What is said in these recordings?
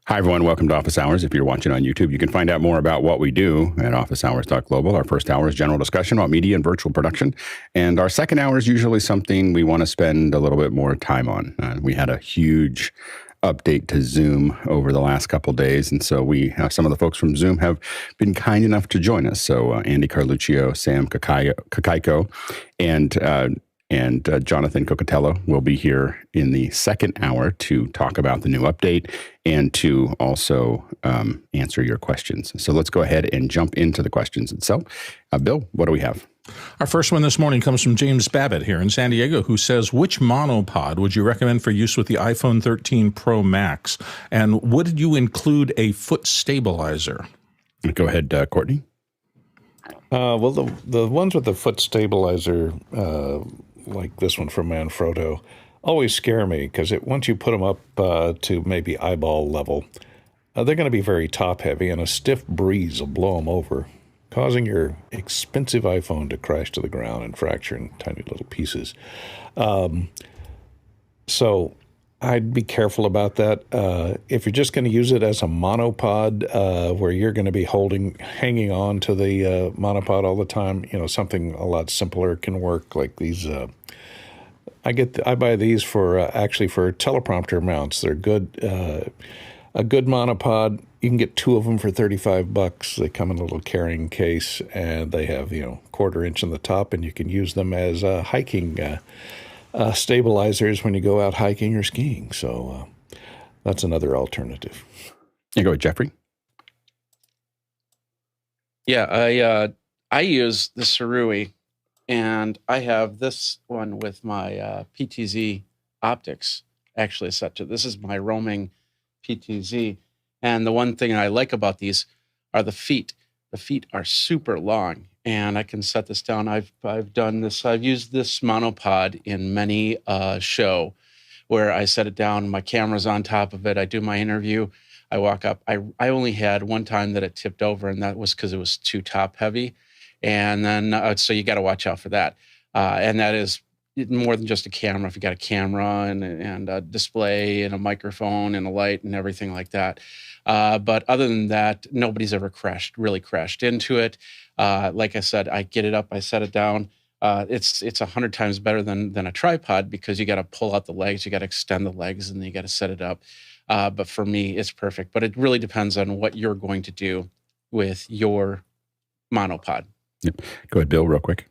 Hi, everyone. Welcome to Office Hours. If you're watching on YouTube, you can find out more about what we do at officehours.global. Our first hour is general discussion about media and virtual production. And our second hour is usually something we want to spend a little bit more time on. We had a huge update to Zoom over the last couple of days. And so some of the folks from Zoom have been kind enough to join us. So Andy Carluccio, Sam Kokajko, and Jonathan Kokotajlo will be here in the second hour to talk about the new update and to also answer your questions. So let's go ahead and jump into the questions itself. Bill, what do we have? Our first one this morning comes from James Babbitt here in San Diego, who says, which monopod would you recommend for use with the iPhone 13 Pro Max? And would you include a foot stabilizer? Go ahead, Courtney. Well, the ones with the foot stabilizer, like this one from Manfrotto, always scare me because once you put them up to maybe eyeball level, they're going to be very top heavy, and a stiff breeze will blow them over, causing your expensive iPhone to crash to the ground and fracture in tiny little pieces. So I'd be careful about that. If you're just going to use it as a monopod, where you're going to be hanging on to the monopod all the time, something a lot simpler can work, like these. I buy these for actually for teleprompter mounts. They're good. A good monopod. You can get two of them for $35. They come in a little carrying case, and they have 1/4 inch on the top, and you can use them as hiking stabilizers when you go out hiking or skiing. So that's another alternative. You go with Jeffrey. Yeah, I use the Surui, and I have this one with my PTZ optics actually set to. This is my roaming PTZ. And the one thing I like about these are the feet. The feet are super long, and I can set this down. I've done this. I've used this monopod in many show where I set it down. My camera's on top of it. I do my interview. I walk up. I only had one time that it tipped over, and that was because it was too top heavy. And then so you got to watch out for that. And that is more than just a camera. If you got a camera and a display and a microphone and a light and everything like that. But other than that, nobody's ever really crashed into it. Like I said, I get it up, I set it down. It's 100 times better than a tripod because you got to pull out the legs, you got to extend the legs, and then you got to set it up. But for me, it's perfect. But it really depends on what you're going to do with your monopod. Yep. Go ahead, Bill, real quick.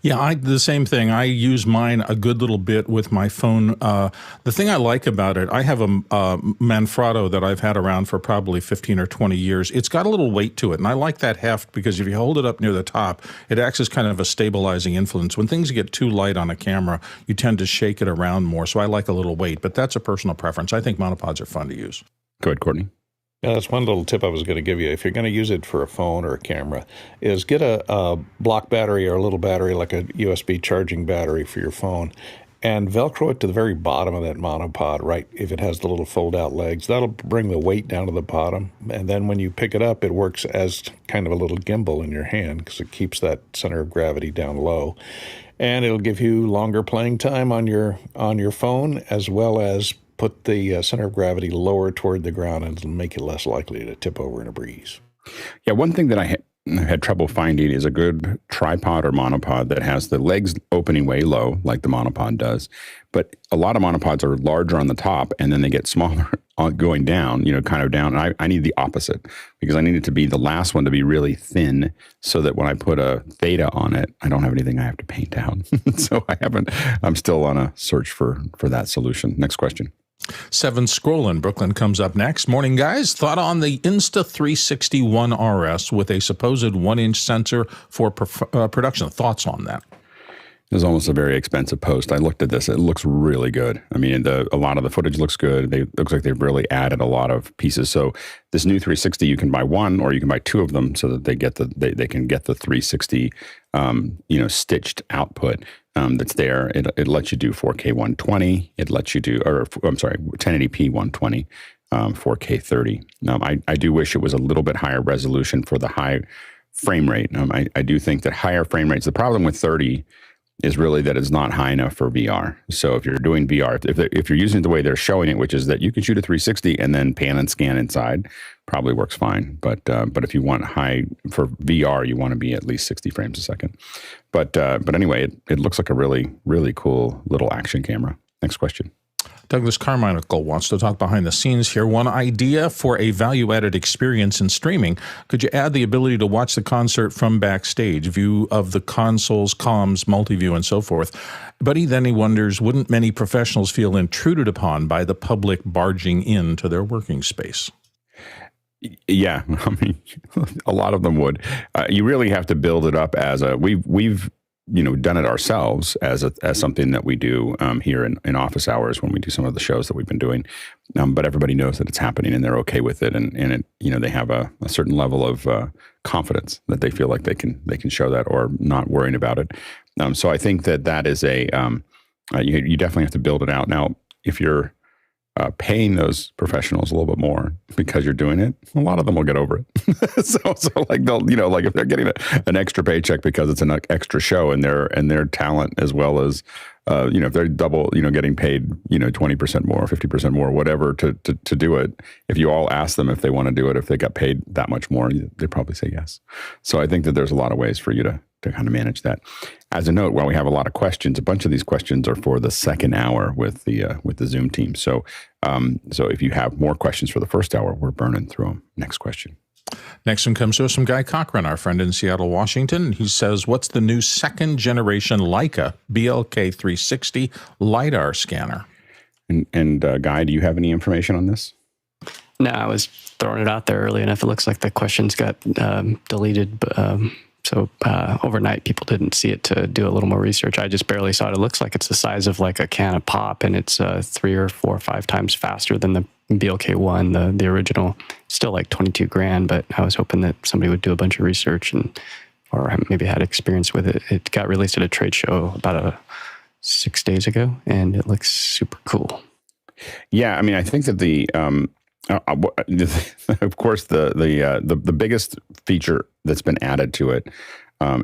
Yeah, the same thing. I use mine a good little bit with my phone. The thing I like about it, I have a Manfrotto that I've had around for probably 15 or 20 years. It's got a little weight to it, and I like that heft because if you hold it up near the top, it acts as kind of a stabilizing influence. When things get too light on a camera, you tend to shake it around more, so I like a little weight, but that's a personal preference. I think monopods are fun to use. Go ahead, Courtney. Yeah, that's one little tip I was going to give you. If you're going to use it for a phone or a camera, is get a block battery or a little battery like a USB charging battery for your phone and Velcro it to the very bottom of that monopod, right? If it has the little fold-out legs, that'll bring the weight down to the bottom. And then when you pick it up, it works as kind of a little gimbal in your hand because it keeps that center of gravity down low. And it'll give you longer playing time on your phone, as well as put the center of gravity lower toward the ground, and it'll make it less likely to tip over in a breeze. Yeah, one thing that I had trouble finding is a good tripod or monopod that has the legs opening way low, like the monopod does. But a lot of monopods are larger on the top, and then they get smaller going down, kind of down. And I need the opposite because I need it to be the last one to be really thin so that when I put a theta on it, I don't have anything I have to paint out. So I'm still on a search for that solution. Next question. Seven Scroll in Brooklyn comes up next. Morning, guys. Thought on the Insta360 ONE RS with a supposed 1-inch sensor for production. Thoughts on that? It was almost a very expensive post. I looked at this. It looks really good. I mean, a lot of the footage looks good. It looks like they've really added a lot of pieces. So this new 360, you can buy one or you can buy two of them so that they can get the 360, stitched output that's there. It lets you do 4K 120. It lets you do, 1080p 120, 4K 30. I do wish it was a little bit higher resolution for the high frame rate. I do think that higher frame rates, the problem with 30 is really that it's not high enough for VR. So if you're doing VR, if you're using it the way they're showing it, which is that you can shoot a 360 and then pan and scan inside, probably works fine. But if you want high for VR, you want to be at least 60 frames a second. But anyway, it looks like a really, really cool little action camera. Next question. Douglas Carmichael wants to talk behind the scenes here. One idea for a value-added experience in streaming. Could you add the ability to watch the concert from backstage, view of the consoles, comms, multiview, and so forth? But he wonders, wouldn't many professionals feel intruded upon by the public barging into their working space? Yeah, I mean, a lot of them would. You really have to build it up as a we've done it ourselves as something that we do here in office hours when we do some of the shows that we've been doing. But everybody knows that it's happening and they're okay with it, and it, they have a certain level of confidence that they feel like they can show that or not worrying about it. So I think that is you definitely have to build it out. Now, if you're paying those professionals a little bit more because you're doing it, a lot of them will get over it. so like they'll, like if they're getting an extra paycheck because it's an extra show and their talent, as well as, if they're double, getting paid, 20% more, 50% more, whatever to do it. If you all ask them if they want to do it, if they got paid that much more, they'd probably say yes. So I think that there's a lot of ways for you to kind of manage that. As a note, while we have a lot of questions, a bunch of these questions are for the second hour with the Zoom team. So if you have more questions for the first hour, we're burning through them. Next question. Next one comes to us from Guy Cochran, our friend in Seattle, Washington. He says, what's the new second generation Leica BLK360 LiDAR scanner? And Guy, do you have any information on this? No, I was throwing it out there early enough. It looks like the questions got deleted, but so overnight people didn't see it to do a little more research. I just barely saw it. It looks like it's the size of like a can of pop, and it's 3 or 4 or 5 times faster than the BLK1, the original. Still like 22 grand, but I was hoping that somebody would do a bunch of research or maybe had experience with it. It got released at a trade show about 6 days ago, and it looks super cool. Yeah, I mean, I think that of course, the biggest feature that's been added to it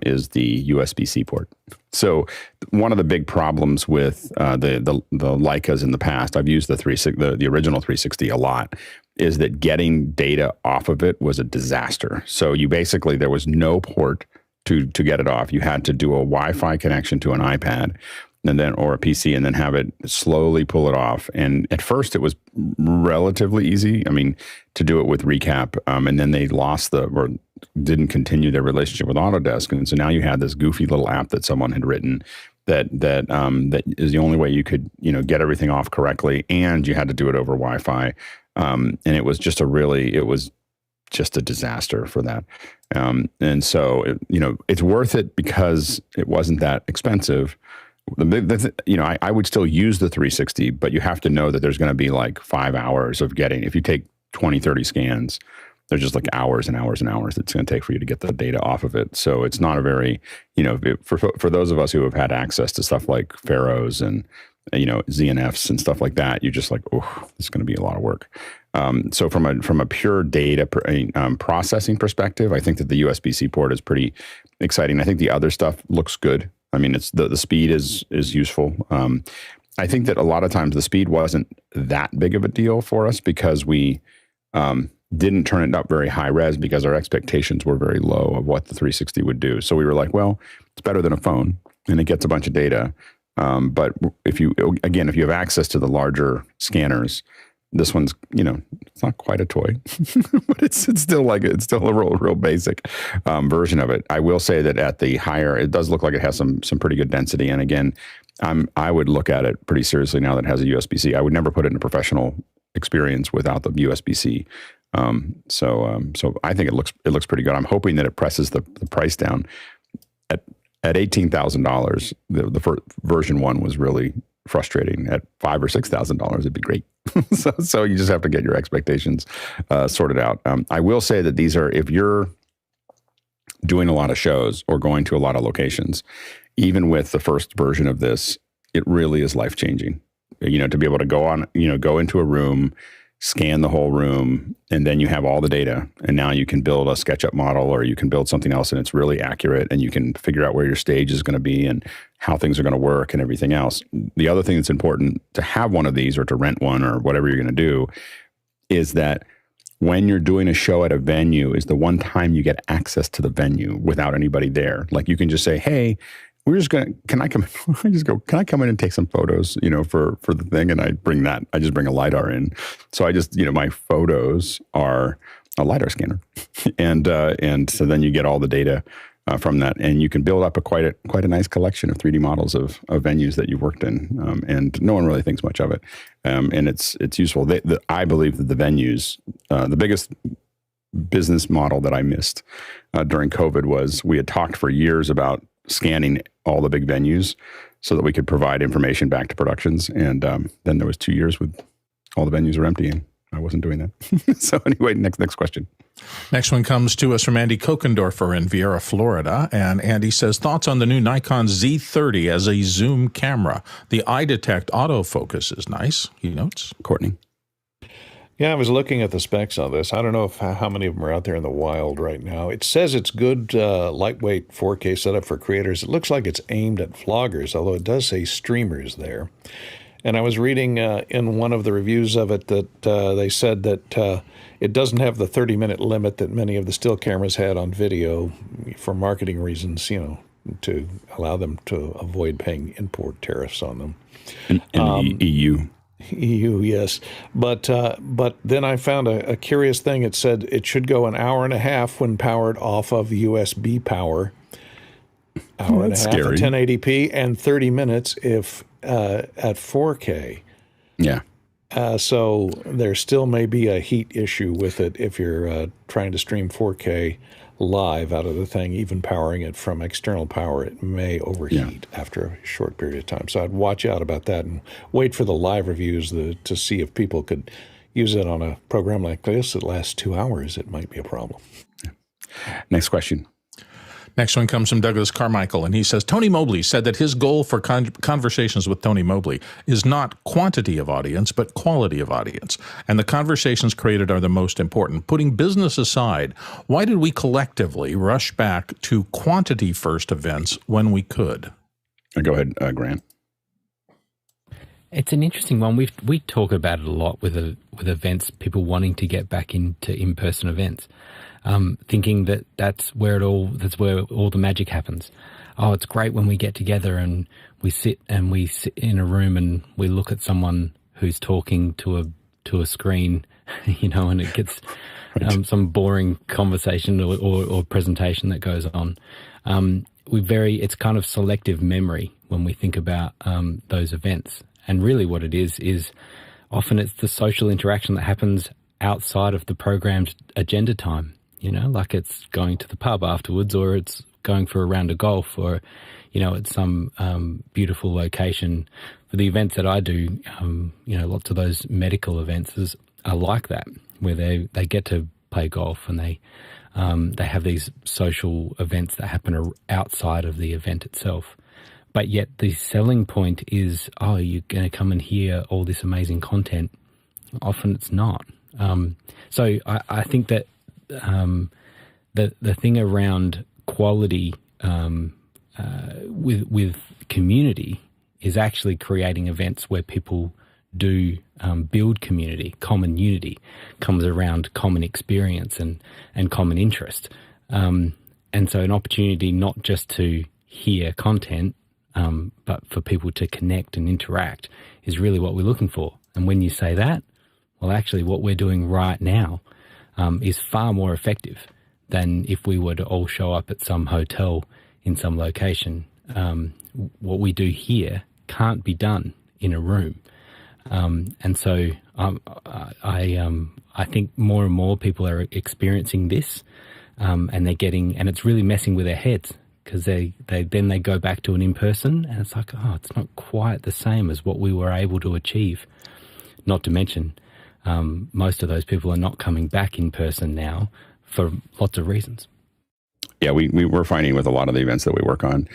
is the USB-C port. So one of the big problems with the Leicas in the past, I've used the original 360 a lot, is that getting data off of it was a disaster. So there was no port to get it off. You had to do a Wi-Fi connection to an iPad or a PC, and then have it slowly pull it off. And at first it was relatively easy. I mean, to do it with Recap, and then they or didn't continue their relationship with Autodesk. And so now you had this goofy little app that someone had written that is the only way you could, get everything off correctly. And you had to do it over Wi-Fi. And it was just a disaster for that. And so, it's worth it because it wasn't that expensive. I would still use the 360, but you have to know that there's going to be like 5 hours of if you take 20, 30 scans, there's just like hours and hours and hours it's going to take for you to get the data off of it. So it's not a very, for those of us who have had access to stuff like Pharaohs and, ZNFs and stuff like that, you're just like, oh, this is going to be a lot of work. So from a pure data processing perspective, I think that the USB-C port is pretty exciting. I think the other stuff looks good. I mean, it's the speed is useful. I think that a lot of times the speed wasn't that big of a deal for us because we didn't turn it up very high res because our expectations were very low of what the 360 would do. So we were like, well, it's better than a phone and it gets a bunch of data. But if you have access to the larger scanners, this one's, it's not quite a toy, but it's still a real basic version of it. I will say that at the higher, it does look like it has some pretty good density. And again, I would look at it pretty seriously now that it has a USB-C. I would never put it in a professional experience without the USB-C. So I think it looks pretty good. I'm hoping that it presses the price down at $18,000. The first version 1 was really frustrating. At $5,000 or $6,000, it'd be great. so you just have to get your expectations sorted out. I will say that these are, if you're doing a lot of shows or going to a lot of locations, even with the first version of this, it really is life-changing. To be able to go into a room, scan the whole room, and then you have all the data. And now you can build a SketchUp model, or you can build something else, and it's really accurate, and you can figure out where your stage is going to be and how things are going to work and everything else. The other thing that's important to have one of these, or to rent one, or whatever you're going to do, is that when you're doing a show at a venue is the one time you get access to the venue without anybody there. Like, you can just say, hey, we're just going to, can I come in and take some photos, for the thing? And I just bring a LiDAR in. So I just, my photos are a LiDAR scanner. and so then you get all the data from that, and you can build up quite a nice collection of 3D models of venues that you've worked in, and no one really thinks much of it, and it's useful. I believe that the venues, the biggest business model that I missed during COVID was we had talked for years about scanning all the big venues so that we could provide information back to productions, and then there was 2 years with all the venues were empty, and I wasn't doing that. So anyway, next question. Next one comes to us from Andy Kokendorfer in Viera, Florida. And Andy says, thoughts on the new Nikon Z30 as a zoom camera. The eye detect autofocus is nice, he notes. Courtney. Yeah, I was looking at the specs on this. I don't know how many of them are out there in the wild right now. It says it's good, lightweight 4K setup for creators. It looks like it's aimed at vloggers, although it does say streamers there. And I was reading in one of the reviews of it that they said that it doesn't have the 30-minute limit that many of the still cameras had on video for marketing reasons, to allow them to avoid paying import tariffs on them. In the EU. EU, yes. But then I found a curious thing. It said it should go an hour and a half when powered off of USB power. Hour and a half at 1080p, and 30 minutes if at 4K. Yeah. So there still may be a heat issue with it if you're trying to stream 4K live out of the thing. Even powering it from external power, it may overheat after a short period of time. So I'd watch out about that and wait for the live reviews to see if people could use it on a program like this that lasts 2 hours. It might be a problem. Yeah. Next question. Next one comes from Douglas Carmichael, and he says, Tony Mobley said that his goal for conversations with Tony Mobley is not quantity of audience, but quality of audience. And the conversations created are the most important. Putting business aside, why did we collectively rush back to quantity-first events when we could? Go ahead, Grant. It's an interesting one. We talk about it a lot with events, people wanting to get back into in-person events. Thinking that's where all the magic happens. Oh, it's great when we get together and we sit in a room and we look at someone who's talking to a screen, and it gets some boring conversation or presentation that goes on. It's kind of selective memory when we think about those events. And really what it is often it's the social interaction that happens outside of the program's agenda time. Like it's going to the pub afterwards, or it's going for a round of golf, or, at some beautiful location. For the events that I do, lots of those medical events are like that, where they get to play golf and they have these social events that happen outside of the event itself. But yet the selling point is, oh, you're going to come and hear all this amazing content. Often it's not. So I think that the thing around quality with community is actually creating events where people do build community. Common unity comes around common experience and common interest. And so an opportunity not just to hear content, but for people to connect and interact is really what we're looking for. And when you say that, well, actually what we're doing right now is far more effective than if we were to all show up at some hotel in some location. What we do here can't be done in a room. And so I think more and more people are experiencing this, and and it's really messing with their heads, because they go back to an in-person and it's like, oh, it's not quite the same as what we were able to achieve. Not to mention, most of those people are not coming back in person now for lots of reasons. Yeah, we're finding with a lot of the events that we work on,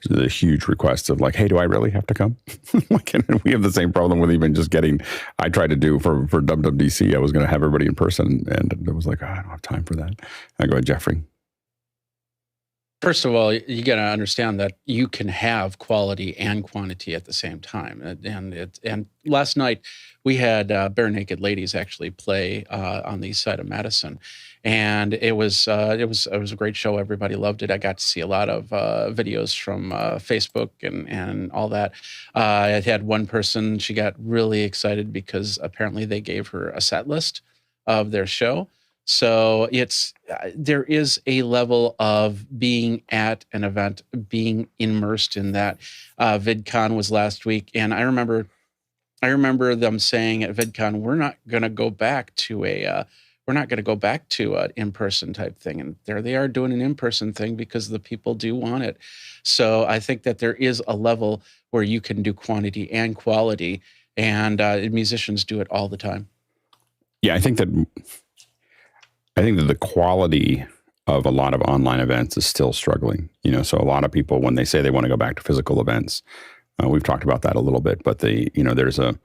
the huge requests of like, hey, do I really have to come? And we have the same problem with even just getting, I tried to do for WWDC, I was going to have everybody in person, and it was like, oh, I don't have time for that. I go ahead, Jeffrey. First of all, you got to understand that you can have quality and quantity at the same time. And last night we had Bare Naked Ladies actually play on the east side of Madison, and it was a great show. Everybody loved it. I got to see a lot of videos from Facebook and all that. I had one person, she got really excited because apparently they gave her a set list of their show. So there is a level of being at an event, being immersed in that. VidCon was last week, and I remember them saying at VidCon, we're not going to go back to an in-person type thing, and there they are doing an in-person thing because the people do want it. So I think that there is a level where you can do quantity and quality, and musicians do it all the time. Yeah, I think that the quality of a lot of online events is still struggling. So a lot of people, when they say they want to go back to physical events, we've talked about that a little bit, but there's a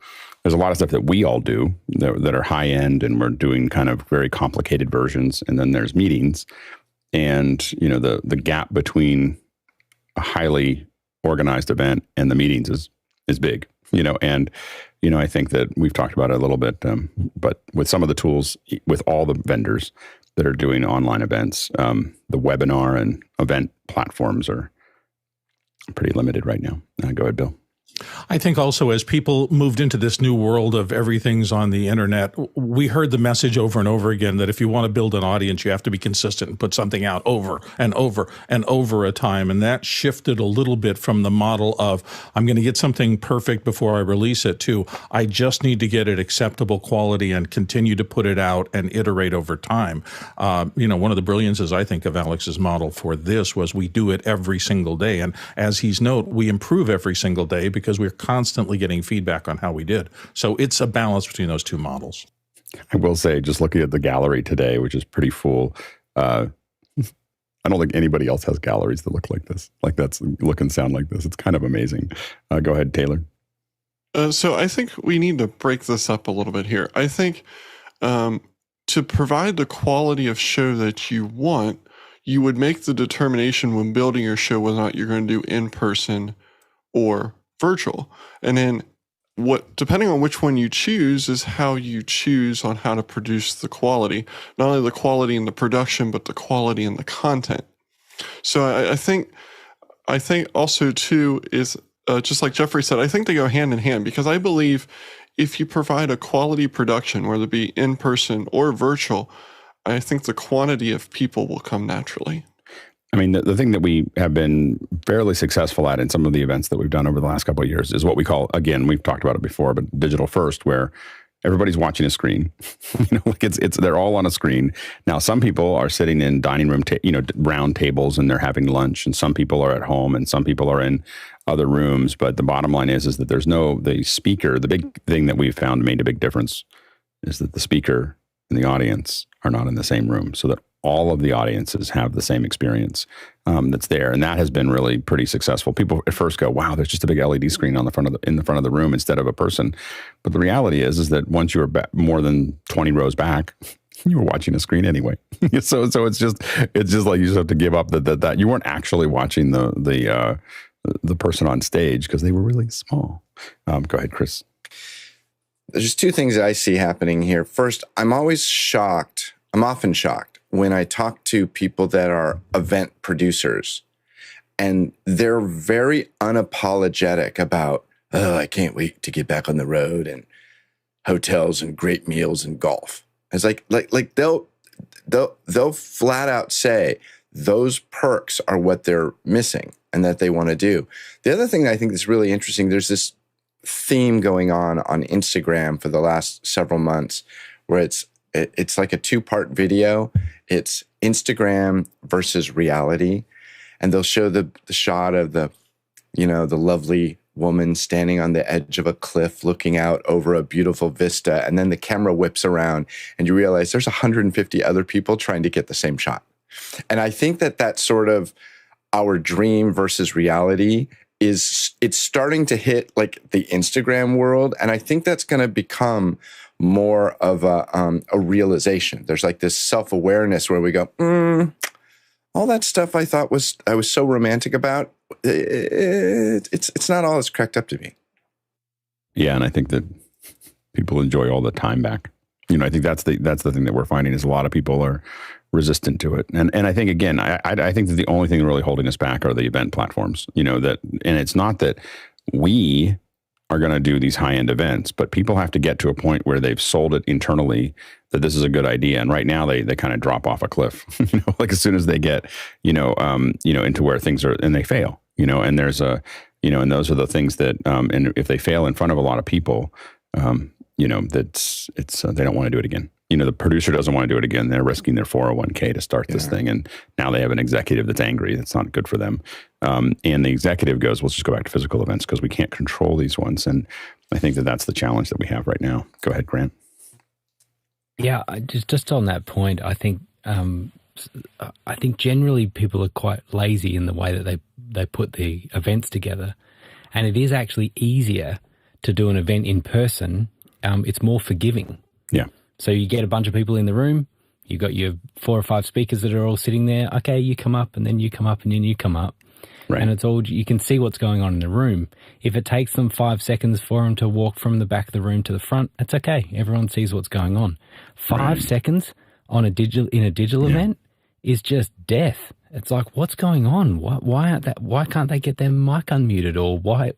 lot of stuff that we all do that are high end, and we're doing kind of very complicated versions. And then there's meetings, and the gap between a highly organized event and the meetings is big. And I think that we've talked about it a little bit, but with some of the tools, with all the vendors that are doing online events, the webinar and event platforms are pretty limited right now. Go ahead, Bill. I think also as people moved into this new world of everything's on the internet, we heard the message over and over again that if you want to build an audience, you have to be consistent and put something out over and over and over a time. And that shifted a little bit from the model of I'm going to get something perfect before I release it to I just need to get it acceptable quality and continue to put it out and iterate over time. One of the brilliances, I think, of Alex's model for this was we do it every single day. And as he's note, we improve every single day because we're constantly getting feedback on how we did. So it's a balance between those two models. I will say, just looking at the gallery today, which is pretty full, I don't think anybody else has galleries that look like this, look and sound like this. It's kind of amazing. Go ahead, Taylor. So I think we need to break this up a little bit here. I think to provide the quality of show that you want, you would make the determination when building your show whether or not you're going to do in person or virtual. And then depending on which one you choose is how you choose on how to produce the quality, not only the quality in the production, but the quality in the content. So I think also too is just like Jeffrey said, I think they go hand in hand, because I believe if you provide a quality production, whether it be in person or virtual, I think the quantity of people will come naturally. I mean, the thing that we have been fairly successful at in some of the events that we've done over the last couple of years is what we call, again, we've talked about it before, but digital first, where everybody's watching a screen. They're all on a screen. Now, some people are sitting in dining room, round tables, and they're having lunch, and some people are at home, and some people are in other rooms. But the bottom line is that there's the speaker. The big thing that we've found made a big difference is that the speaker and the audience are not in the same room, so that all of the audiences have the same experience that's there, and that has been really pretty successful. People at first go, "Wow, there's just a big LED screen in the front of the room instead of a person." But the reality is that once you were more than 20 rows back, you were watching a screen anyway. so it's just like you just have to give up that you weren't actually watching the person on stage because they were really small. Go ahead, Chris. There's two things I see happening here. First, I'm often shocked when I talk to people that are event producers, and they're very unapologetic about, oh, I can't wait to get back on the road, and hotels and great meals and golf. It's like they'll flat out say those perks are what they're missing and that they want to do. The other thing I think is really interesting, there's this theme going on Instagram for the last several months where it's like a two-part video. It's Instagram versus reality. And they'll show the shot of the lovely woman standing on the edge of a cliff looking out over a beautiful vista. And then the camera whips around and you realize there's 150 other people trying to get the same shot. And I think that that's sort of our dream versus reality it's starting to hit like the Instagram world. And I think that's going to become more of a realization. There's like this self-awareness where we go, all that stuff I thought I was so romantic about, it's not all it's cracked up to be. Yeah, and I think that people enjoy all the time back. I think that's the thing that we're finding is a lot of people are resistant to it. And I think, again, I think that the only thing really holding us back are the event platforms, and it's not that we are going to do these high-end events, but people have to get to a point where they've sold it internally that this is a good idea. And right now they kind of drop off a cliff, like as soon as they get, into where things are, and they fail, and there's and those are the things that, and if they fail in front of a lot of people, that's they don't want to do it again. The producer doesn't want to do it again. They're risking their 401k to start this thing. And now they have an executive that's angry. That's not good for them. And the executive goes, let's just go back to physical events because we can't control these ones. And I think that that's the challenge that we have right now. Go ahead, Grant. Yeah, just on that point, I think generally people are quite lazy in the way that they put the events together. And it is actually easier to do an event in person. It's more forgiving. Yeah. So you get a bunch of people in the room, you've got your 4 or 5 speakers that are all sitting there. Okay, you come up and then you come up and then you come up. Right. And it's all, you can see what's going on in the room. If it takes them 5 seconds for them to walk from the back of the room to the front, it's okay. Everyone sees what's going on. 5 seconds in a digital event is just death. It's like, what's going on? Why can't they get their mic unmuted? Or why,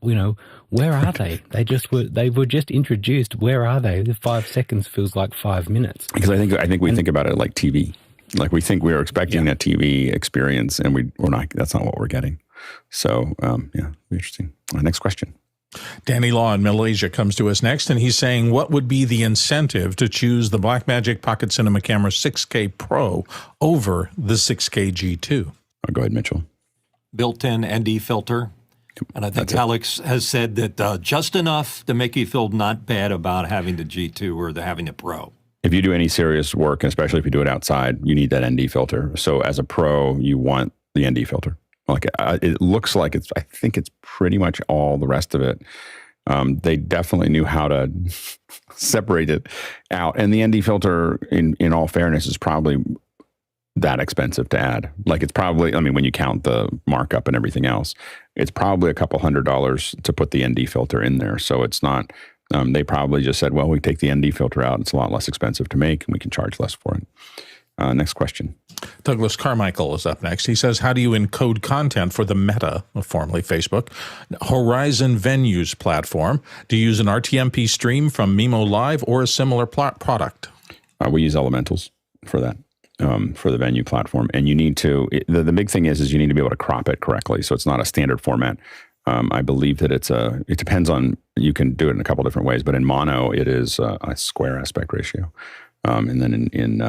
where are they? They were just introduced. Where are they? The 5 seconds feels like 5 minutes. Because I think we think about it like TV. Like we think we're expecting a TV experience, and we're not. That's not what we're getting. So interesting. Next question. Danny Law in Malaysia comes to us next, and he's saying, what would be the incentive to choose the Blackmagic Pocket Cinema Camera 6K Pro over the 6K G2? Go ahead, Mitchell. Built-in ND filter. And I think Alex has said that just enough to make you feel not bad about having the G2 or having the Pro. If you do any serious work, and especially if you do it outside, you need that ND filter. So as a pro, you want the ND filter. Like it looks like I think it's pretty much all the rest of it. They definitely knew how to separate it out. And the ND filter, in all fairness, is probably that expensive to add. Like it's probably, when you count the markup and everything else, it's probably a couple $100 to put the ND filter in there. So it's not, they probably just said, well, we take the ND filter out. It's a lot less expensive to make and we can charge less for it. Next question. Douglas Carmichael is up next. He says, how do you encode content for the Meta, formerly Facebook, Horizon Venues platform? Do you use an RTMP stream from mimoLive or a similar product? We use Elementals for that, for the venue platform. And you need to, the big thing is you need to be able to crop it correctly. So it's not a standard format. I believe that it depends on, you can do it in a couple different ways, but in mono, it is a square aspect ratio. And then in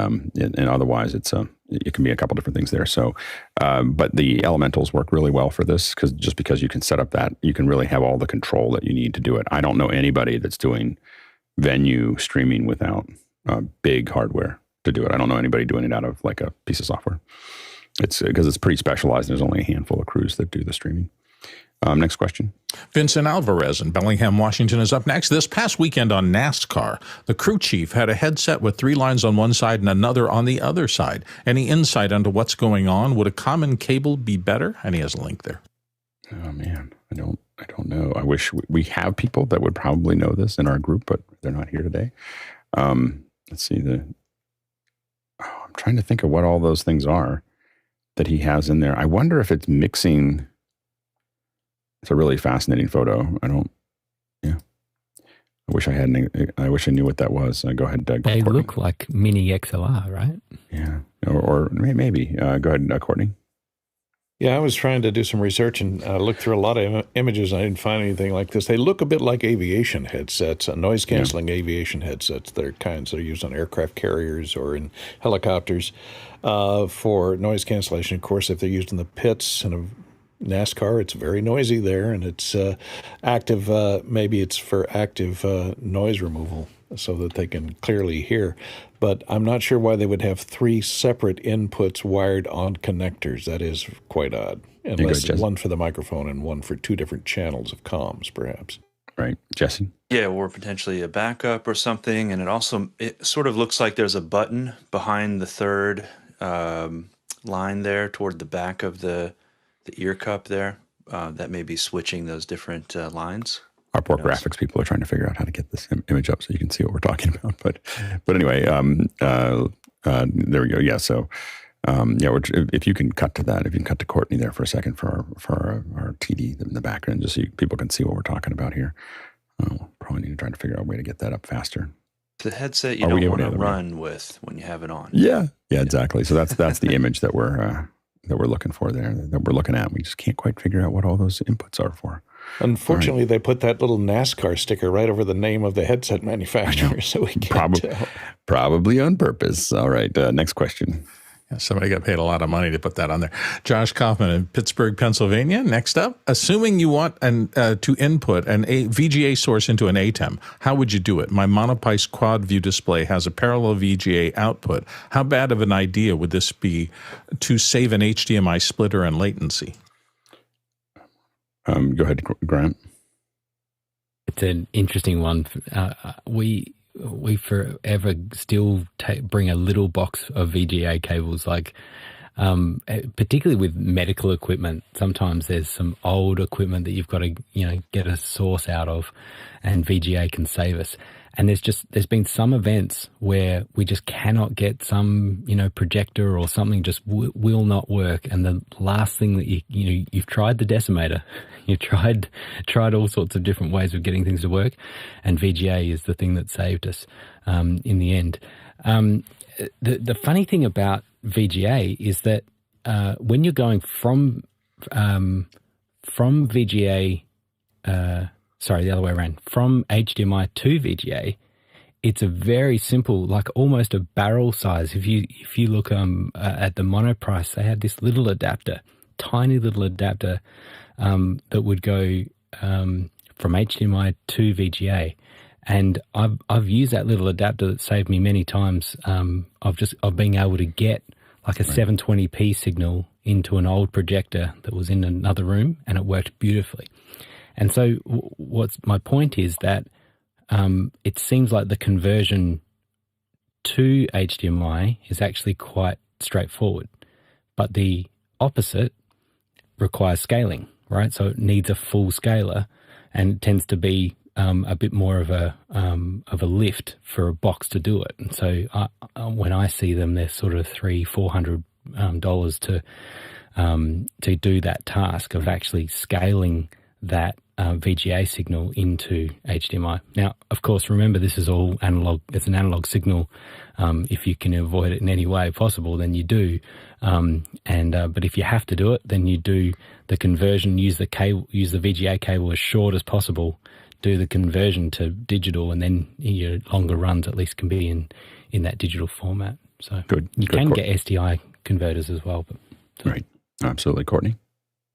otherwise, it can be a couple different things there. So, but the Elementals work really well for this because you can set up that, you can really have all the control that you need to do it. I don't know anybody that's doing venue streaming without big hardware to do it. I don't know anybody doing it out of like a piece of software. It's because it's pretty specialized. There's only a handful of crews that do the streaming. Next question. Vincent Alvarez in Bellingham, Washington is up next. This past weekend on NASCAR, the crew chief had a headset with 3 lines on one side and another on the other side. Any insight into what's going on? Would a common cable be better? And he has a link there. Oh man, I don't know. I wish we have people that would probably know this in our group, but they're not here today. Let's see I'm trying to think of what all those things are that he has in there. I wonder if it's mixing. It's a really fascinating photo. I wish I knew what that was. Go ahead, Doug. They Courtney. look like mini XLR, right? Yeah. Or maybe. Go ahead, Courtney. Yeah, I was trying to do some research and look through a lot of images. And I didn't find anything like this. They look a bit like aviation headsets, noise-canceling aviation headsets. They're kinds that are used on aircraft carriers or in helicopters for noise cancellation. Of course, if they're used in the pits and NASCAR, it's very noisy there, and it's active. Maybe it's for active noise removal. so that they can clearly hear. But I'm not sure why they would have 3 separate inputs wired on connectors. That is quite odd. Unless one for the microphone and one for 2 different channels of comms, perhaps. Right. Jesse? Yeah, or potentially a backup or something. And it sort of looks like there's a button behind the third line there toward the back of the ear cup there that may be switching those different lines. Our poor graphics people are trying to figure out how to get this image up so you can see what we're talking about. But anyway, there we go. Yeah, so if you can cut to that, if you can cut to Courtney there for a second for our TD in the background, just so people can see what we're talking about here. We'll probably need to try to figure out a way to get that up faster. The headset you don't want to run with when you have it on. Yeah, exactly. So that's the image that we're looking for there, that we're looking at. We just can't quite figure out what all those inputs are for. Unfortunately, they put that little NASCAR sticker right over the name of the headset manufacturer, so we can't tell. Probably on purpose. All right, next question. Yeah, somebody got paid a lot of money to put that on there. Josh Kaufman in Pittsburgh, Pennsylvania. Next up, assuming you want to input a VGA source into an Atem, how would you do it? My Monopice quad view display has a parallel VGA output. How bad of an idea would this be to save an HDMI splitter and latency? Go ahead, Grant. It's an interesting one. We forever still bring a little box of VGA cables, like particularly with medical equipment. Sometimes there's some old equipment that you've got to get a source out of, and VGA can save us. And there's been some events where we just cannot get some projector or something just will not work. And the last thing that you've tried the decimator, you've tried all sorts of different ways of getting things to work, and VGA is the thing that saved us in the end. The funny thing about VGA is that when you're going from VGA. The other way around. From HDMI to VGA, it's a very simple, like almost a barrel size. If you look at the Monoprice, they had this little adapter, tiny little adapter that would go from HDMI to VGA. And I've used that little adapter that saved me many times of being able to get like a 720p signal into an old projector that was in another room, and it worked beautifully. And so what's my point is that it seems like the conversion to HDMI is actually quite straightforward, but the opposite requires scaling, right? So it needs a full scaler, and it tends to be a bit more of a lift for a box to do it. And so when I see them, they're sort of $300-400 to do that task of actually scaling that VGA signal into HDMI. Now, of course, remember this is all analog. It's an analog signal. If you can avoid it in any way possible, then you do. But if you have to do it, then you do the conversion. Use the VGA cable as short as possible. Do the conversion to digital, and then your longer runs at least can be in that digital format. So you can get SDI converters as well. Right, absolutely, Courtney.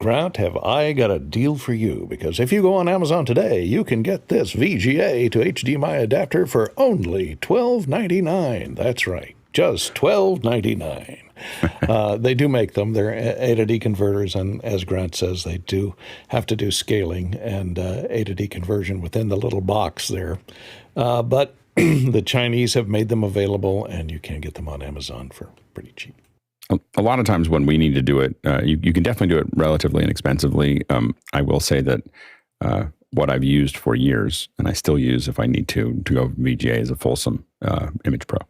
Grant, have I got a deal for you? Because if you go on Amazon today, you can get this VGA to HDMI adapter for only $12.99. That's right, just $12.99. They do make them. They're A to D converters, and as Grant says, they do have to do scaling and A to D conversion within the little box there. But the Chinese have made them available, and you can get them on Amazon for pretty cheap. A lot of times when we need to do it, you can definitely do it relatively inexpensively. I will say that what I've used for years, and I still use if I need to go VGA, is a Folsom Image Pro.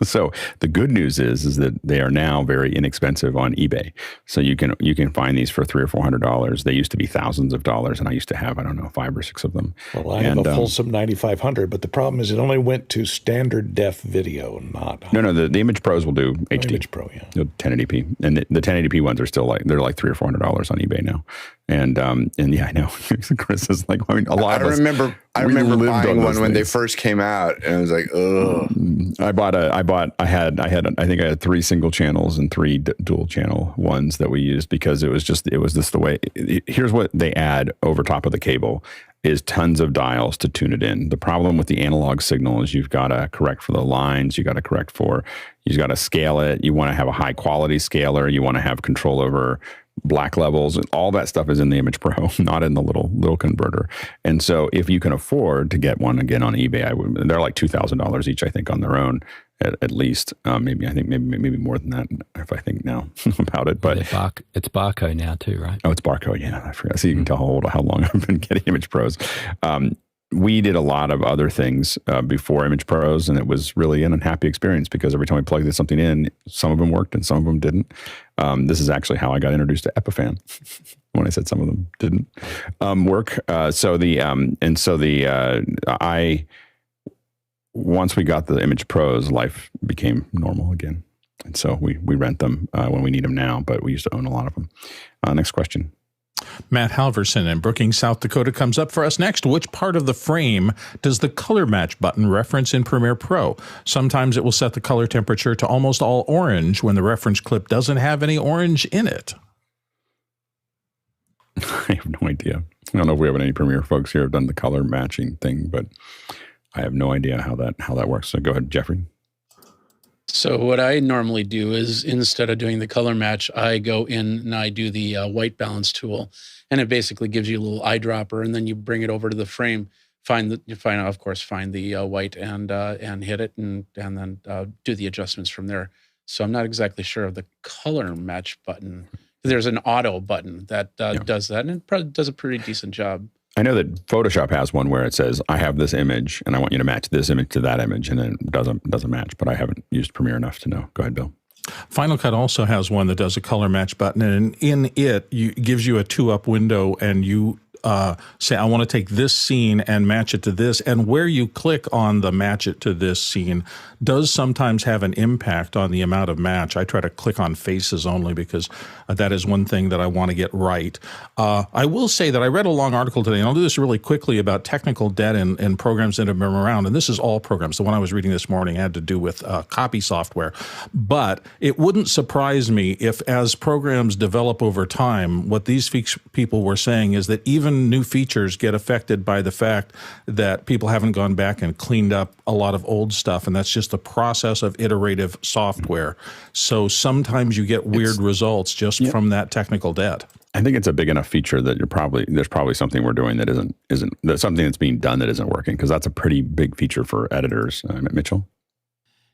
So the good news is that they are now very inexpensive on eBay. So you can find these for $300 or $400. They used to be thousands of dollars, and I used to have 5 or 6 of them. Well, I have a Folsom 9500, but the problem is it only went to standard def video, not no. The Image Pros will do HD. Image Pro, yeah, 1080p, and the 1080p ones are still they're like $300 or $400 on eBay now. And yeah, I know. Chris is like, a lot of us. I remember buying one when they first came out, and I was like, ugh. I had 3 single channels and 3 dual channel ones that we used because it was just the way. Here's what they add over top of the cable. is tons of dials to tune it in. The problem with the analog signal is you've got to correct for the lines, you got to scale it. You want to have a high quality scaler. You want to have control over black levels. All that stuff is in the Image Pro, not in the little converter. And so if you can afford to get one, again, on eBay, they're like $2,000 each, I think, on their own. At least, maybe more than that if I think now about it. But it's Barco now too, right? Oh, it's Barco. Yeah, I forgot. So you can tell how long I've been getting Image Pros. We did a lot of other things before Image Pros, and it was really an unhappy experience because every time we plugged something in, some of them worked and some of them didn't. This is actually how I got introduced to Epiphan. When I said some of them didn't work. Once we got the Image Pros, life became normal again. And so we rent them when we need them now, but we used to own a lot of them. Next question. Matt Halverson in Brookings, South Dakota comes up for us next. Which part of the frame does the color match button reference in Premiere Pro? Sometimes it will set the color temperature to almost all orange when the reference clip doesn't have any orange in it. I have no idea. I don't know if we have any Premiere folks here who have done the color matching thing, but I have no idea how that works. So go ahead, Jeffrey. So what I normally do is instead of doing the color match, I go in and I do the white balance tool, and it basically gives you a little eyedropper, and then you bring it over to the frame, find the white and hit it, and then do the adjustments from there. So I'm not exactly sure of the color match button. There's an auto button that does that, and it probably does a pretty decent job. I know that Photoshop has one where it says, I have this image and I want you to match this image to that image, and then it doesn't match, but I haven't used Premiere enough to know. Go ahead, Bill. Final Cut also has one that does a color match button, and in it, gives you a 2-up window, and you say, I want to take this scene and match it to this, and where you click on the match it to this scene does sometimes have an impact on the amount of match. I try to click on faces only because that is one thing that I want to get right. I will say that I read a long article today, and I'll do this really quickly, about technical debt in programs that have been around, and this is all programs. The one I was reading this morning had to do with copy software, but it wouldn't surprise me if, as programs develop over time, what these people were saying is that even new features get affected by the fact that people haven't gone back and cleaned up a lot of old stuff, and that's just the process of iterative software. So sometimes you get weird results just from that technical debt. I think it's a big enough feature that there's probably something we're doing that there's something that's being done that isn't working, because that's a pretty big feature for editors. Mitchell?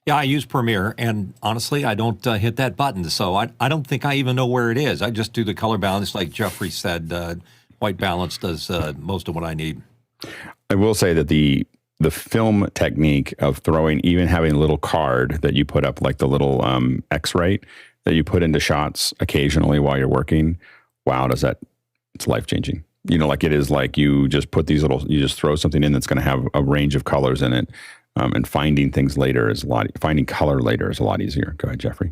Yeah, I use Premiere, and honestly, I don't hit that button, so I don't think I even know where it is. I just do the color balance, like Jeffrey said. White balance does most of what I need. I will say that the film technique of having a little card that you put up, like the little X-rate that you put into shots occasionally while you're working, it's life-changing. Like it is like you just throw something in that's going to have a range of colors in it, and finding color later is a lot easier. Go ahead, Jeffrey.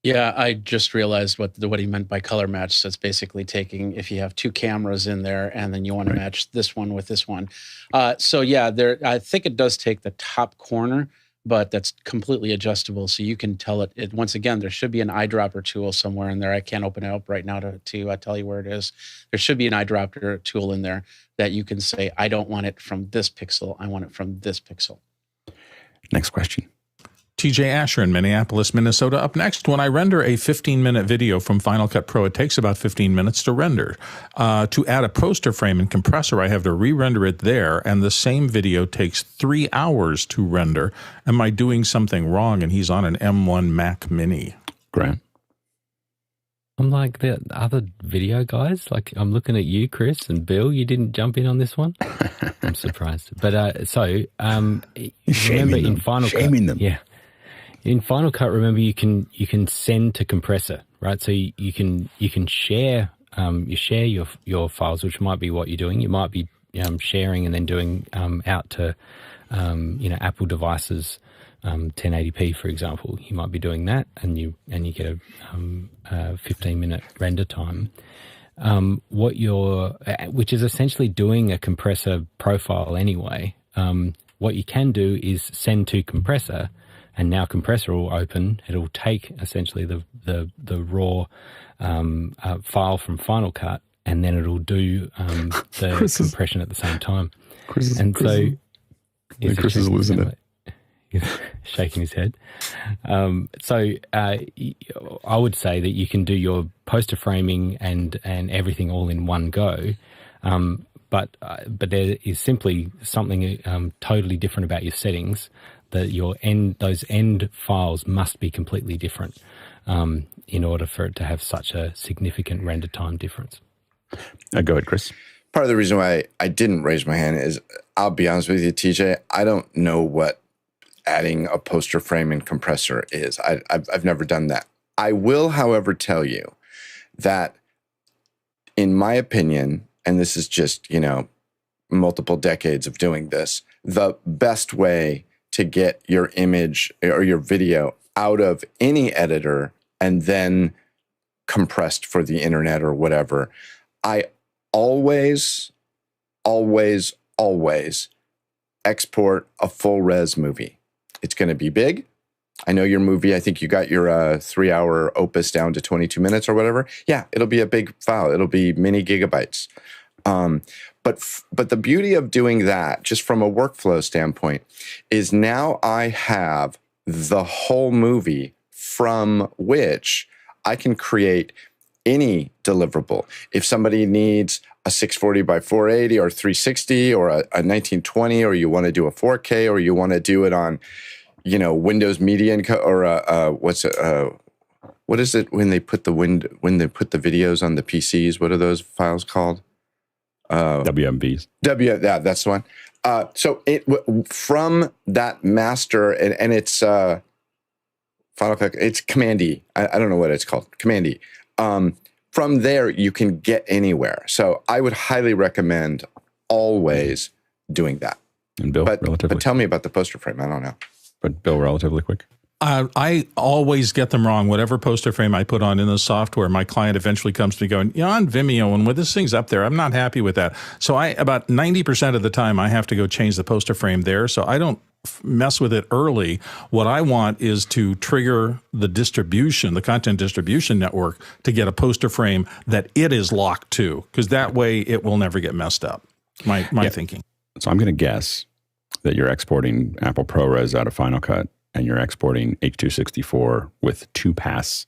Yeah, I just realized what he meant by color match. So it's basically taking, if you have two cameras in there and then you want to match this one with this one. I think it does take the top corner, but that's completely adjustable. So you can tell it once again, there should be an eyedropper tool somewhere in there. I can't open it up right now to tell you where it is. There should be an eyedropper tool in there that you can say, I don't want it from this pixel. I want it from this pixel. Next question. TJ Asher in Minneapolis, Minnesota, up next. When I render a 15-minute video from Final Cut Pro, it takes about 15 minutes to render. To add a poster frame in Compressor, I have to re-render it there, and the same video takes 3 hours to render. Am I doing something wrong? And he's on an M1 Mac Mini. Grant? I'm like the other video guys. Like, I'm looking at you, Chris, and Bill. You didn't jump in on this one. I'm surprised. But remember in Final Cut, them. Yeah. In Final Cut, remember you can send to Compressor, right? So you can share your files, which might be what you're doing. You might be sharing and then doing out to Apple devices, 1080p, for example. You might be doing that, and you get a 15-minute render time. Which is essentially doing a Compressor profile anyway. What you can do is send to Compressor. And now Compressor will open. It'll take essentially the raw file from Final Cut and then it'll do the compression at the same time. Chris is losing it. He's shaking his head. So I would say that you can do your poster framing and everything all in one go, but there is simply something totally different about your settings. That those end files must be completely different in order for it to have such a significant render time difference. Go ahead, Chris. Part of the reason why I didn't raise my hand is, I'll be honest with you, TJ, I don't know what adding a poster frame and compressor is. I've never done that. I will, however, tell you that in my opinion, and this is just, multiple decades of doing this, the best way to get your image or your video out of any editor and then compressed for the internet or whatever, I always export a full res movie. It's going to be big. I know your movie, I think you got your 3-hour opus down to 22 minutes or whatever. Yeah, it'll be a big file. It'll be many gigabytes. But the beauty of doing that, just from a workflow standpoint, is now I have the whole movie from which I can create any deliverable. If somebody needs a 640 by 480 or 360 or a 1920, or you want to do a 4K, or you want to do it on, Windows Media Encode, or what is it when they put the videos on the PCs? What are those files called? WMVs. That's the one. So from that master, and it's Final Cut, it's Command E. I don't know what it's called. Command E. From there, you can get anywhere. So I would highly recommend always doing that. And Bill, but tell me about the poster frame. I don't know. But Bill, relatively quick. I always get them wrong. Whatever poster frame I put on in the software, my client eventually comes to me going, on Vimeo, and when this thing's up there, I'm not happy with that. So about 90% of the time, I have to go change the poster frame there. So I don't mess with it early. What I want is to trigger the distribution, the content distribution network, to get a poster frame that it is locked to, because that way it will never get messed up. My thinking. So I'm going to guess that you're exporting Apple ProRes out of Final Cut, and you're exporting H.264 with 2-pass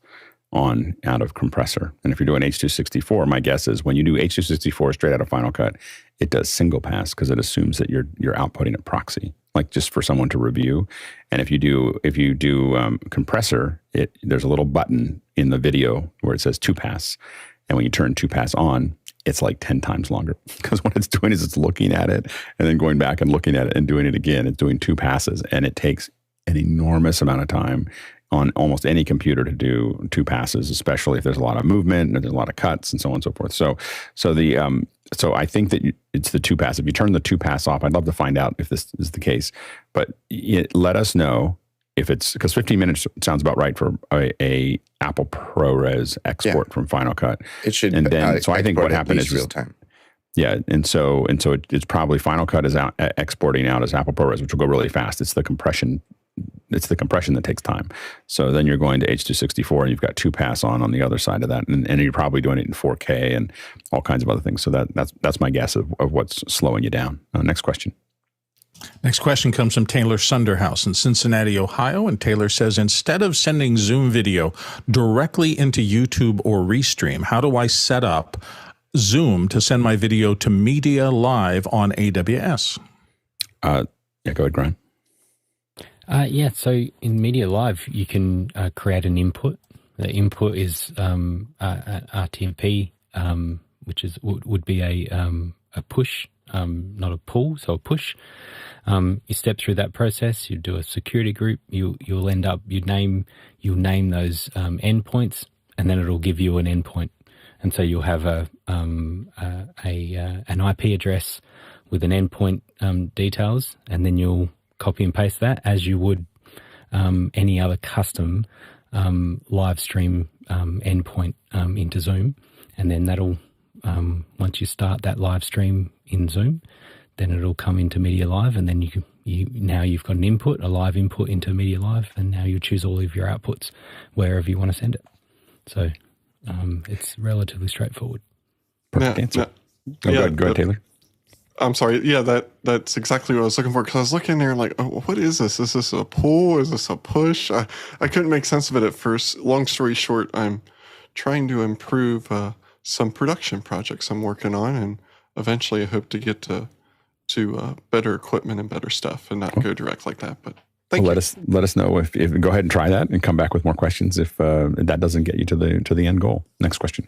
on out of Compressor. And if you're doing H.264, my guess is when you do H.264 straight out of Final Cut, it does single pass because it assumes that you're outputting a proxy, like just for someone to review. And if you do Compressor, there's a little button in the video where it says 2-pass, and when you turn 2-pass on, it's like 10 times longer, because what it's doing is it's looking at it and then going back and looking at it and doing it again. It's doing 2 passes, and it takes an enormous amount of time on almost any computer to do 2 passes, especially if there's a lot of movement and there's a lot of cuts and so on and so forth. So I think that it's the 2-pass. If you turn the 2-pass off, I'd love to find out if this is the case, but let us know if it's, because 15 minutes sounds about right for a Apple ProRes export from Final Cut. It should. And then, so I think what happened is real time. Yeah, and so it's probably Final Cut is out exporting out as Apple ProRes, which will go really fast. It's the compression that takes time. So then you're going to H.264, and you've got 2-pass on the other side of that, and you're probably doing it in 4K and all kinds of other things. So that's my guess of what's slowing you down. Next question. Next question comes from Taylor Sunderhouse in Cincinnati, Ohio. And Taylor says, instead of sending Zoom video directly into YouTube or Restream, how do I set up Zoom to send my video to MediaLive on AWS? Go ahead, Brian. So in MediaLive, you can create an input. The input is RTMP, which would be a push, not a pull, so a push. You step through that process. You do a security group. You'll name those endpoints, and then it'll give you an endpoint. And so you'll have an IP address with an endpoint details, and then you'll copy and paste that as you would any other custom live stream endpoint into Zoom. And then that'll, once you start that live stream in Zoom, then it'll come into MediaLive, and then now you've got an input, a live input into MediaLive, and now you choose all of your outputs wherever you want to send it. So it's relatively straightforward. Perfect answer. Go ahead, Taylor. I'm sorry. Yeah, that's exactly what I was looking for, because I was looking there like, oh, what is this? Is this a pull? Is this a push? I couldn't make sense of it at first. Long story short, I'm trying to improve some production projects I'm working on, and eventually I hope to get to better equipment and better stuff and not go direct like that. But thank you. Let us know if go ahead and try that and come back with more questions if that doesn't get you to the end goal. Next question.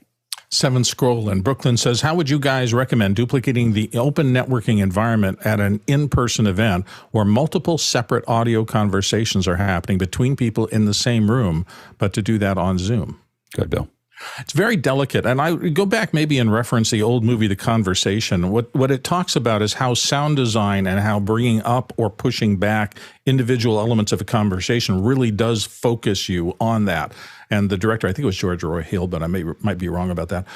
7 Scroll in Brooklyn says, how would you guys recommend duplicating the open networking environment at an in-person event where multiple separate audio conversations are happening between people in the same room, but to do that on Zoom? Good, Bill. It's very delicate. And I go back maybe and reference the old movie, The Conversation. What it talks about is how sound design and how bringing up or pushing back individual elements of a conversation really does focus you on that. And the director, I think it was George Roy Hill, but I might be wrong about that.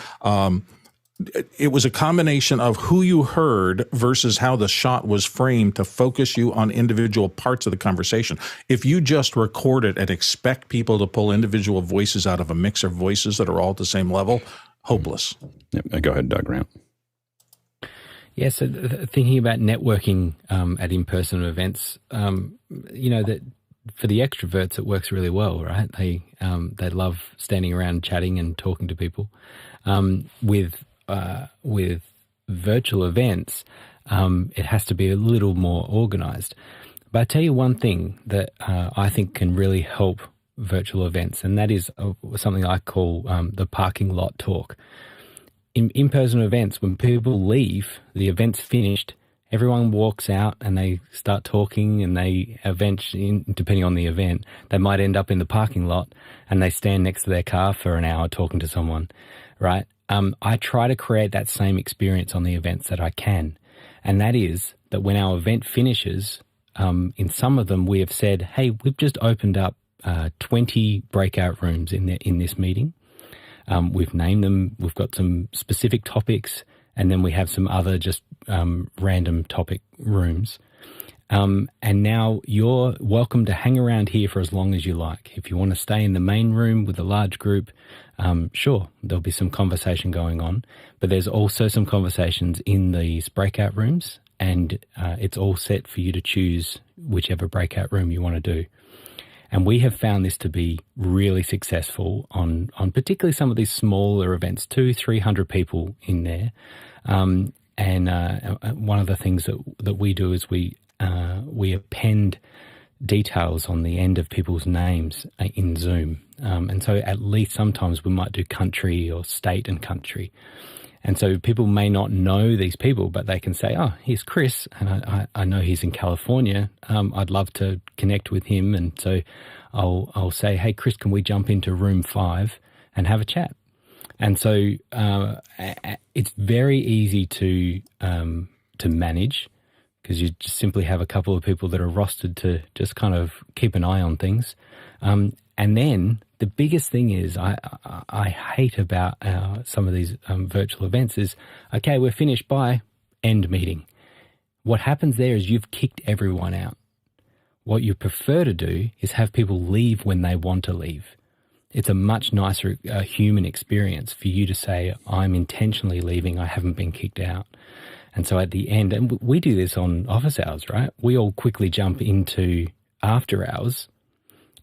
It was a combination of who you heard versus how the shot was framed to focus you on individual parts of the conversation. If you just record it and expect people to pull individual voices out of a mix of voices that are all at the same level, hopeless. Yep. Go ahead, Doug Grant. Yeah, so thinking about networking at in-person events, that for the extroverts, it works really well, right? They love standing around chatting and talking to people. With virtual events, it has to be a little more organized. But I tell you one thing that I think can really help virtual events, and that is something I call the parking lot talk. In-person events, when people leave, the event's finished, everyone walks out and they start talking, and they eventually, depending on the event, they might end up in the parking lot and they stand next to their car for an hour talking to someone, right? I try to create that same experience on the events that I can. And that is that when our event finishes, in some of them we have said, hey, we've just opened up 20 breakout rooms in this meeting. We've named them, we've got some specific topics, and then we have some other just random topic rooms. And now you're welcome to hang around here for as long as you like. If you want to stay in the main room with a large group, sure, there'll be some conversation going on, but there's also some conversations in these breakout rooms, and it's all set for you to choose whichever breakout room you want to do. And we have found this to be really successful on particularly some of these smaller events, 200-300 people in there. And one of the things that we do is we append details on the end of people's names in Zoom. And so at least sometimes we might do country or state and country. And so people may not know these people, but they can say, oh, here's Chris, and I know he's in California. I'd love to connect with him. And so I'll say, hey, Chris, can we jump into room 5 and have a chat? And so it's very easy to manage, because you just simply have a couple of people that are rostered to just kind of keep an eye on things. And then the biggest thing is I hate about some of these virtual events is, okay, we're finished, bye, end meeting. What happens there is you've kicked everyone out. What you prefer to do is have people leave when they want to leave. It's a much nicer human experience for you to say, I'm intentionally leaving, I haven't been kicked out. And so at the end, and we do this on office hours, right? We all quickly jump into after hours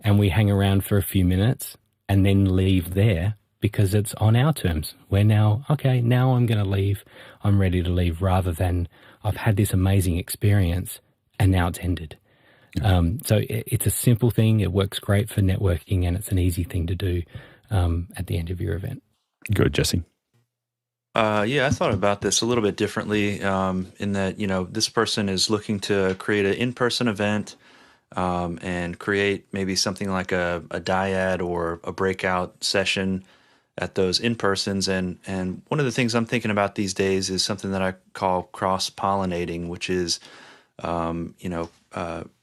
and we hang around for a few minutes and then leave there because it's on our terms. We're now, okay, now I'm going to leave. I'm ready to leave, rather than I've had this amazing experience and now it's ended. So it's a simple thing. It works great for networking, and it's an easy thing to do at the end of your event. Good, Jesse. Yeah, I thought about this a little bit differently in that, this person is looking to create an in-person event and create maybe something like a dyad or a breakout session at those in-persons. And one of the things I'm thinking about these days is something that I call cross-pollinating, which is,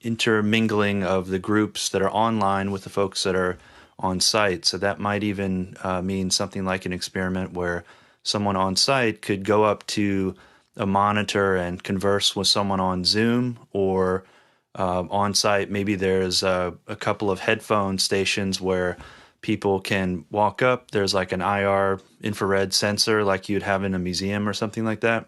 intermingling of the groups that are online with the folks that are on site. So that might even mean something like an experiment where someone on site could go up to a monitor and converse with someone on Zoom, or on site maybe there's a couple of headphone stations where people can walk up. There's like an IR infrared sensor like you'd have in a museum or something like that.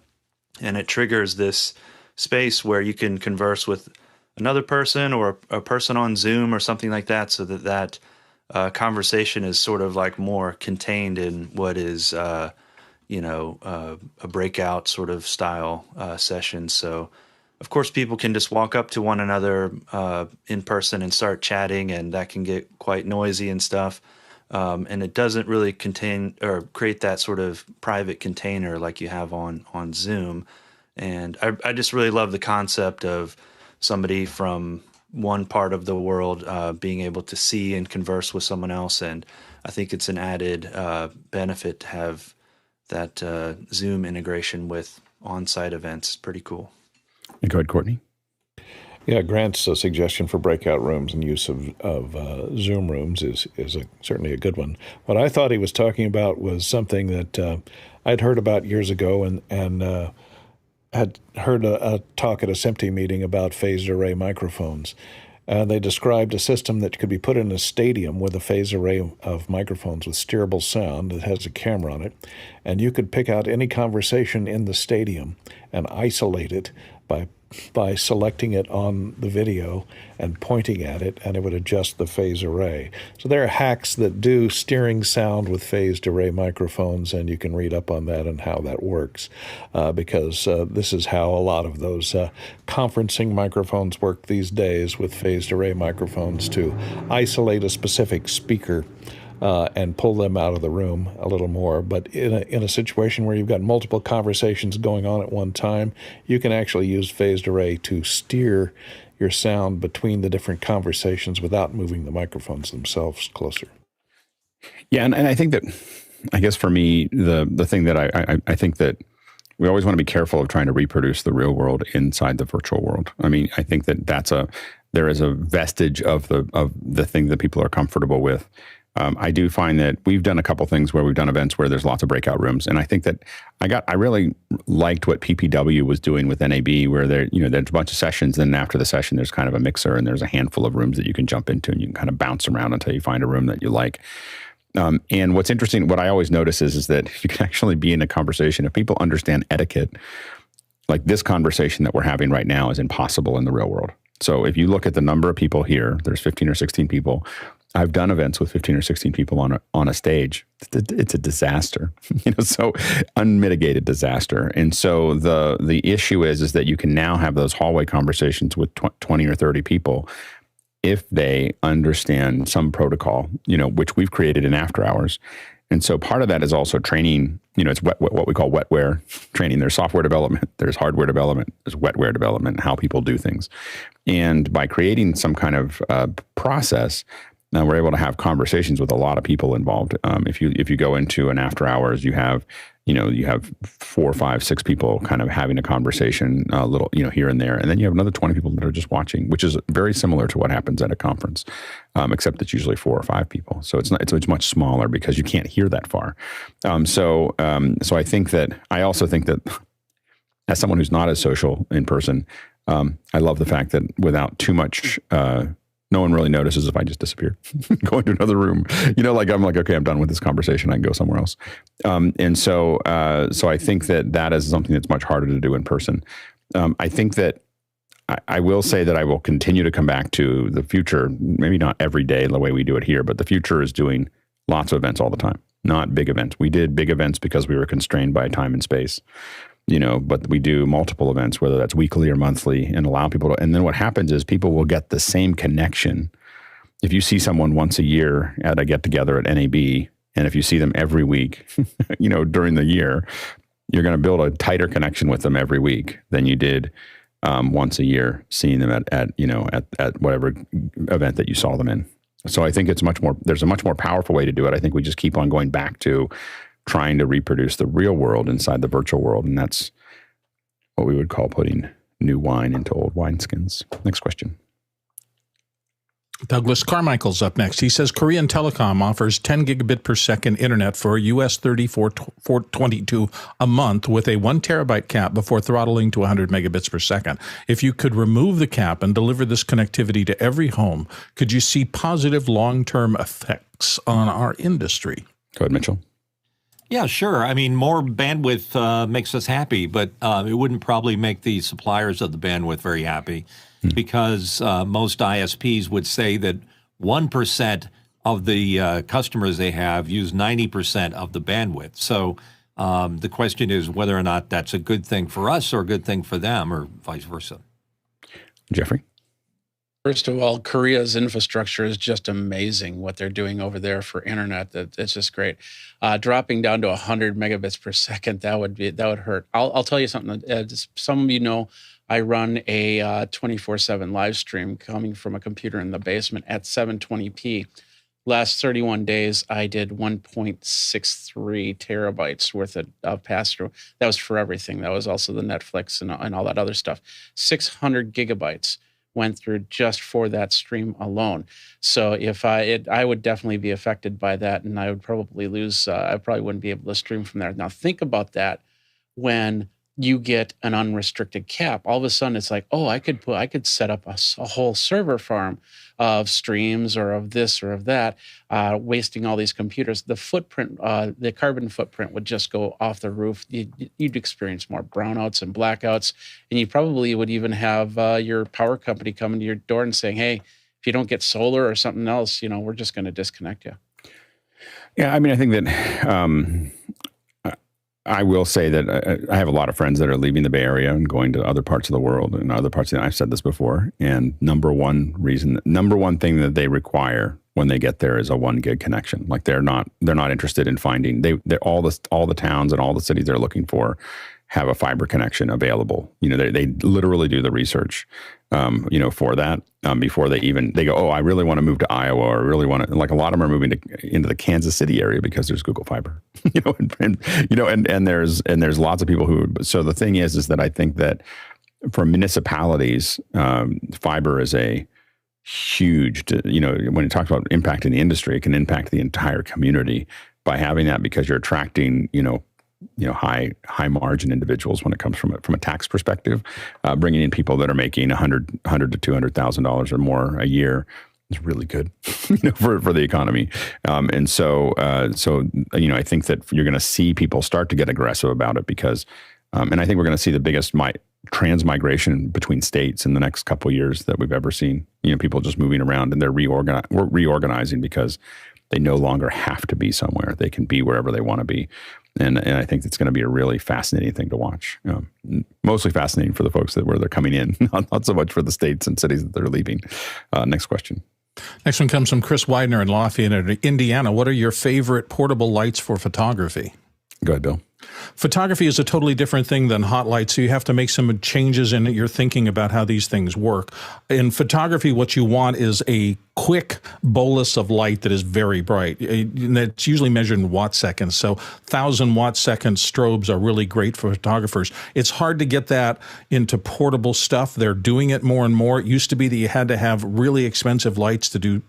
And it triggers this space where you can converse with another person or a person on Zoom or something like that, so that conversation is sort of like more contained in what is, a breakout sort of style session. So, of course, people can just walk up to one another in person and start chatting, and that can get quite noisy and stuff. And it doesn't really contain or create that sort of private container like you have on Zoom. And I just really love the concept of somebody from one part of the world being able to see and converse with someone else. And I think it's an added benefit to have that Zoom integration with on-site events. Pretty cool. Go ahead, Courtney. Yeah, Grant's suggestion for breakout rooms and use of Zoom Rooms is certainly a good one. What I thought he was talking about was something that I'd heard about years ago and had heard a talk at a SMPTE meeting about phased array microphones. They described a system that could be put in a stadium with a phased array of microphones with steerable sound that has a camera on it, and you could pick out any conversation in the stadium and isolate it by selecting it on the video and pointing at it, and it would adjust the phase array. So there are hacks that do steering sound with phased array microphones, and you can read up on that and how that works, because this is how a lot of those conferencing microphones work these days, with phased array microphones, to isolate a specific speaker and pull them out of the room a little more. But in a situation where you've got multiple conversations going on at one time, you can actually use phased array to steer your sound between the different conversations without moving the microphones themselves closer. Yeah, and I think that, I guess for me, the thing that I think that we always want to be careful of trying to reproduce the real world inside the virtual world. I mean, I think that there is a vestige of the thing that people are comfortable with. I do find that we've done a couple things where we've done events where there's lots of breakout rooms, and I think that I really liked what PPW was doing with NAB, where there's a bunch of sessions, and after the session there's kind of a mixer, and there's a handful of rooms that you can jump into, and you can kind of bounce around until you find a room that you like. And what's interesting, what I always notice is that you can actually be in a conversation if people understand etiquette. Like this conversation that we're having right now is impossible in the real world. So if you look at the number of people here, there's 15 or 16 people. I've done events with 15 or 16 people on a stage. It's a disaster, so unmitigated disaster. And so the issue is that you can now have those hallway conversations with 20 or 30 people if they understand some protocol, which we've created in after hours. And so part of that is also training, it's what we call wetware training. There's software development, there's hardware development, there's wetware development, how people do things. And by creating some kind of process, now we're able to have conversations with a lot of people involved. If you go into an after hours, you have 4, 5, 6 people kind of having a conversation, a little, here and there, and then you have another 20 people that are just watching, which is very similar to what happens at a conference, except it's usually 4 or 5 people. So it's much smaller because you can't hear that far. So I also think that as someone who's not as social in person, I love the fact that without too much. No one really notices if I just disappear, go into another room. I'm like, okay, I'm done with this conversation. I can go somewhere else. So I think that is something that's much harder to do in person. I think that I will say that I will continue to come back to the future, maybe not every day the way we do it here, but the future is doing lots of events all the time, not big events. We did big events because we were constrained by time and space. But we do multiple events, whether that's weekly or monthly, and allow people to, and then what happens is people will get the same connection. If you see someone once a year at a get together at NAB, and if you see them every week, during the year, you're going to build a tighter connection with them every week than you did once a year, seeing them at whatever event that you saw them in. So I think there's a much more powerful way to do it. I think we just keep on going back to trying to reproduce the real world inside the virtual world. And that's what we would call putting new wine into old wineskins. Next question. Douglas Carmichael's up next. He says Korean Telecom offers 10 gigabit per second internet for US 3422 a month with a 1 terabyte cap before throttling to 100 megabits per second. If you could remove the cap and deliver this connectivity to every home, could you see positive long-term effects on our industry? Go ahead, Mitchell. Yeah, sure. I mean, more bandwidth makes us happy, but it wouldn't probably make the suppliers of the bandwidth very happy. Because most ISPs would say that 1% of the customers they have use 90% of the bandwidth. So the question is whether or not that's a good thing for us or a good thing for them or vice versa. Jeffrey? First of all, Korea's infrastructure is just amazing what they're doing over there for internet. It's just great. Dropping down to 100 megabits per second, that would hurt. I'll tell you something. Some of you know, I run a 24/7 live stream coming from a computer in the basement at 720p. Last 31 days, I did 1.63 terabytes worth of pass-through. That was for everything. That was also the Netflix and all that other stuff. 600 gigabytes went through just for that stream alone. So if I would definitely be affected by that, and I would probably lose. I probably wouldn't be able to stream from there. Now think about that when you get an unrestricted cap. All of a sudden, it's like, oh, I could set up a whole server farm of streams or of this or of that, wasting all these computers. The footprint, the carbon footprint would just go off the roof. You'd experience more brownouts and blackouts, and you probably would even have your power company coming to your door and saying, hey, if you don't get solar or something else, we're just going to disconnect you. Yeah, I mean, I think that I will say that I have a lot of friends that are leaving the Bay Area and going to other parts of the world and other parts. I've said this before, and number one thing that they require when they get there is a 1 gig connection. Like they're not interested in finding. They're all the towns and all the cities they're looking for have a fiber connection available. They literally do the research, for that before they go, oh, I really want to move to Iowa, or I really want to, like a lot of them are moving into the Kansas City area because there's Google Fiber, and there's lots of people who. So the thing is that I think that for municipalities, fiber is a huge, when it talks about impacting the industry, it can impact the entire community by having that, because you're attracting, high margin individuals when it comes from a tax perspective. Bringing in people that are making $100,000 to $200,000 or more a year is really good, for the economy. And so I think that you're going to see people start to get aggressive about it because, and I think we're going to see the biggest transmigration between states in the next couple of years that we've ever seen. People just moving around, and they're reorganizing because they no longer have to be somewhere. They can be wherever they want to be. And I think it's going to be a really fascinating thing to watch. Mostly fascinating for the folks where they're coming in, not so much for the states and cities that they're leaving. Next question. Next one comes from Chris Widener in Lafayette, Indiana. What are your favorite portable lights for photography? Go ahead, Bill. Photography is a totally different thing than hot lights, so you have to make some changes in your thinking about how these things work. In photography, what you want is a quick bolus of light that is very bright. That's usually measured in watt seconds. So 1,000 watt second strobes are really great for photographers. It's hard to get that into portable stuff. They're doing it more and more. It used to be that you had to have really expensive lights to do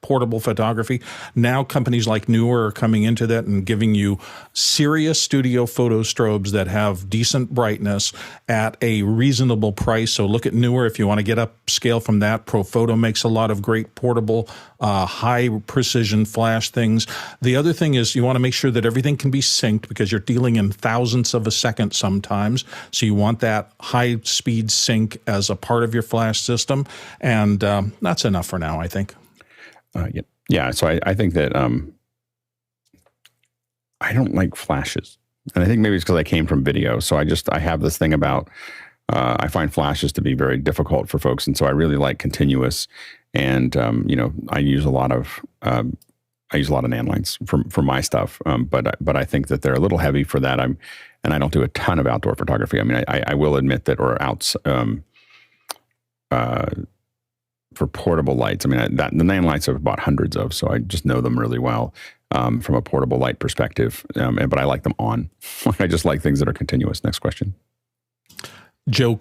portable photography. Now companies like Newer are coming into that and giving you serious studio photo strobes that have decent brightness at a reasonable price. So look at Newer if you want to get upscale from that. Profoto makes a lot of great portable, high precision flash things. The other thing is you want to make sure that everything can be synced because you're dealing in thousandths of a second sometimes. So you want that high speed sync as a part of your flash system. And that's enough for now, I think. Yeah. So I think that I don't like flashes. And I think maybe it's because I came from video. So I have this thing about, I find flashes to be very difficult for folks. And so I really like continuous. And, I use a lot of landlines for my stuff. But I think that they're a little heavy for that. And I don't do a ton of outdoor photography. I mean, I will admit that, for portable lights, I mean, the landlines I've bought hundreds of, so I just know them really well. From a portable light perspective, but I like them on. I just like things that are continuous. Next question. Joe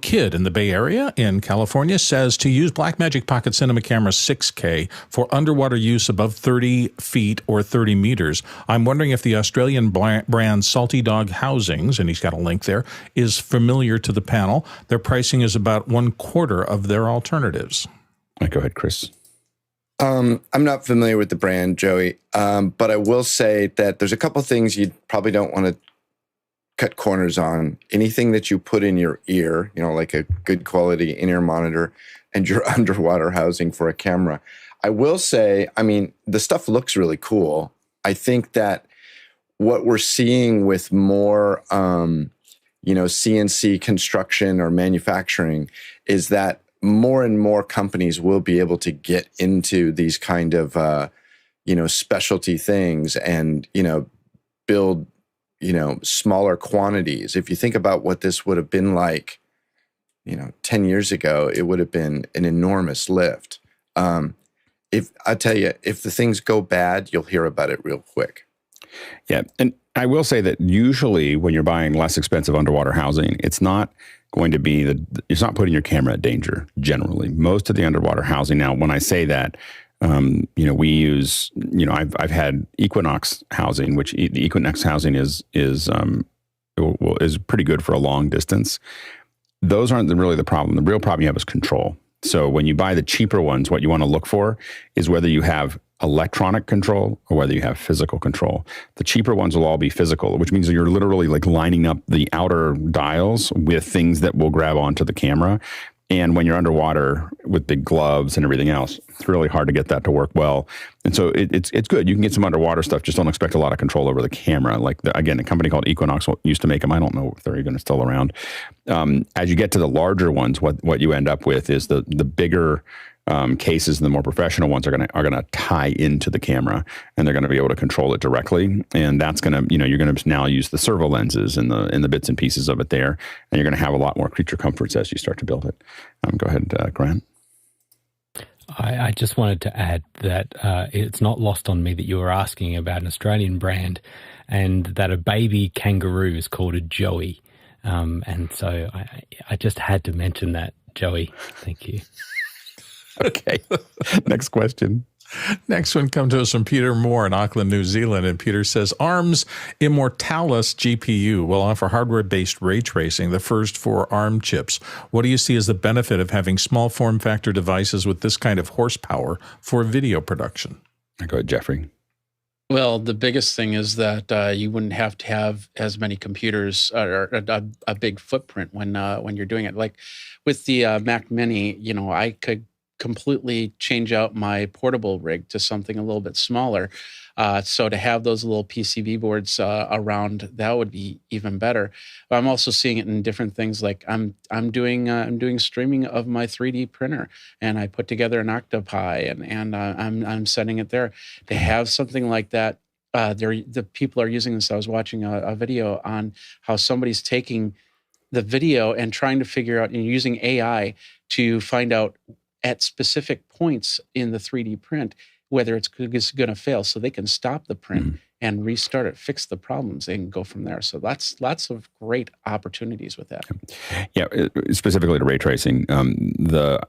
Kidd in the Bay Area in California says to use Blackmagic Pocket Cinema Camera 6K for underwater use above 30 feet or 30 meters. I'm wondering if the Australian brand Salty Dog Housings, and he's got a link there, is familiar to the panel. Their pricing is about 1/4 of their alternatives. Go ahead, Chris. I'm not familiar with the brand, Joey, but I will say that there's a couple things you probably don't want to cut corners on. Anything that you put in your ear, like a good quality in-ear monitor and your underwater housing for a camera. I will say, the stuff looks really cool. I think that what we're seeing with more, CNC construction or manufacturing is that more and more companies will be able to get into these kind of, specialty things and, build smaller quantities. If you think about what this would have been like, 10 years ago, it would have been an enormous lift. If I tell you, if the things go bad, you'll hear about it real quick. Yeah. And I will say that usually when you're buying less expensive underwater housing, it's not going to be it's not putting your camera at danger generally. Most of the underwater housing now, when I say that, we use, I've had Equinox housing, which the Equinox housing is pretty good for a long distance. Those aren't really the problem. The real problem you have is control. So when you buy the cheaper ones, what you want to look for is whether you have electronic control or whether you have physical control. The cheaper ones will all be physical, which means you're literally like lining up the outer dials with things that will grab onto the camera. And when you're underwater with big gloves and everything else, it's really hard to get that to work well. And so it's good. You can get some underwater stuff. Just don't expect a lot of control over the camera. Like, again, a company called Equinox used to make them. I don't know if they're even still around. As you get to the larger ones, what you end up with is the bigger cases, and the more professional ones are gonna tie into the camera, and they're gonna be able to control it directly. And that's gonna, you're gonna now use the servo lenses and the bits and pieces of it there, and you're gonna have a lot more creature comforts as you start to build it. Go ahead, Grant. I just wanted to add that it's not lost on me that you were asking about an Australian brand, and that a baby kangaroo is called a Joey, and so I just had to mention that, Joey. Thank you. Okay. Next question. Next one comes to us from Peter Moore in Auckland, New Zealand. And Peter says, ARM's Immortalis GPU will offer hardware-based ray tracing, the first for ARM chips. What do you see as the benefit of having small form factor devices with this kind of horsepower for video production? Go ahead, Jeffrey. Well, the biggest thing is that you wouldn't have to have as many computers or a big footprint when you're doing it. Like with the Mac Mini, I could completely change out my portable rig to something a little bit smaller. So to have those little PCB boards around, that would be even better. But I'm also seeing it in different things. Like I'm doing streaming of my 3D printer, and I put together an Octopi, and I'm sending it there. To have something like that, the people are using this. I was watching a video on how somebody's taking the video and trying to figure out, and using AI to find out at specific points in the 3D print whether it's going to fail, so they can stop the print and restart it, fix the problems, and go from there. So that's lots of great opportunities with that. Yeah, specifically to ray tracing, I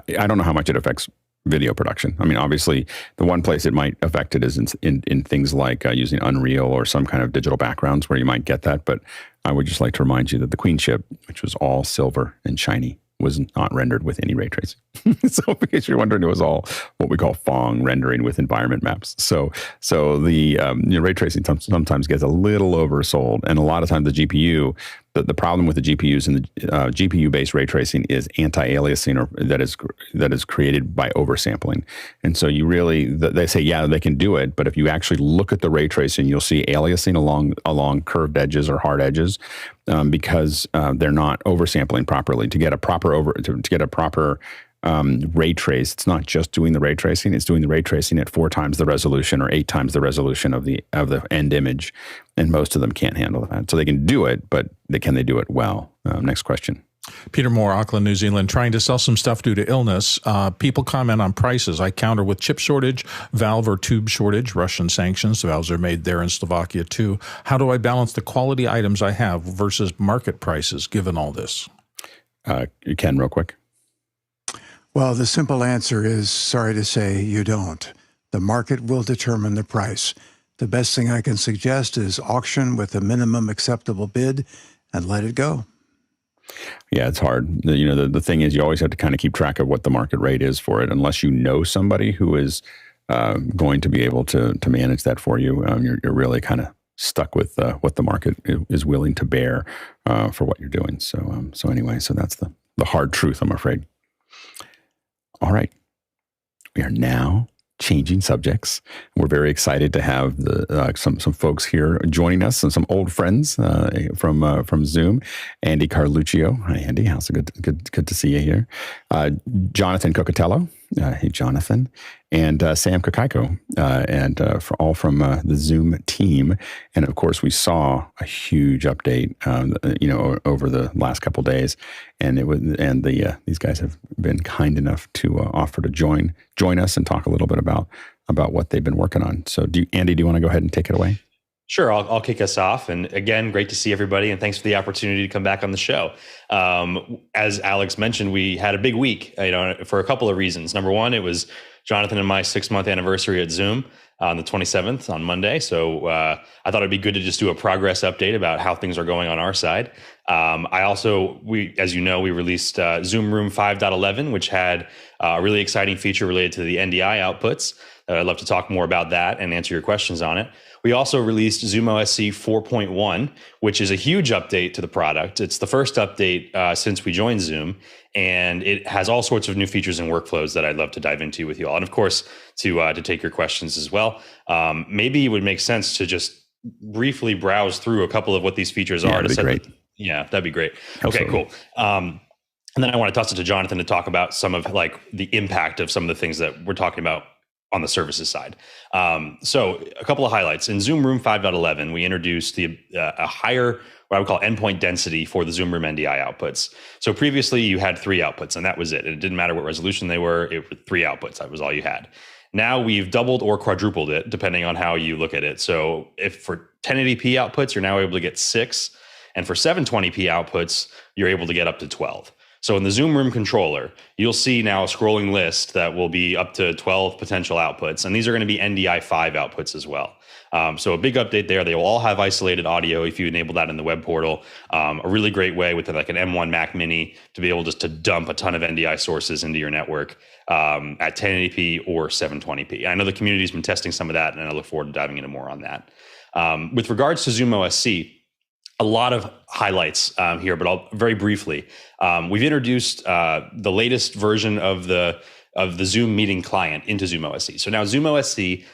don't know how much it affects video production. I mean, obviously, the one place it might affect it is in things like using Unreal or some kind of digital backgrounds where you might get that. But I would just like to remind you that the Queen chip, which was all silver and shiny, was not rendered with any ray tracing. So in case you're wondering, it was all what we call FONG rendering with environment maps. So the ray tracing sometimes gets a little oversold, and a lot of times the GPU, the problem with the GPUs and the GPU-based ray tracing is anti-aliasing, or that is created by oversampling. And so they say, yeah, they can do it, but if you actually look at the ray tracing, you'll see aliasing along curved edges or hard edges, because they're not oversampling properly. To get a proper ray trace, it's not just doing the ray tracing; it's doing the ray tracing at 4 times the resolution or 8 times the resolution of the end image, and most of them can't handle that. So they can do it, but can they do it well? Next question. Peter Moore, Auckland, New Zealand, trying to sell some stuff due to illness. People comment on prices. I counter with chip shortage, valve or tube shortage, Russian sanctions. The valves are made there in Slovakia too. How do I balance the quality items I have versus market prices given all this? Ken, real quick. Well, the simple answer is, sorry to say, you don't. The market will determine the price. The best thing I can suggest is auction with a minimum acceptable bid and let it go. Yeah, it's hard. The thing is, you always have to kind of keep track of what the market rate is for it. Unless you know somebody who is going to be able to manage that for you, you're really kind of stuck with what the market is willing to bear for what you're doing. So anyway, that's the hard truth, I'm afraid. All right, we are now changing subjects. We're very excited to have some folks here joining us and some old friends from Zoom. Andy Carluccio. Hi, Andy. How's it good to see you here. Jonathan Kokotajlo. Hey, Jonathan. And Sam Kokajko, all from the Zoom team. And of course, we saw a huge update, over the last couple of days, and these guys have been kind enough to offer to join us and talk a little bit about what they've been working on. So, Andy, do you want to go ahead and take it away? Sure, I'll kick us off. And again, great to see everybody, and thanks for the opportunity to come back on the show. As Alex mentioned, we had a big week, for a couple of reasons. Number one, it was Jonathan and my 6-month anniversary at Zoom on the 27th on Monday. So I thought it'd be good to just do a progress update about how things are going on our side. As you know, we released Zoom Room 5.11, which had a really exciting feature related to the NDI outputs. I'd love to talk more about that and answer your questions on it. We also released ZoomOSC 4.1, which is a huge update to the product. It's the first update since we joined Zoom, and it has all sorts of new features and workflows that I'd love to dive into with you all. And of course, to take your questions as well. Maybe it would make sense to just briefly browse through a couple of what these features are. That'd be great. Yeah, that'd be great. Absolutely. Okay, cool. And then I want to toss it to Jonathan to talk about some of the impact of some of the things that we're talking about on the services side. So a couple of highlights. In Zoom Room 5.11, we introduced a higher, what I would call endpoint density for the Zoom Room NDI outputs. So previously you had 3 outputs and that was it. It didn't matter what resolution they were, it was 3 outputs. That was all you had. Now we've doubled or quadrupled it depending on how you look at it. So if for 1080p outputs, you're now able to get 6. And for 720p outputs, you're able to get up to 12. So in the Zoom Room controller, you'll see now a scrolling list that will be up to 12 potential outputs. And these are going to be NDI 5 outputs as well. So a big update there. They will all have isolated audio if you enable that in the web portal. A really great way with an M1 Mac Mini to be able just to dump a ton of NDI sources into your network at 1080p or 720p. I know the community's been testing some of that, and I look forward to diving into more on that. With regards to ZoomOSC, a lot of highlights here, but very briefly. We've introduced the latest version of the Zoom meeting client into ZoomOSC. So now ZoomOSC,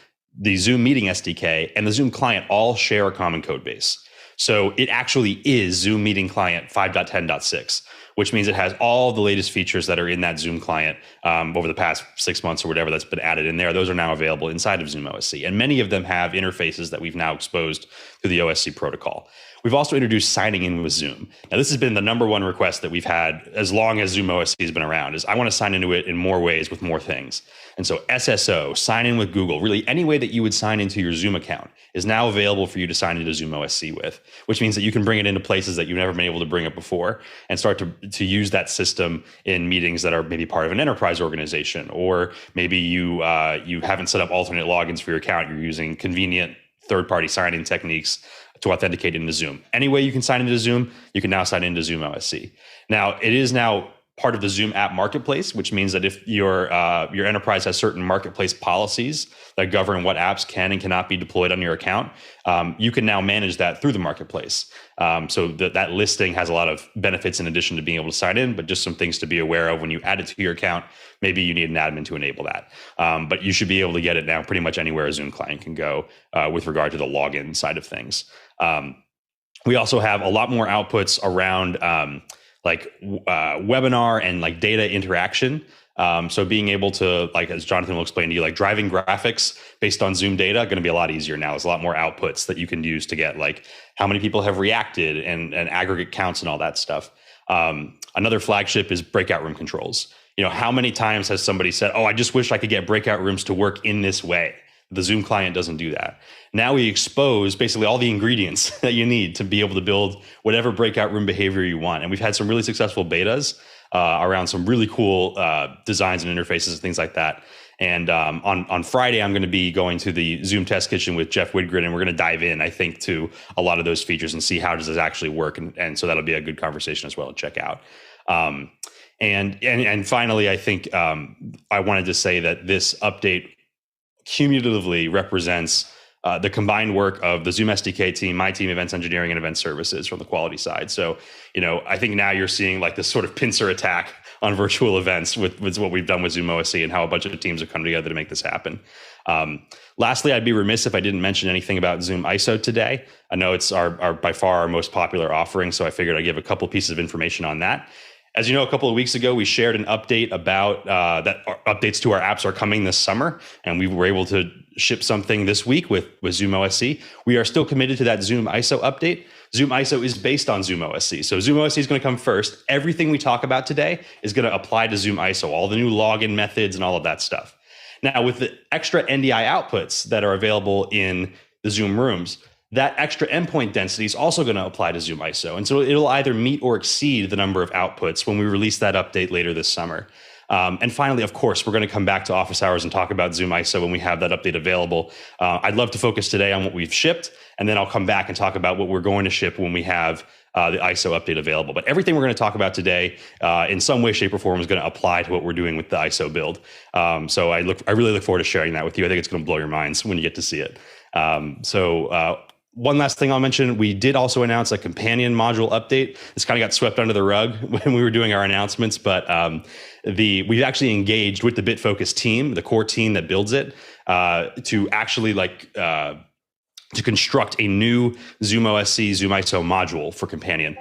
the Zoom meeting SDK, and the Zoom client all share a common code base. So it actually is Zoom meeting client 5.10.6, which means it has all the latest features that are in that Zoom client over the past 6 months or whatever that's been added in there. Those are now available inside of ZoomOSC. And many of them have interfaces that we've now exposed through the OSC protocol. We've also introduced signing in with Zoom. Now, this has been the number one request that we've had as long as ZoomOSC has been around, is I want to sign into it in more ways with more things. And so SSO, sign in with Google, really any way that you would sign into your Zoom account is now available for you to sign into ZoomOSC with, which means that you can bring it into places that you've never been able to bring it before and start to use that system in meetings that are maybe part of an enterprise organization, or maybe you haven't set up alternate logins for your account. You're using convenient third-party sign-in techniques to authenticate into Zoom. Any way you can sign into Zoom, you can now sign into ZoomOSC. Now, it is now part of the Zoom app marketplace, which means that if your enterprise has certain marketplace policies that govern what apps can and cannot be deployed on your account, you can now manage that through the marketplace. So that listing has a lot of benefits in addition to being able to sign in, but just some things to be aware of when you add it to your account. Maybe you need an admin to enable that. But you should be able to get it now pretty much anywhere a Zoom client can go with regard to the login side of things. We also have a lot more outputs around webinar and data interaction. So being able to, as Jonathan will explain to you, driving graphics based on Zoom data, going to be a lot easier now. There's a lot more outputs that you can use to get how many people have reacted and aggregate counts and all that stuff. Another flagship is breakout room controls. How many times has somebody said, "Oh, I just wish I could get breakout rooms to work in this way"? The Zoom client doesn't do that. Now we expose basically all the ingredients that you need to be able to build whatever breakout room behavior you want. And we've had some really successful betas around some really cool designs and interfaces and things like that. And on Friday, I'm going to be going to the Zoom test kitchen with Jeff Widgren, and we're going to dive in, I think, to a lot of those features and see how does this actually work. And so that'll be a good conversation as well to check out. And finally, I think I wanted to say that this update cumulatively represents the combined work of the Zoom SDK team, my team, events engineering, and event services from the quality side. So, I think now you're seeing like this sort of pincer attack on virtual events with what we've done with ZoomOSC and how a bunch of teams have come together to make this happen. Lastly, I'd be remiss if I didn't mention anything about ZoomISO today. I know it's our by far our most popular offering, so I figured I'd give a couple pieces of information on that. As you know, a couple of weeks ago, we shared an update about that updates to our apps are coming this summer, and we were able to ship something this week with ZoomOSC. We are still committed to that ZoomISO update. ZoomISO is based on ZoomOSC. So ZoomOSC is going to come first. Everything we talk about today is going to apply to ZoomISO, all the new login methods and all of that stuff. Now, with the extra NDI outputs that are available in the Zoom Rooms, that extra endpoint density is also going to apply to ZoomISO. And so it'll either meet or exceed the number of outputs when we release that update later this summer. And finally, of course, we're going to come back to office hours and talk about ZoomISO when we have that update available. I'd love to focus today on what we've shipped, and then I'll come back and talk about what we're going to ship when we have the ISO update available. But everything we're going to talk about today, in some way, shape, or form, is going to apply to what we're doing with the ISO build. So I really look forward to sharing that with you. I think it's going to blow your minds when you get to see it. One last thing I'll mention, we did also announce a companion module update. This kind of got swept under the rug when we were doing our announcements, but we've actually engaged with the BitFocus team, the core team that builds it, to actually to construct a new ZoomOSC ZoomISO module for companion,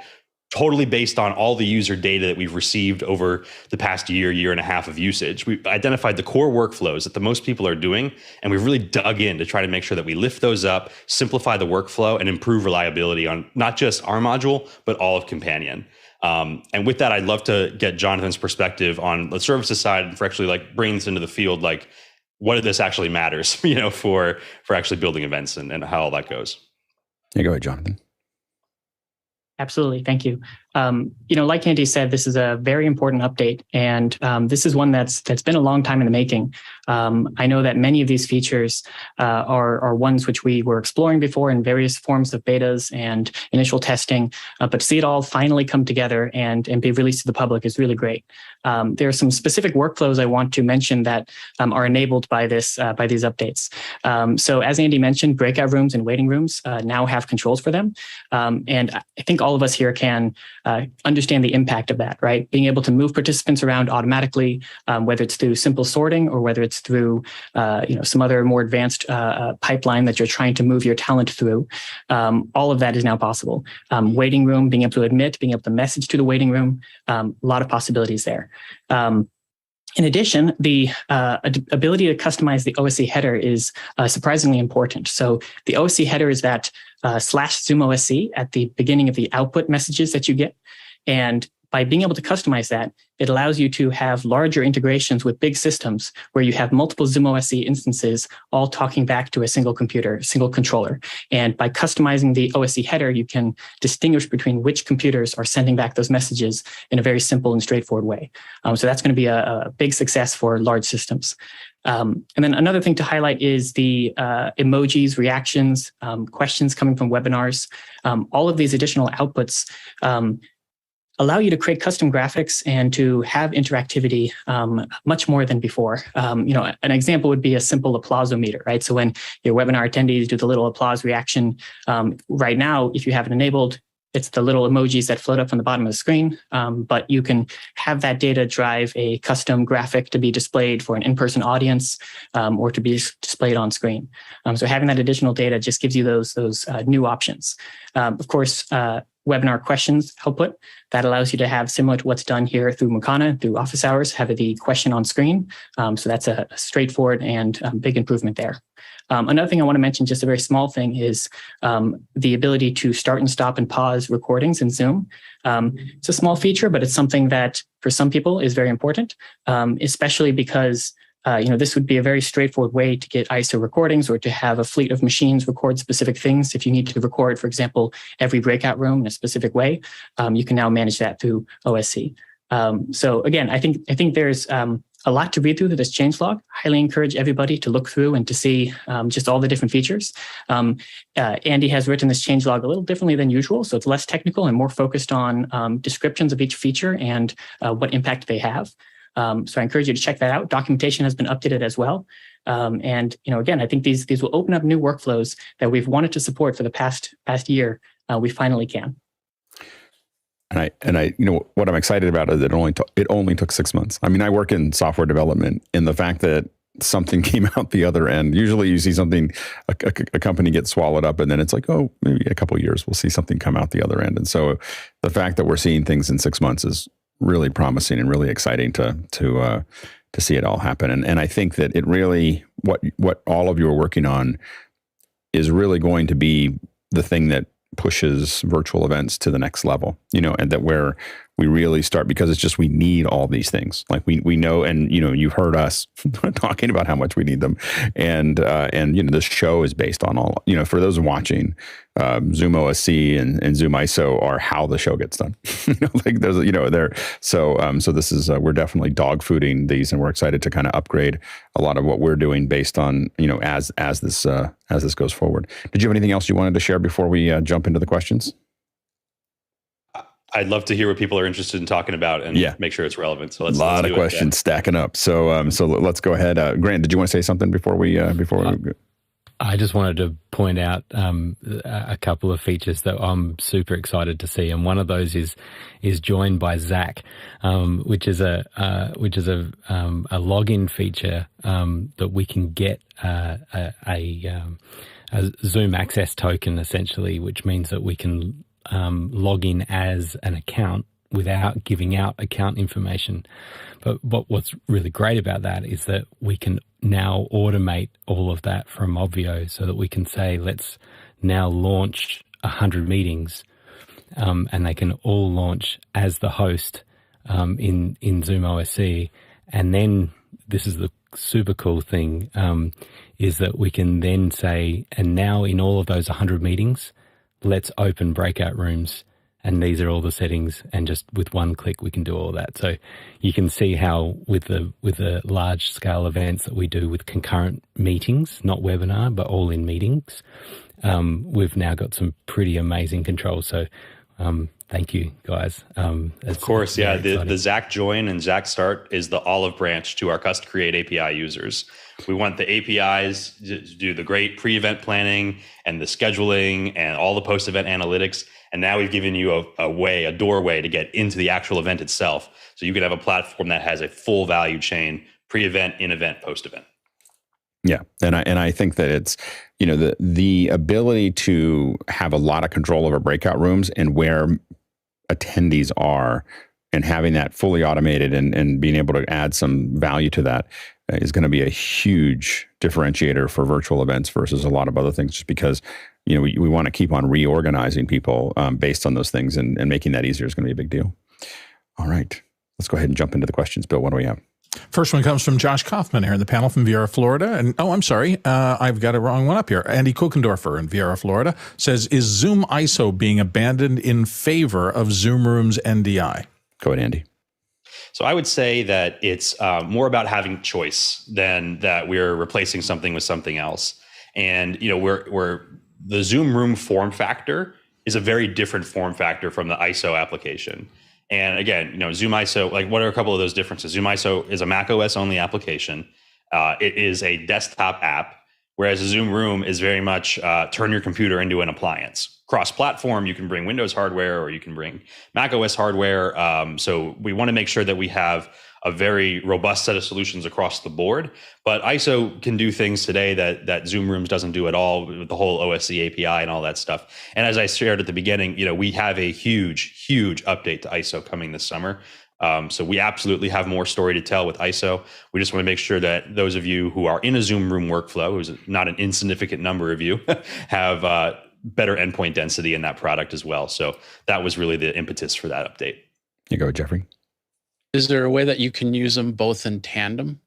totally based on all the user data that we've received over the past year and a half of usage. We've identified the core workflows that the most people are doing, and we've really dug in to try to make sure that we lift those up, simplify the workflow, and improve reliability on not just our module, but all of Companion. And with that, I'd love to get Jonathan's perspective on the services side and for actually bringing this into the field, what of this actually matters, for actually building events and how all that goes. Yeah, go ahead, Jonathan. Absolutely. Thank you. Like Andy said, this is a very important update, and this is one that's been a long time in the making. I know that many of these features are ones which we were exploring before in various forms of betas and initial testing, but to see it all finally come together and be released to the public is really great. There are some specific workflows I want to mention that are enabled by these updates. So as Andy mentioned, breakout rooms and waiting rooms now have controls for them, and I think all of us here can understand the impact of that, right? Being able to move participants around automatically, whether it's through simple sorting or whether it's through some other more advanced pipeline that you're trying to move your talent through. All of that is now possible. Waiting room, being able to admit, being able to message to the waiting room, a lot of possibilities there. In addition, the ability to customize the OSC header is surprisingly important. So the OSC header is that /ZoomOSC at the beginning of the output messages that you get. And by being able to customize that, it allows you to have larger integrations with big systems where you have multiple ZoomOSC instances all talking back to a single computer, single controller. And by customizing the OSC header, you can distinguish between which computers are sending back those messages in a very simple and straightforward way. So that's going to be a big success for large systems. And then another thing to highlight is the emojis, reactions, questions coming from webinars. All of these additional outputs allow you to create custom graphics and to have interactivity much more than before. An example would be a simple applausometer, right? So when your webinar attendees do the little applause reaction, right now, if you have it enabled, it's the little emojis that float up from the bottom of the screen, but you can have that data drive a custom graphic to be displayed for an in-person audience or to be displayed on screen. So having that additional data just gives you those new options. Of course, webinar questions output. That allows you to have, similar to what's done here through Mukana, through office hours, have the question on screen. So that's a straightforward and big improvement there. Another thing I want to mention, just a very small thing, is the ability to start and stop and pause recordings in Zoom. It's a small feature, but it's something that for some people is very important, especially because this would be a very straightforward way to get ISO recordings or to have a fleet of machines record specific things. If you need to record, for example, every breakout room in a specific way, you can now manage that through OSC. So again, I think there's a lot to read through this changelog. Highly encourage everybody to look through and to see just all the different features. Andy has written this changelog a little differently than usual, so it's less technical and more focused on descriptions of each feature and what impact they have. So I encourage you to check that out. Documentation has been updated as well. And again, I think these will open up new workflows that we've wanted to support for the past year. We finally can. And I, what I'm excited about is it only took 6 months. I mean, I work in software development, and the fact that something came out the other end. Usually, you see something, a company gets swallowed up, and then it's like, oh, maybe a couple of years we'll see something come out the other end. And so, the fact that we're seeing things in 6 months is really promising and really exciting to see it all happen. And I think that it really, what all of you are working on is really going to be the thing that pushes virtual events to the next level, and that where we really start, because it's just, we need all these things. Like we know, and you've heard us talking about how much we need them. And this show is based on all, for those watching, ZoomOSC and ZoomISO are how the show gets done. Like there's, there. So this is, we're definitely dog fooding these, and we're excited to kind of upgrade a lot of what we're doing based on, as this goes forward. Did you have anything else you wanted to share before we jump into the questions? I'd love to hear what people are interested in talking about and make sure it's relevant. So let's a lot of questions stacking up. So let's go ahead. Grant, did you want to say something before we go? I just wanted to point out a couple of features that I'm super excited to see, and one of those is joined by Zach, which is a login feature that we can get a Zoom access token, essentially, which means that we can log in as an account without giving out account information. But what's really great about that is that we can now automate all of that from Obvio, so that we can say, let's now launch 100 meetings, and they can all launch as the host in ZoomOSC. And then this is the super cool thing, is that we can then say, and now in all of those 100 meetings, let's open breakout rooms, and these are all the settings, and just with one click we can do all that. So you can see how with the large scale events that we do with concurrent meetings, not webinar, but all in meetings, we've now got some pretty amazing controls. So thank you, guys. Of course, yeah. The Zach join and Zach start is the olive branch to our custom create API users. We want the APIs to do the great pre-event planning and the scheduling and all the post-event analytics. And now we've given you a doorway to get into the actual event itself. So you can have a platform that has a full value chain, pre-event, in-event, post-event. Yeah. And I think that it's, the ability to have a lot of control over breakout rooms and where attendees are, and having that fully automated and being able to add some value to that is going to be a huge differentiator for virtual events versus a lot of other things, just because, we want to keep on reorganizing people based on those things, and making that easier is going to be a big deal. All right. Let's go ahead and jump into the questions. Bill, what do we have? First one comes from Josh Kaufman here in the panel from Viera, Florida. And I'm sorry, I've got a wrong one up here. Andy Kuckendorfer in Viera, Florida says, is ZoomISO being abandoned in favor of Zoom Rooms NDI? Go ahead, Andy. So I would say that it's more about having choice than that we're replacing something with something else. And, we're the Zoom Room form factor is a very different form factor from the ISO application. And again, ZoomISO, like, what are a couple of those differences? ZoomISO is a Mac OS only application. It is a desktop app, whereas a Zoom Room is very much turn your computer into an appliance. Cross-platform, you can bring Windows hardware or you can bring Mac OS hardware. So we want to make sure that we have a very robust set of solutions across the board. But ISO can do things today that Zoom Rooms doesn't do at all, with the whole OSC API and all that stuff. And as I shared at the beginning, we have a huge update to ISO coming this summer. So we absolutely have more story to tell with ISO. We just want to make sure that those of you who are in a Zoom Room workflow, who's not an insignificant number of you, have better endpoint density in that product as well. So that was really the impetus for that update. You go, Jeffrey. Is there a way that you can use them both in tandem?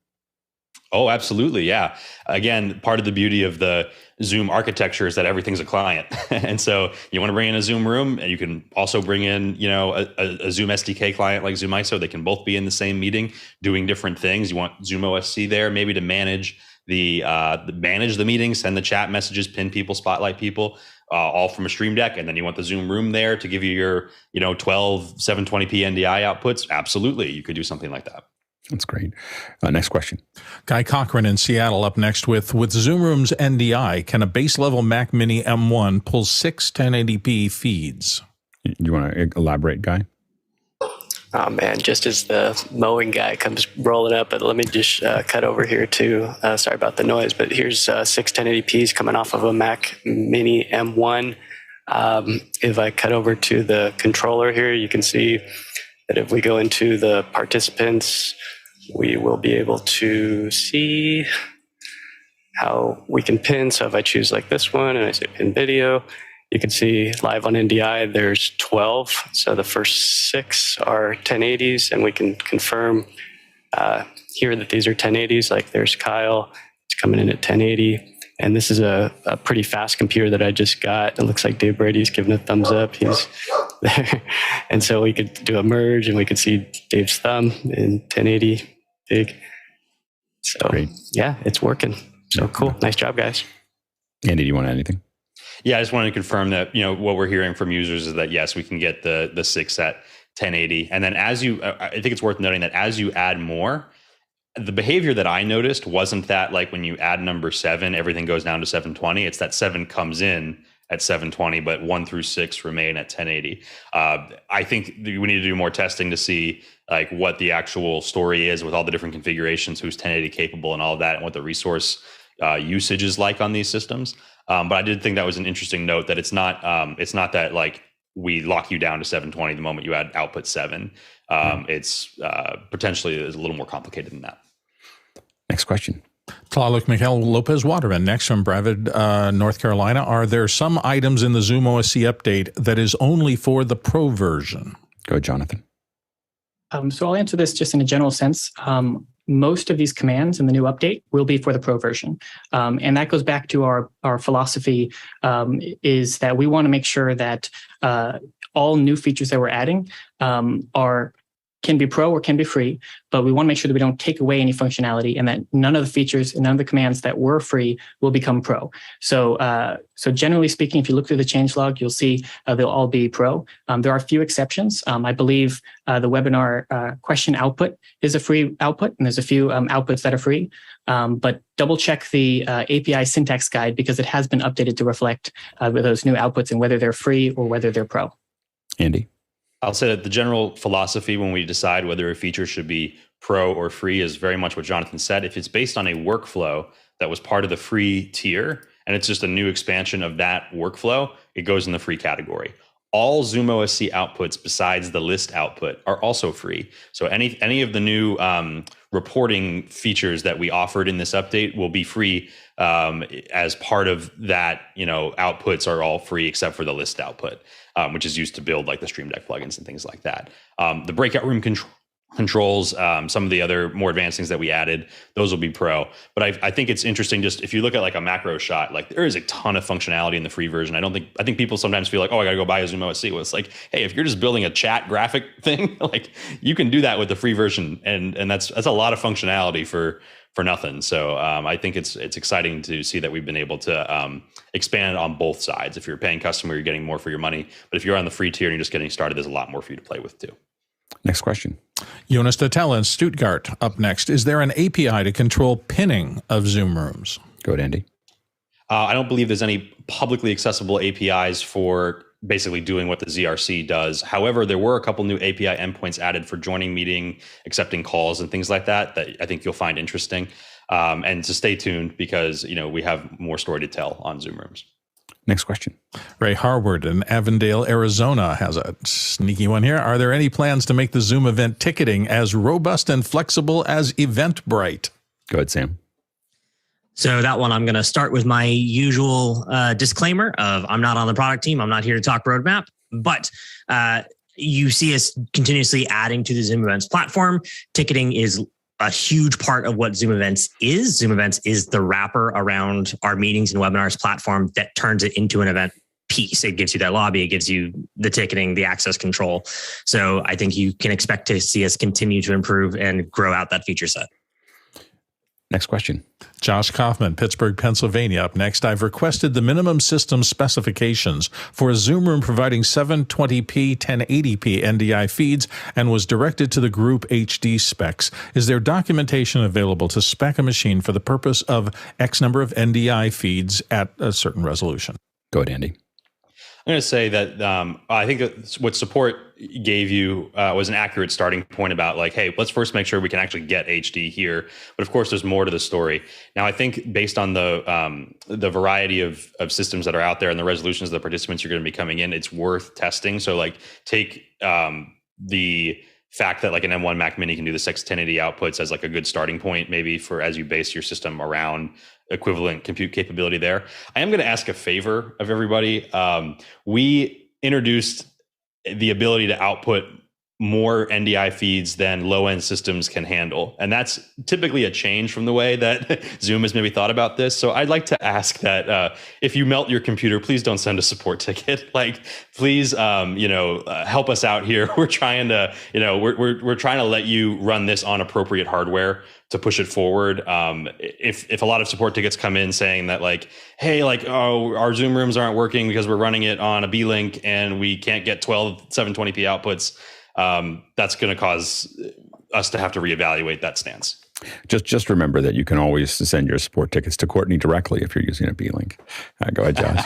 Oh, absolutely. Yeah. Again, part of the beauty of the Zoom architecture is that everything's a client. And so you want to bring in a Zoom Room, and you can also bring in, a Zoom SDK client like ZoomISO. They can both be in the same meeting doing different things. You want ZoomOSC there, maybe to manage the meeting, send the chat messages, pin people, spotlight people, all from a Stream Deck. And then you want the Zoom Room there to give you your, 12 720p NDI outputs. Absolutely. You could do something like that. That's great. Next question. Guy Cochran in Seattle up next with Zoom Rooms NDI. Can a base level Mac Mini M1 pull 6 1080p feeds? You want to elaborate, Guy? Oh man, just as the mowing guy comes rolling up, but let me just cut over here to, sorry about the noise, but here's 6 1080p's coming off of a Mac Mini M1. If I cut over to the controller here, you can see that if we go into the participants, we will be able to see how we can pin. So if I choose like this one and I say pin video, you can see live on NDI, there's 12. So the first 6 are 1080s, and we can confirm here that these are 1080s. Like there's Kyle, it's coming in at 1080. And this is a pretty fast computer that I just got. It looks like Dave Brady's giving a thumbs up. He's there. And so we could do a merge, and we could see Dave's thumb in 1080 big. So great. Yeah, it's working. So cool. Nice job, guys. Andy, do you want anything? Yeah, I just wanted to confirm that, what we're hearing from users is that, yes, we can get the 6 at 1080. And then I think it's worth noting that as you add more, the behavior that I noticed wasn't that like when you add number 7, everything goes down to 720. It's that 7 comes in at 720, but 1 through 6 remain at 1080. I think we need to do more testing to see like what the actual story is with all the different configurations, who's 1080 capable and all of that, and what the resource usage is like on these systems. But I did think that was an interesting note that it's not that like we lock you down to 720 the moment you add output 7. It's potentially is a little more complicated than that. Next question. Tlaloc Miguel Lopez Waterman, next from Brevard, North Carolina. Are there some items in the ZoomOSC update that is only for the Pro version? Go, Jonathan. So I'll answer this just in a general sense. Most of these commands in the new update will be for the Pro version. And that goes back to our philosophy, is that we want to make sure that all new features that we're adding can be Pro or can be free, but we want to make sure that we don't take away any functionality, and that none of the features and none of the commands that were free will become Pro. So generally speaking, if you look through the changelog, you'll see they'll all be Pro. There are a few exceptions. I believe the webinar question output is a free output, and there's a few outputs that are free. But double check the API syntax guide, because it has been updated to reflect with those new outputs and whether they're free or whether they're Pro. Andy? I'll say that the general philosophy when we decide whether a feature should be Pro or free is very much what Jonathan said. If it's based on a workflow that was part of the free tier, and it's just a new expansion of that workflow, it goes in the free category. All ZoomOSC outputs besides the list output are also free. So any of the new reporting features that we offered in this update will be free as part of that. Outputs are all free except for the list output, which is used to build like the Stream Deck plugins and things like that. The breakout room controls, some of the other more advanced things that we added, those will be Pro. But I think it's interesting, just if you look at like a macro shot, like there is a ton of functionality in the free version. I think people sometimes feel like, oh, I gotta go buy a ZoomOSC. Well, it's like, hey, if you're just building a chat graphic thing, like you can do that with the free version, and that's a lot of functionality for nothing. So I think it's exciting to see that we've been able to expand on both sides. If you're a paying customer, you're getting more for your money. But if you're on the free tier and you're just getting started, there's a lot more for you to play with too. Next question. Jonas Datella in Stuttgart up next. Is there an API to control pinning of Zoom Rooms? Go ahead, Andy. I don't believe there's any publicly accessible APIs for basically doing what the ZRC does. However, there were a couple new API endpoints added for joining meeting, accepting calls, and things like that I think you'll find interesting. And to stay tuned because we have more story to tell on Zoom Rooms. Next question. Ray Harward in Avondale, Arizona has a sneaky one here. Are there any plans to make the Zoom event ticketing as robust and flexible as Eventbrite? Go ahead, Sam. So that one, I'm going to start with my usual disclaimer of I'm not on the product team. I'm not here to talk roadmap, but you see us continuously adding to the Zoom Events platform. Ticketing is a huge part of what Zoom Events is. Zoom Events is the wrapper around our meetings and webinars platform that turns it into an event piece. It gives you that lobby. It gives you the ticketing, the access control. So I think you can expect to see us continue to improve and grow out that feature set. Next question. Josh Kaufman, Pittsburgh, Pennsylvania. Up next, I've requested the minimum system specifications for a Zoom room providing 720p, 1080p NDI feeds and was directed to the group HD specs. Is there documentation available to spec a machine for the purpose of X number of NDI feeds at a certain resolution? Go ahead, Andy. I'm going to say that I think that what support gave you was an accurate starting point about like, hey, let's first make sure we can actually get HD here. But of course, there's more to the story. Now, I think based on the variety of systems that are out there and the resolutions of the participants you're going to be coming in, it's worth testing. So like take the fact that like an M1 Mac Mini can do the 1080 outputs as like a good starting point, maybe for as you base your system around equivalent compute capability there. I am going to ask a favor of everybody. We introduced the ability to output more NDI feeds than low-end systems can handle. And that's typically a change from the way that Zoom has maybe thought about this. So I'd like to ask that if you melt your computer, please don't send a support ticket. Like, please, help us out here. We're trying to, we're trying to let you run this on appropriate hardware to push it forward. If a lot of support tickets come in saying that like, hey, like, oh, our Zoom rooms aren't working because we're running it on a B-Link and we can't get 12 720p outputs, that's going to cause us to have to reevaluate that stance. Just remember that you can always send your support tickets to Courtney directly if you're using a B-Link. Go ahead, Josh.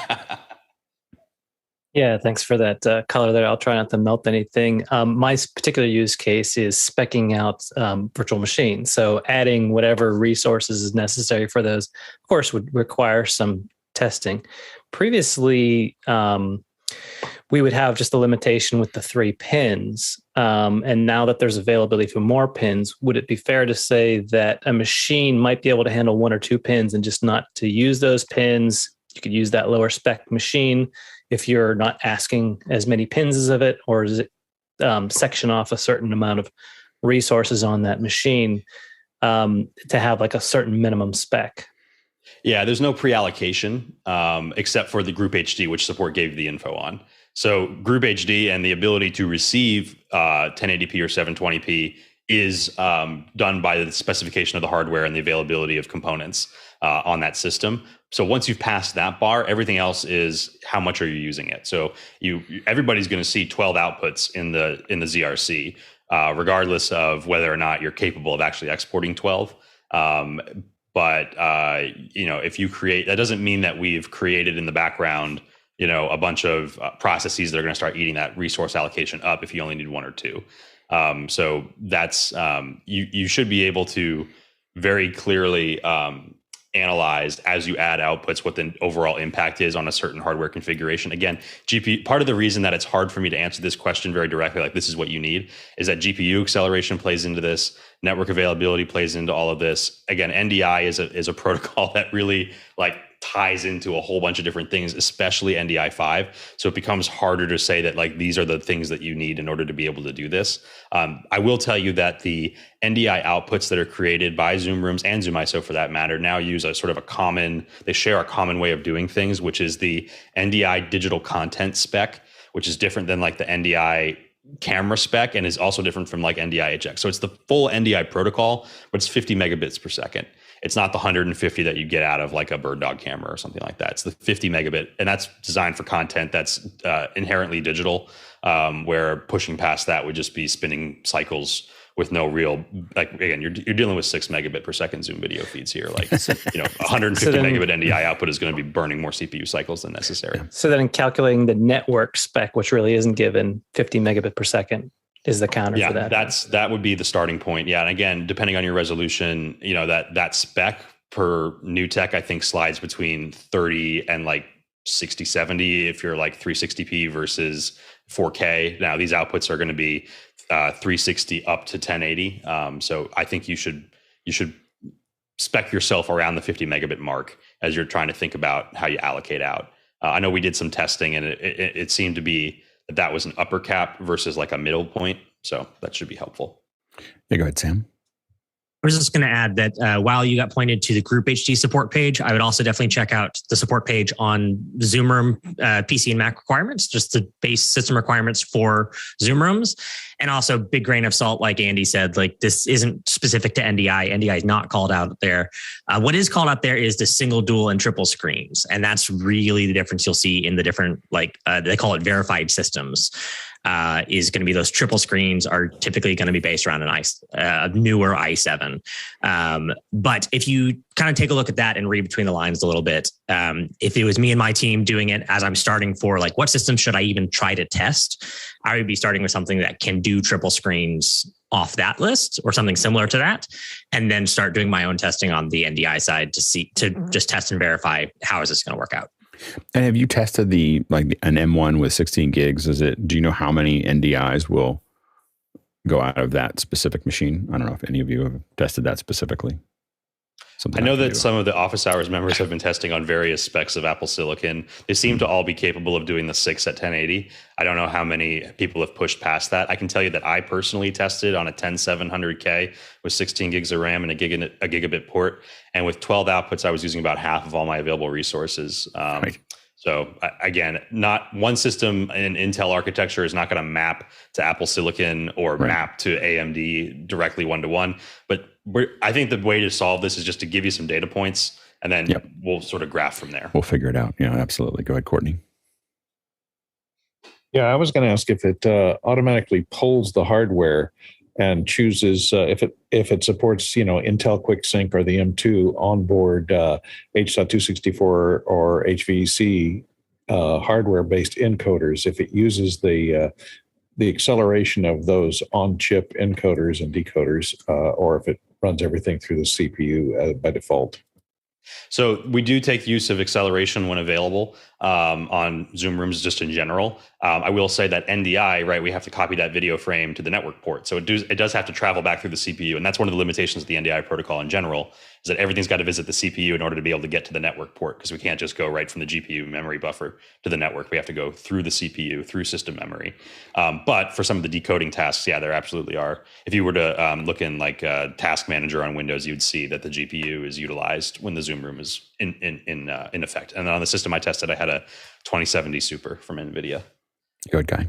Yeah, thanks for that color there. I'll try not to melt anything. My particular use case is speccing out virtual machines. So adding whatever resources is necessary for those, of course, would require some testing. Previously, we would have just a limitation with the 3 pins. And now that there's availability for more pins, would it be fair to say that a machine might be able to handle 1 or 2 pins and just not to use those pins? You could use that lower spec machine if you're not asking as many pins of it, or does it section off a certain amount of resources on that machine to have like a certain minimum spec? Yeah, there's no pre-allocation except for the Group HD, which support gave the info on. So Group HD and the ability to receive 1080p or 720p is done by the specification of the hardware and the availability of components on that system. So once you've passed that bar, everything else is how much are you using it. So everybody's going to see 12 outputs in the ZRC, regardless of whether or not you're capable of actually exporting 12. But if you create, that doesn't mean that we've created in the background, a bunch of processes that are going to start eating that resource allocation up if you only need 1 or 2. So that's you should be able to very clearly analyze as you add outputs what the overall impact is on a certain hardware configuration. Again, GPU, part of the reason that it's hard for me to answer this question very directly, like this is what you need, is that GPU acceleration plays into this, network availability plays into all of this. Again, NDI is a protocol that really like ties into a whole bunch of different things, especially NDI 5. So it becomes harder to say that like these are the things that you need in order to be able to do this. I will tell you that the NDI outputs that are created by Zoom Rooms and ZoomISO for that matter now use a sort of they share a common way of doing things, which is the NDI digital content spec, which is different than like the NDI camera spec and is also different from like NDI HX. So it's the full NDI protocol, but it's 50 megabits per second. It's not the 150 that you get out of like a bird dog camera or something like that. It's the 50 megabit, and that's designed for content that's inherently digital, where pushing past that would just be spinning cycles with no real, like, again, you're dealing with 6 megabit per second Zoom video feeds here. Like, 150 megabit NDI output is going to be burning more CPU cycles than necessary. So then in calculating the network spec, which really isn't given, 50 megabit per second is the counter for that. That would be the starting point. Yeah. And again, depending on your resolution, that spec per new tech, I think slides between 30 and like 60, 70 if you're like 360p versus 4K. Now these outputs are going to be 360 up to 1080. So I think you should spec yourself around the 50 megabit mark as you're trying to think about how you allocate out. I know we did some testing and it seemed to be that was an upper cap versus like a middle point. So that should be helpful. Yeah, go ahead, Sam. I was just going to add that while you got pointed to the Group HD support page, I would also definitely check out the support page on Zoom Room PC and Mac requirements, just the base system requirements for Zoom Rooms. And also big grain of salt, like Andy said, like this isn't specific to NDI. NDI is not called out there. What is called out there is the single, dual, and triple screens. And that's really the difference you'll see in the different, they call it verified systems. Is going to be those triple screens are typically going to be based around a newer i7. But if you kind of take a look at that and read between the lines a little bit, if it was me and my team doing it as I'm starting for like, what system should I even try to test? I would be starting with something that can do triple screens off that list or something similar to that, and then start doing my own testing on the NDI side to just test and verify how is this going to work out. And have you tested an M1 with 16 gigs? Do you know how many NDIs will go out of that specific machine? I don't know if any of you have tested that specifically. I know that some of the office hours members have been testing on various specs of Apple Silicon. They seem to all be capable of doing the 6 at 1080. I don't know how many people have pushed past that. I can tell you that I personally tested on a 10700K with 16 gigs of RAM and a gigabit port. And with 12 outputs, I was using about half of all my available resources. Right. So again, not one system in Intel architecture is not going to map to Apple Silicon or map to AMD directly one-to-one. But I think the way to solve this is just to give you some data points, and then we'll sort of graph from there. We'll figure it out. Yeah, absolutely. Go ahead, Courtney. Yeah, I was going to ask if it automatically pulls the hardware and chooses if it supports Intel QuickSync or the M2 onboard H.264 or HVC hardware based encoders. If it uses the acceleration of those on chip encoders and decoders, or if it runs everything through the CPU by default. So we do take use of acceleration when available on Zoom Rooms just in general. I will say that NDI, right, we have to copy that video frame to the network port. So it does have to travel back through the CPU. And that's one of the limitations of the NDI protocol in general, is that everything's got to visit the CPU in order to be able to get to the network port, because we can't just go right from the GPU memory buffer to the network. We have to go through the CPU, through system memory. But for some of the decoding tasks, yeah, there absolutely are. If you were to look in like Task Manager on Windows, you'd see that the GPU is utilized when the Zoom Room is in effect. And on the system I tested, I had a 2070 Super from NVIDIA. Go ahead, Guy.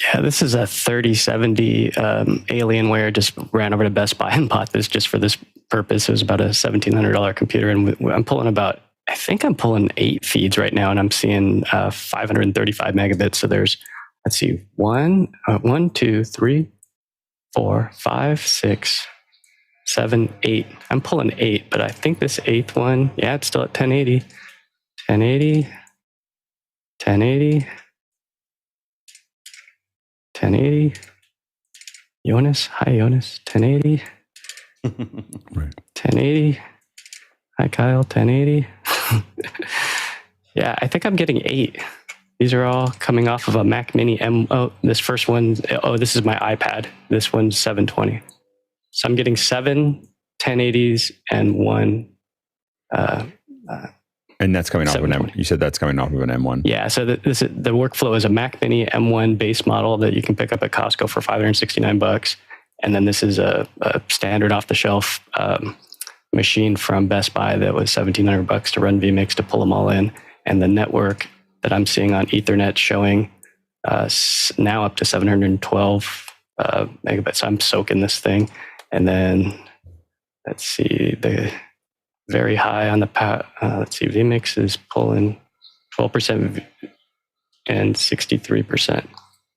Yeah, this is a 3070 Alienware. Just ran over to Best Buy and bought this just for this purpose. It was about a $1,700 computer, and I'm pulling I think I'm pulling 8 feeds right now, and I'm seeing 535 megabits. So there's, let's see, 1, 2, 3, 4, 5, 6, 7, 8. I'm pulling 8, but I think this 8th one, yeah, it's still at 1080. 1080. 1080. 1080. Jonas. Hi, Jonas. 1080. Right. 1080. Hi, Kyle. 1080. Yeah, I think I'm getting 8. These are all coming off of a Mac Mini M. Oh, this first one. Oh, this is my iPad. This one's 720. So I'm getting 7 1080s and 1. And that's coming off of an M. You said that's coming off of an M1. Yeah. So the workflow is a Mac Mini M1 base model that you can pick up at Costco for $569, and then this is a standard off the shelf machine from Best Buy that was $1,700 to run vMix to pull them all in, and the network that I'm seeing on Ethernet showing now up to 712 megabits. So I'm soaking this thing, and then let's see the. Very high on the let's see, vMix is pulling 12% and 63%.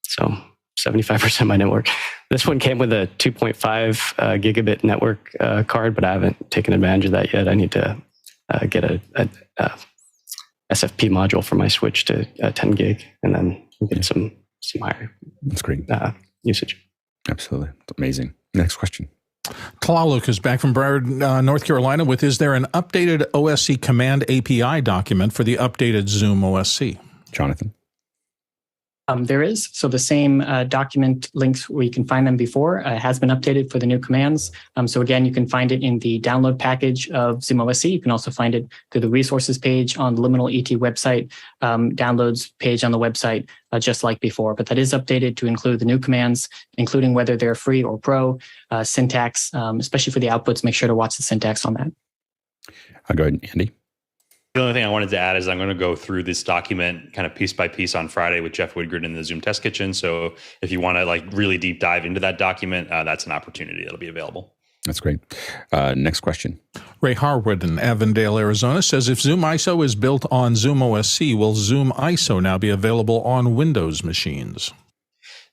So 75% of my network. This one came with a 2.5 gigabit network card, but I haven't taken advantage of that yet. I need to get a SFP module for my switch to 10 gig, and then get some higher. That's great usage. Absolutely, it's amazing. Next question. Kalaluk is back from Broward, North Carolina with, is there an updated OSC command API document for the updated ZoomOSC? Jonathan? There is. So the same document links where you can find them before has been updated for the new commands. So again, you can find it in the download package of ZoomOSC. You can also find it through the resources page on the Liminal ET website, downloads page on the website, just like before. But that is updated to include the new commands, including whether they're free or pro, syntax, especially for the outputs. Make sure to watch the syntax on that. I'll go ahead, Andy. The only thing I wanted to add is I'm going to go through this document kind of piece by piece on Friday with Jeff Woodgren in the Zoom Test Kitchen. So if you want to like really deep dive into that document, that's an opportunity that'll be available. That's great. Next question. Ray Harwood in Avondale, Arizona says, if ZoomISO is built on ZoomOSC, will ZoomISO now be available on Windows machines?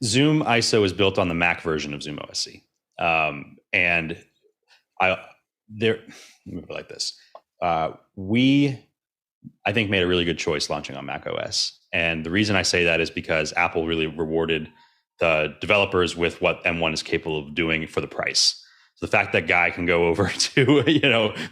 ZoomISO is built on the Mac version of ZoomOSC. And let me put it like this. We, I think, made a really good choice launching on Mac OS. And the reason I say that is because Apple really rewarded the developers with what M1 is capable of doing for the price. So the fact that guy can go over to,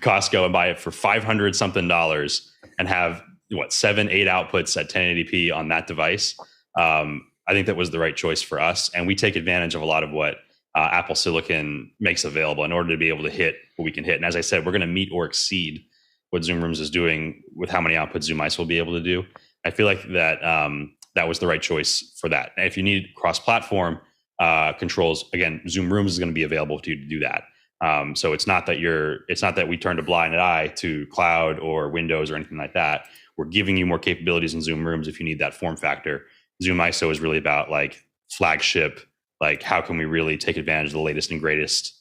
Costco and buy it for $500 something and have 7, 8 outputs at 1080p on that device. I think that was the right choice for us. And we take advantage of a lot of what Apple Silicon makes available in order to be able to hit what we can hit. And as I said, we're going to meet or exceed what Zoom Rooms is doing with how many outputs ZoomISO will be able to do. I feel like that that was the right choice for that. And if you need cross-platform controls, again, Zoom Rooms is going to be available to you to do that. So it's not that we turned a blind eye to cloud or Windows or anything like that. We're giving you more capabilities in Zoom Rooms if you need that form factor. ZoomISO is really about like flagship, like how can we really take advantage of the latest and greatest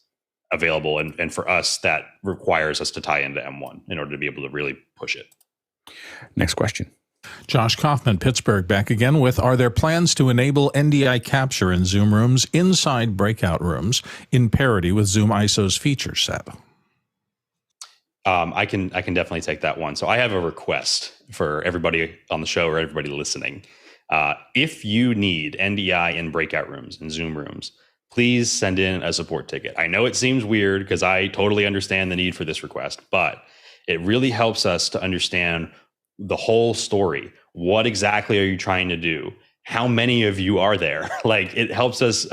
available, and for us that requires us to tie into M1 in order to be able to really push it. Next question. Josh Kaufman, Pittsburgh, back again with, are there plans to enable NDI capture in Zoom Rooms inside breakout rooms in parity with ZoomISO's feature set? I can definitely take that one. So I have a request for everybody on the show or everybody listening. If you need NDI in breakout rooms in Zoom Rooms, please send in a support ticket. I know it seems weird because I totally understand the need for this request, but it really helps us to understand the whole story. What exactly are you trying to do? How many of you are there? Like, it helps us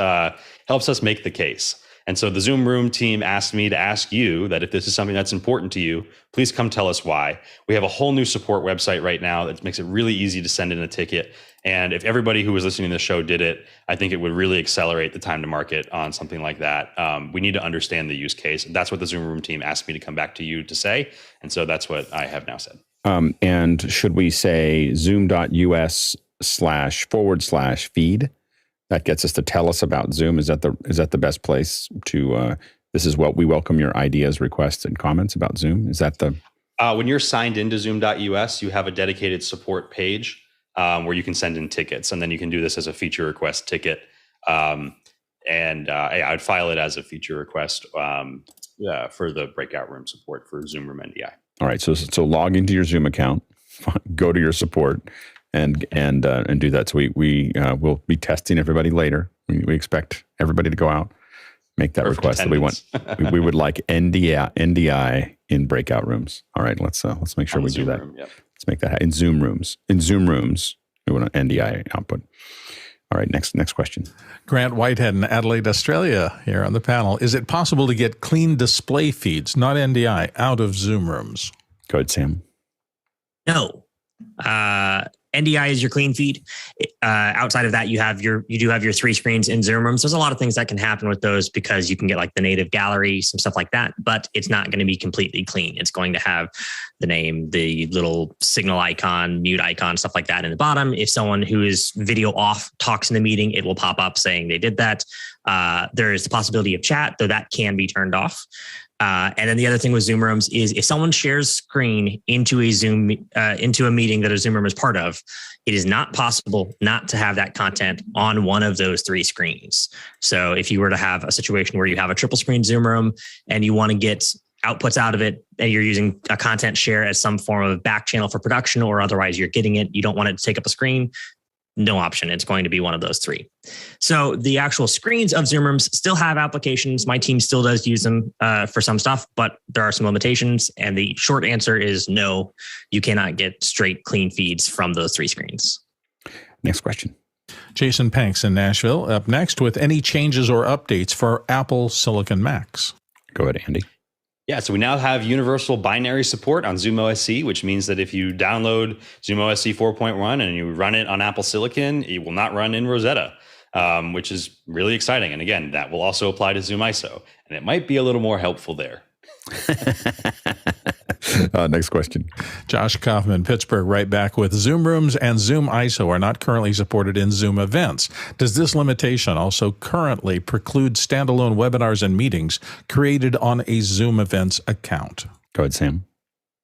make the case. And so the Zoom Room team asked me to ask you that if this is something that's important to you, please come tell us why. We have a whole new support website right now that makes it really easy to send in a ticket. And if everybody who was listening to the show did it, I think it would really accelerate the time to market on something like that. We need to understand the use case. That's what the Zoom Room team asked me to come back to you to say. And so that's what I have now said. And should we say zoom.us//feed? That gets us to tell us about Zoom. Is that the best place to? This is what we welcome your ideas, requests, and comments about Zoom. Is that the? When you're signed into Zoom.us, you have a dedicated support page where you can send in tickets, and then you can do this as a feature request ticket. I'd file it as a feature request for the breakout room support for Zoom Room NDI. All right, so log into your Zoom account, go to your support, and do that. So we will be testing everybody later. We expect everybody to go out, make that request that we want. We would like NDI in breakout rooms. All right, let's make sure we do that. Room, yep. Let's make that in Zoom Rooms. In Zoom Rooms, we want an NDI output. All right, next question. Grant Whitehead in Adelaide, Australia, here on the panel. Is it possible to get clean display feeds, not NDI, out of Zoom Rooms? Go ahead, Sam. No. NDI is your clean feed. Outside of that, you do have your 3 screens in Zoom Rooms. There's a lot of things that can happen with those because you can get like the native gallery, some stuff like that, but it's not going to be completely clean. It's going to have the name, the little signal icon, mute icon, stuff like that in the bottom. If someone who is video off talks in the meeting, it will pop up saying they did that. There is the possibility of chat, though that can be turned off. And then the other thing with Zoom Rooms is if someone shares screen into a meeting that a Zoom Room is part of, it is not possible not to have that content on one of those 3 screens. So if you were to have a situation where you have a triple screen Zoom Room and you want to get outputs out of it, and you're using a content share as some form of back channel for production, or otherwise you're getting it, you don't want it to take up a screen, no option. It's going to be one of those 3. So the actual screens of Zoom Rooms still have applications. My team still does use them for some stuff, but there are some limitations. And the short answer is no, you cannot get straight clean feeds from those 3 screens. Next question. Jason Panks in Nashville up next with any changes or updates for Apple Silicon Macs. Go ahead, Andy. Yeah, so we now have universal binary support on ZoomOSC, which means that if you download ZoomOSC 4.1 and you run it on Apple Silicon, it will not run in Rosetta, which is really exciting. And again, that will also apply to ZoomISO, and it might be a little more helpful there. Next question. Josh Kaufman, Pittsburgh, right back with Zoom Rooms and ZoomISO are not currently supported in Zoom events. Does this limitation also currently preclude standalone webinars and meetings created on a Zoom events account? Go ahead, Sam.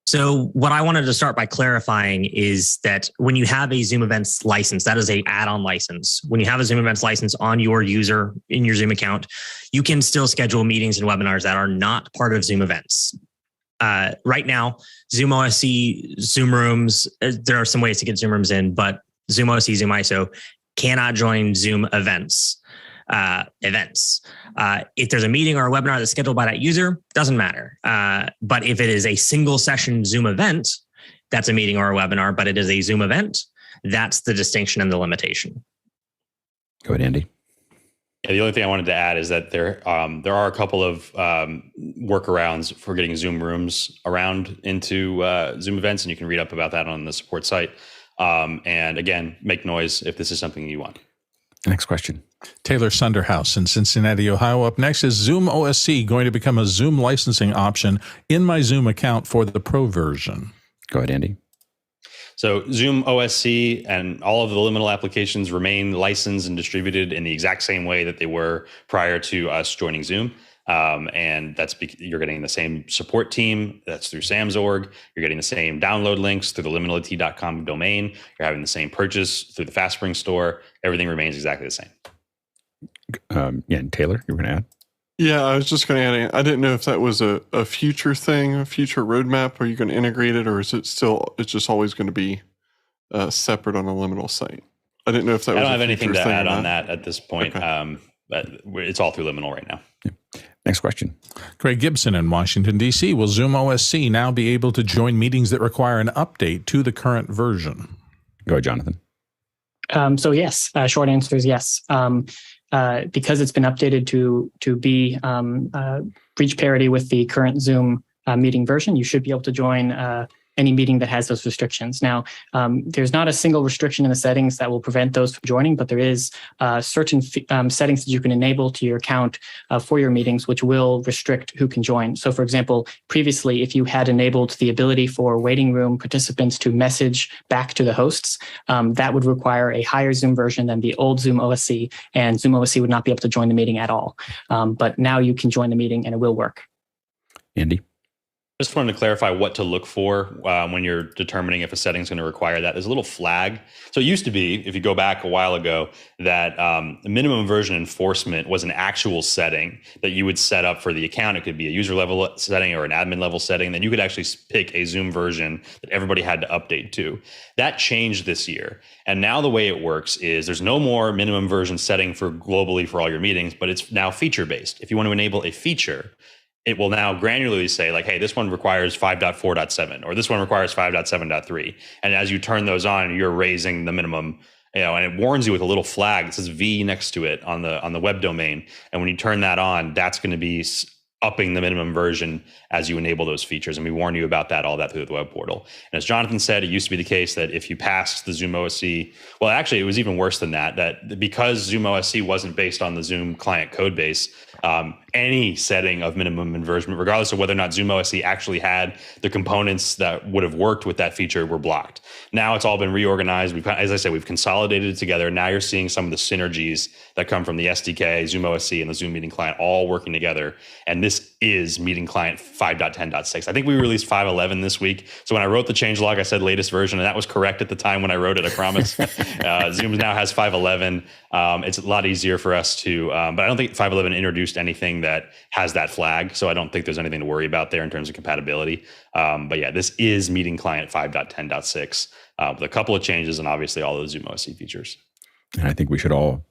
So what I wanted to start by clarifying is that when you have a Zoom Events license, that is a add-on license. When you have a Zoom Events license on your user in your Zoom account, you can still schedule meetings and webinars that are not part of Zoom Events. Right now, ZoomOSC, Zoom Rooms, there are some ways to get Zoom Rooms in, but ZoomOSC, ZoomISO cannot join Zoom events. If there's a meeting or a webinar that's scheduled by that user, doesn't matter. But if it is a single session Zoom event, that's a meeting or a webinar, but it is a Zoom event, that's the distinction and the limitation. Go ahead, Andy. Yeah, the only thing I wanted to add is that there are a couple of workarounds for getting Zoom Rooms around into Zoom events, and you can read up about that on the support site. And again, make noise if this is something you want. Next question. Taylor Sunderhouse in Cincinnati, Ohio. Up next is ZoomOSC going to become a Zoom licensing option in my Zoom account for the Pro version? Go ahead, Andy. So ZoomOSC and all of the Liminal applications remain licensed and distributed in the exact same way that they were prior to us joining Zoom. And that's you're getting the same support team. That's through Sam's org. You're getting the same download links through the liminalit.com domain. You're having the same purchase through the FastSpring store. Everything remains exactly the same. Yeah, and Taylor, you were going to add? Yeah, I was just going to add, I didn't know if that was a future thing, a future roadmap. Are you going to integrate it, or is it still, it's just always going to be separate on a Liminal site? I didn't know if that was I don't have anything to add on that at this point. Okay. But it's all through Liminal right now. Yeah. Next question. Craig Gibson in Washington, D.C. Will ZoomOSC now be able to join meetings that require an update to the current version? Go ahead, Jonathan. So yes, short answer is yes. Because it's been updated to be reach parity with the current Zoom meeting version, you should be able to join any meeting that has those restrictions. Now, there's not a single restriction in the settings that will prevent those from joining, but there is certain settings that you can enable to your account for your meetings, which will restrict who can join. So for example, previously, if you had enabled the ability for waiting room participants to message back to the hosts, that would require a higher Zoom version than the old ZoomOSC, and ZoomOSC would not be able to join the meeting at all. But now you can join the meeting and it will work. Andy? Just wanted to clarify what to look for when you're determining if a setting is going to require that. There's a little flag. So it used to be, if you go back a while ago, that the minimum version enforcement was an actual setting that you would set up for the account. It could be a user level setting or an admin level setting. Then you could actually pick a Zoom version that everybody had to update to. That changed this year. And now the way it works is there's no more minimum version setting for globally for all your meetings, but it's now feature based. If you want to enable a feature, it will now granularly say like, hey, this one requires 5.4.7 or this one requires 5.7.3. And as you turn those on, you're raising the minimum, and it warns you with a little flag that says V next to it on the web domain. And when you turn that on, that's going to be upping the minimum version as you enable those features. And we warn you about all that through the web portal. And as Jonathan said, it used to be the case that if you passed the ZoomOSC, well, actually, it was even worse than that, that because ZoomOSC wasn't based on the Zoom client code base, any setting of minimum inversion, regardless of whether or not ZoomOSC actually had the components that would have worked with that feature, were blocked. Now it's all been reorganized. As I said, we've consolidated it together. Now you're seeing some of the synergies that come from the SDK, ZoomOSC, and the Zoom meeting client all working together. And this is meeting client 5.10.6. I think we released 5.11 this week. So when I wrote the changelog, I said latest version, and that was correct at the time when I wrote it, I promise. Zoom now has 5.11. It's a lot easier for us to, but I don't think 5.11 introduced anything that has that flag. So I don't think there's anything to worry about there in terms of compatibility. But yeah, this is meeting client 5.10.6 with a couple of changes and obviously all those ZoomOSC features. And I think we should all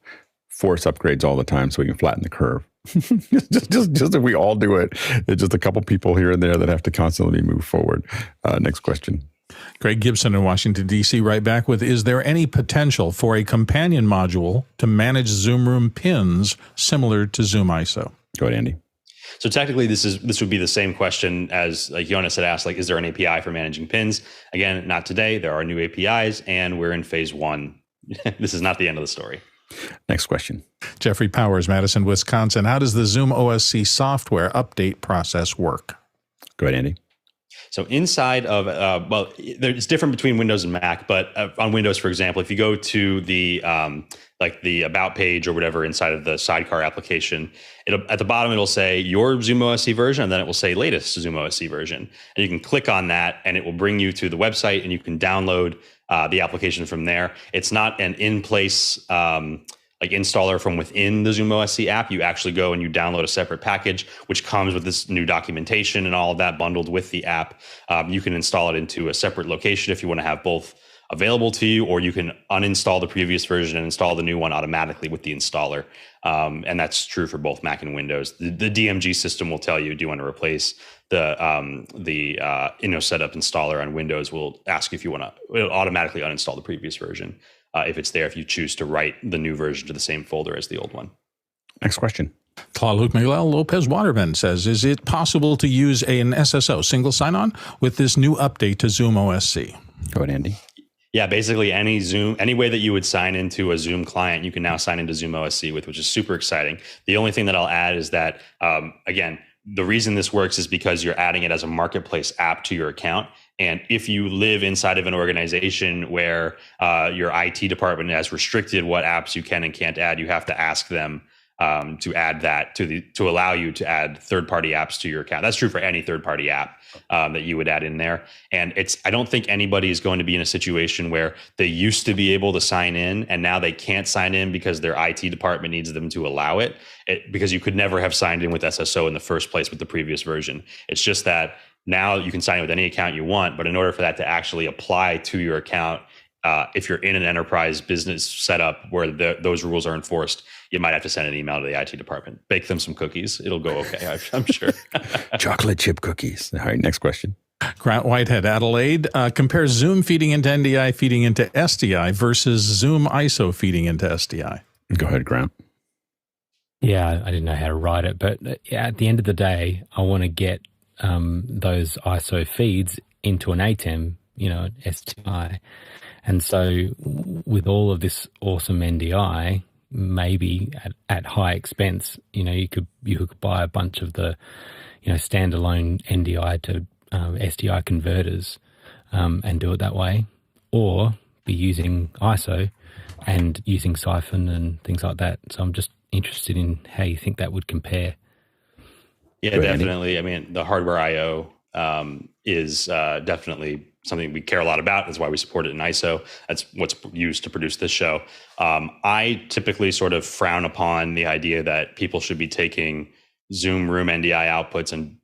force upgrades all the time so we can flatten the curve. just if we all do it, it's just a couple people here and there that have to constantly move forward. Next question. Greg Gibson in Washington, D.C. right back with, is there any potential for a companion module to manage Zoom Room pins similar to ZoomISO? Go ahead, Andy. So technically, this would be the same question as like Jonas had asked, like, is there an API for managing pins? Again, not today. There are new APIs, and we're in phase 1. This is not the end of the story. Next question. Jeffrey Powers, Madison, Wisconsin. How does the ZoomOSC software update process work? Go ahead, Andy. So inside of, well, it's different between Windows and Mac, but on Windows, for example, if you go to the like the About page or whatever inside of the Sidecar application, at the bottom it'll say your ZoomOSC version, and then it will say latest ZoomOSC version. And you can click on that, and it will bring you to the website, and you can download the application from there. It's not an in-place like installer from within the ZoomOSC app. You actually go and you download a separate package, which comes with this new documentation and all of that bundled with the app. You can install it into a separate location if you want to have both available to you, or you can uninstall the previous version and install the new one automatically with the installer. And that's true for both Mac and Windows. The DMG system will tell you, do you want to replace the setup installer on Windows will ask if you want to, it'll automatically uninstall the previous version. If it's there, if you choose to write the new version to the same folder as the old one. Next question. Claude Miguel Lopez Waterman says, is it possible to use an SSO, single sign-on, with this new update to ZoomOSC? Go ahead, Andy. Yeah, basically any way that you would sign into a Zoom client, you can now sign into ZoomOSC with, which is super exciting. The only thing that I'll add is that, again, the reason this works is because you're adding it as a marketplace app to your account. And if you live inside of an organization where your IT department has restricted what apps you can and can't add, you have to ask them to add that to allow you to add third-party apps to your account. That's true for any third-party app that you would add in there. And I don't think anybody is going to be in a situation where they used to be able to sign in and now they can't sign in because their IT department needs them to allow it, because you could never have signed in with SSO in the first place with the previous version. It's just that now you can sign in with any account you want, but in order for that to actually apply to your account, if you're in an enterprise business setup where those rules are enforced, you might have to send an email to the IT department. Bake them some cookies. It'll go okay, I'm sure. Chocolate chip cookies. All right, next question. Grant Whitehead, Adelaide. Compare Zoom feeding into NDI, feeding into SDI versus ZoomISO feeding into SDI. Go ahead, Grant. Yeah, I didn't know how to write it, but at the end of the day, I want to get those ISO feeds into an Atem, an SDI. And so with all of this awesome NDI, maybe at high expense, you could buy a bunch of the, standalone NDI to SDI converters and do it that way, or be using ISO and using Siphon and things like that. So I'm just interested in how you think that would compare. Yeah, definitely. I mean, the hardware I/O is definitely something we care a lot about. That's why we support it in ISO. That's what's used to produce this show. I typically sort of frown upon the idea that people should be taking Zoom Room NDI outputs and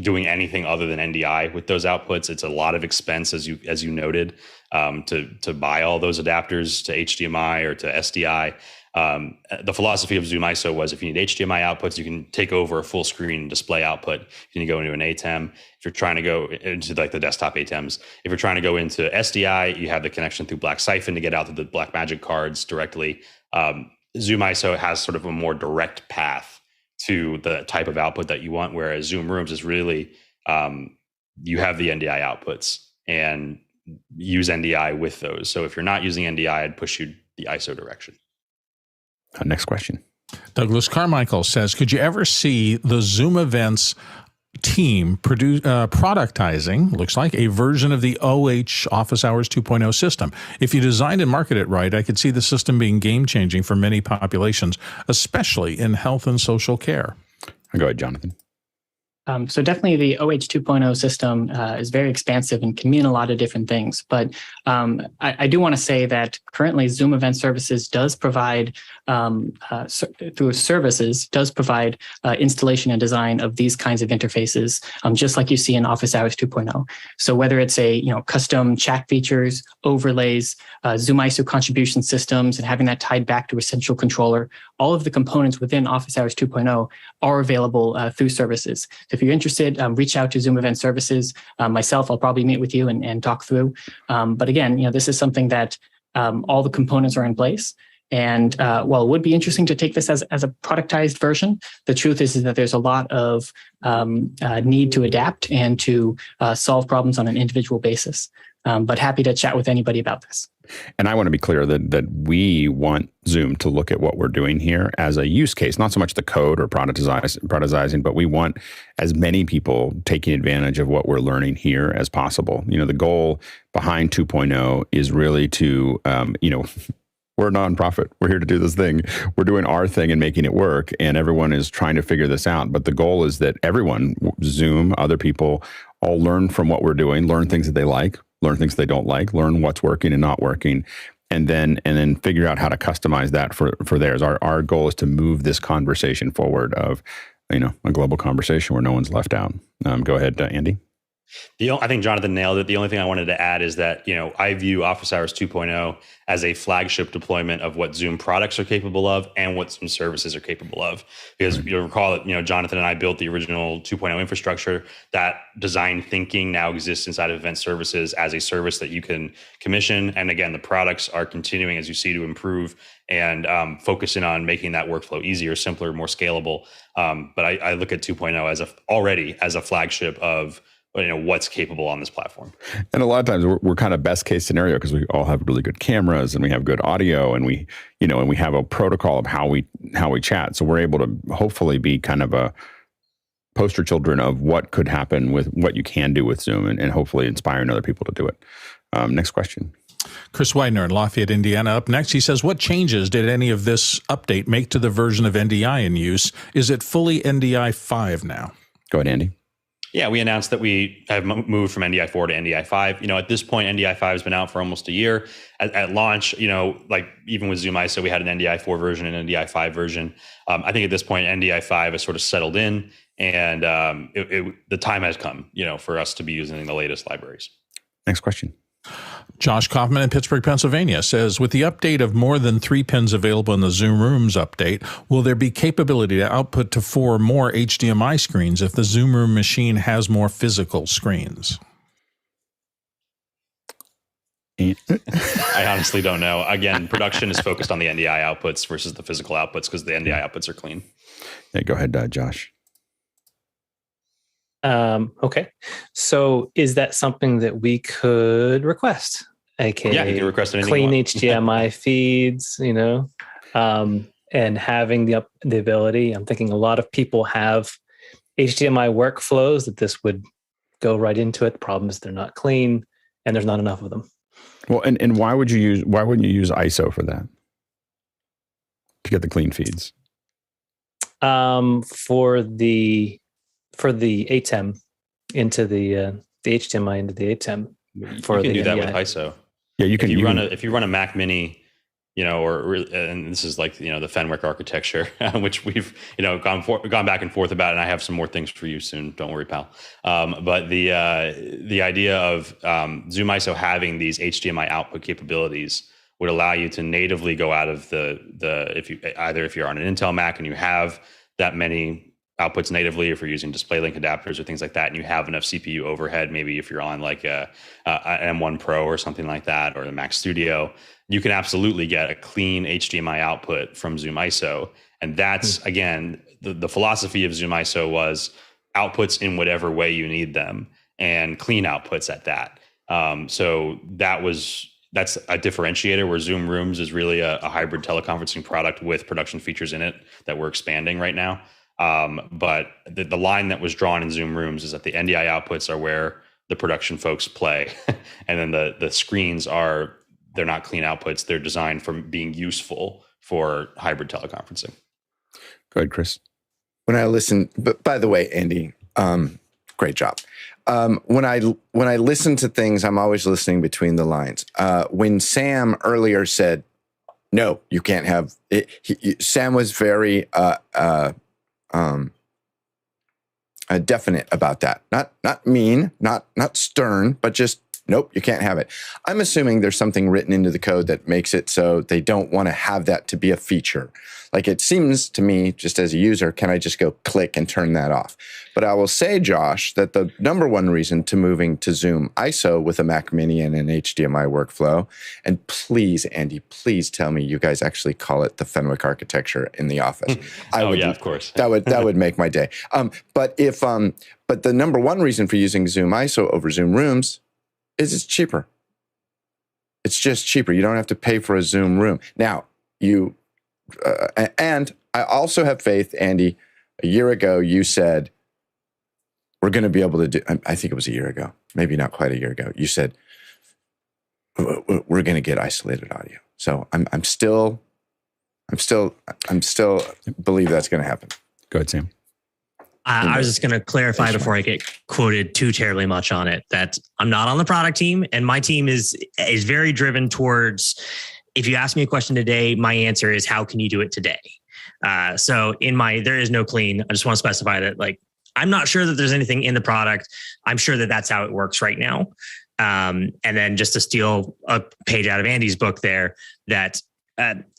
doing anything other than NDI with those outputs. It's a lot of expense, as you noted, to buy all those adapters to HDMI or to SDI. The philosophy of ZoomISO was if you need HDMI outputs, you can take over a full screen display output. You can go into an Atem. If you're trying to go into like the desktop Atems, if you're trying to go into SDI, you have the connection through Black Siphon to get out to the Blackmagic cards directly. ZoomISO has sort of a more direct path to the type of output that you want, whereas Zoom Rooms is really, you have the NDI outputs and use NDI with those. So if you're not using NDI, I'd push you the ISO direction. Next question. Douglas Carmichael says, could you ever see the Zoom Events team productizing, looks like, a version of the OH Office Hours 2.0 system? If you designed and market it right, I could see the system being game-changing for many populations, especially in health and social care. Go ahead, Jonathan. So definitely the OH 2.0 system is very expansive and can mean a lot of different things. But I do want to say that currently Zoom Event Services does provide, through services, does provide installation and design of these kinds of interfaces, just like you see in Office Hours 2.0. So whether it's a custom chat features, overlays, ZoomISO contribution systems, and having that tied back to a central controller, all of the components within Office Hours 2.0 are available through services. So if you're interested, reach out to Zoom Event Services. Myself, I'll probably meet with you and talk through. But again, this is something that all the components are in place. And while it would be interesting to take this as a productized version, the truth is that there's a lot of need to adapt and to solve problems on an individual basis. But happy to chat with anybody about this. And I want to be clear that we want Zoom to look at what we're doing here as a use case, not so much the code or productizing, but we want as many people taking advantage of what we're learning here as possible. The goal behind 2.0 is really to, we're a nonprofit. We're here to do this thing. We're doing our thing and making it work. And everyone is trying to figure this out. But the goal is that everyone, Zoom, other people, all learn from what we're doing, learn things that they like, learn things they don't like, learn what's working and not working, and then figure out how to customize that for theirs. Our goal is to move this conversation forward of, a global conversation where no one's left out. Go ahead, Andy. I think Jonathan nailed it. The only thing I wanted to add is that, I view Office Hours 2.0 as a flagship deployment of what Zoom products are capable of and what Zoom services are capable of. Because you'll recall that, Jonathan and I built the original 2.0 infrastructure. That design thinking now exists inside of Event Services as a service that you can commission. And again, the products are continuing, as you see, to improve and focusing on making that workflow easier, simpler, more scalable. But I look at 2.0 already as a flagship of what's capable on this platform. And a lot of times we're kind of best case scenario because we all have really good cameras and we have good audio and we have a protocol of how we chat. So we're able to hopefully be kind of a poster children of what could happen with what you can do with Zoom and hopefully inspiring other people to do it. Next question. Chris Widener in Lafayette, Indiana. Up next, he says, what changes did any of this update make to the version of NDI in use? Is it fully NDI 5 now? Go ahead, Andy. Yeah, we announced that we have moved from NDI 4 to NDI 5. At this point, NDI 5 has been out for almost a year. At launch, like even with ZoomISO, we had an NDI 4 version and NDI 5 version. I think at this point, NDI 5 has sort of settled in, and the time has come, for us to be using the latest libraries. Next question. Josh Kaufman in Pittsburgh, Pennsylvania says, with the update of more than 3 pins available in the Zoom Rooms update, will there be capability to output to 4 more HDMI screens if the Zoom Room machine has more physical screens? I honestly don't know. Again, production is focused on the NDI outputs versus the physical outputs because the NDI outputs are clean. Yeah, go ahead, Josh. Okay. So is that something that we could request? AKA yeah, you can request anything clean HDMI feeds, and having the ability. I'm thinking a lot of people have HDMI workflows that this would go right into it. The problem is they're not clean and there's not enough of them. Well, and why wouldn't you use ISO for that? To get the clean feeds? For the Atem into the HDMI into the Atem. You can do that with ISO. Yeah, you can. If you run a Mac Mini, and this is like the Fenwick architecture, which we've gone back and forth about, and I have some more things for you soon. Don't worry, pal. But the idea of ZoomISO having these HDMI output capabilities would allow you to natively go out of if you're on an Intel Mac and you have that many outputs natively, if you're using display link adapters or things like that, and you have enough CPU overhead, maybe if you're on like an M1 Pro or something like that, or the Mac Studio, you can absolutely get a clean HDMI output from ZoomISO. And that's, again, the philosophy of ZoomISO was outputs in whatever way you need them and clean outputs at that. So that's a differentiator where Zoom Rooms is really a hybrid teleconferencing product with production features in it that we're expanding right now. But the line that was drawn in Zoom Rooms is that the NDI outputs are where the production folks play. And then the screens they're not clean outputs. They're designed for being useful for hybrid teleconferencing. Go ahead, Chris. When I listen, but by the way, Andy, Great job. When I listen to things, I'm always listening between the lines. When Sam earlier said, "No, you can't have it," Sam was very definite about that. Not mean, not stern, but just nope, you can't have it. I'm assuming there's something written into the code that makes it so they don't want to have that to be a feature. Like it seems to me, just as a user, can I just go click and turn that off? But I will say, Josh, that the number one reason to moving to ZoomISO with a Mac Mini and an HDMI workflow, and please, Andy, please tell me you guys actually call it the Fenwick architecture in the office. Yeah, of course. That would make my day. But the number one reason for using ZoomISO over Zoom Rooms is it's cheaper. It's just cheaper. You don't have to pay for a Zoom Room. Now, and I also have faith, Andy, a year ago you said, we're going to be able to do, I think it was a year ago, maybe not quite a year ago. You said, we're going to get isolated audio. So I'm still believe that's going to happen. Go ahead, Sam. I was just going to clarify before I get quoted too terribly much on it that I'm not on the product team, and my team is very driven towards, if you ask me a question today, my answer is, how can you do it today? So there is no clean. I just want to specify that, like, I'm not sure that there's anything in the product. I'm sure that that's how it works right now. And then just to steal a page out of Andy's book there, that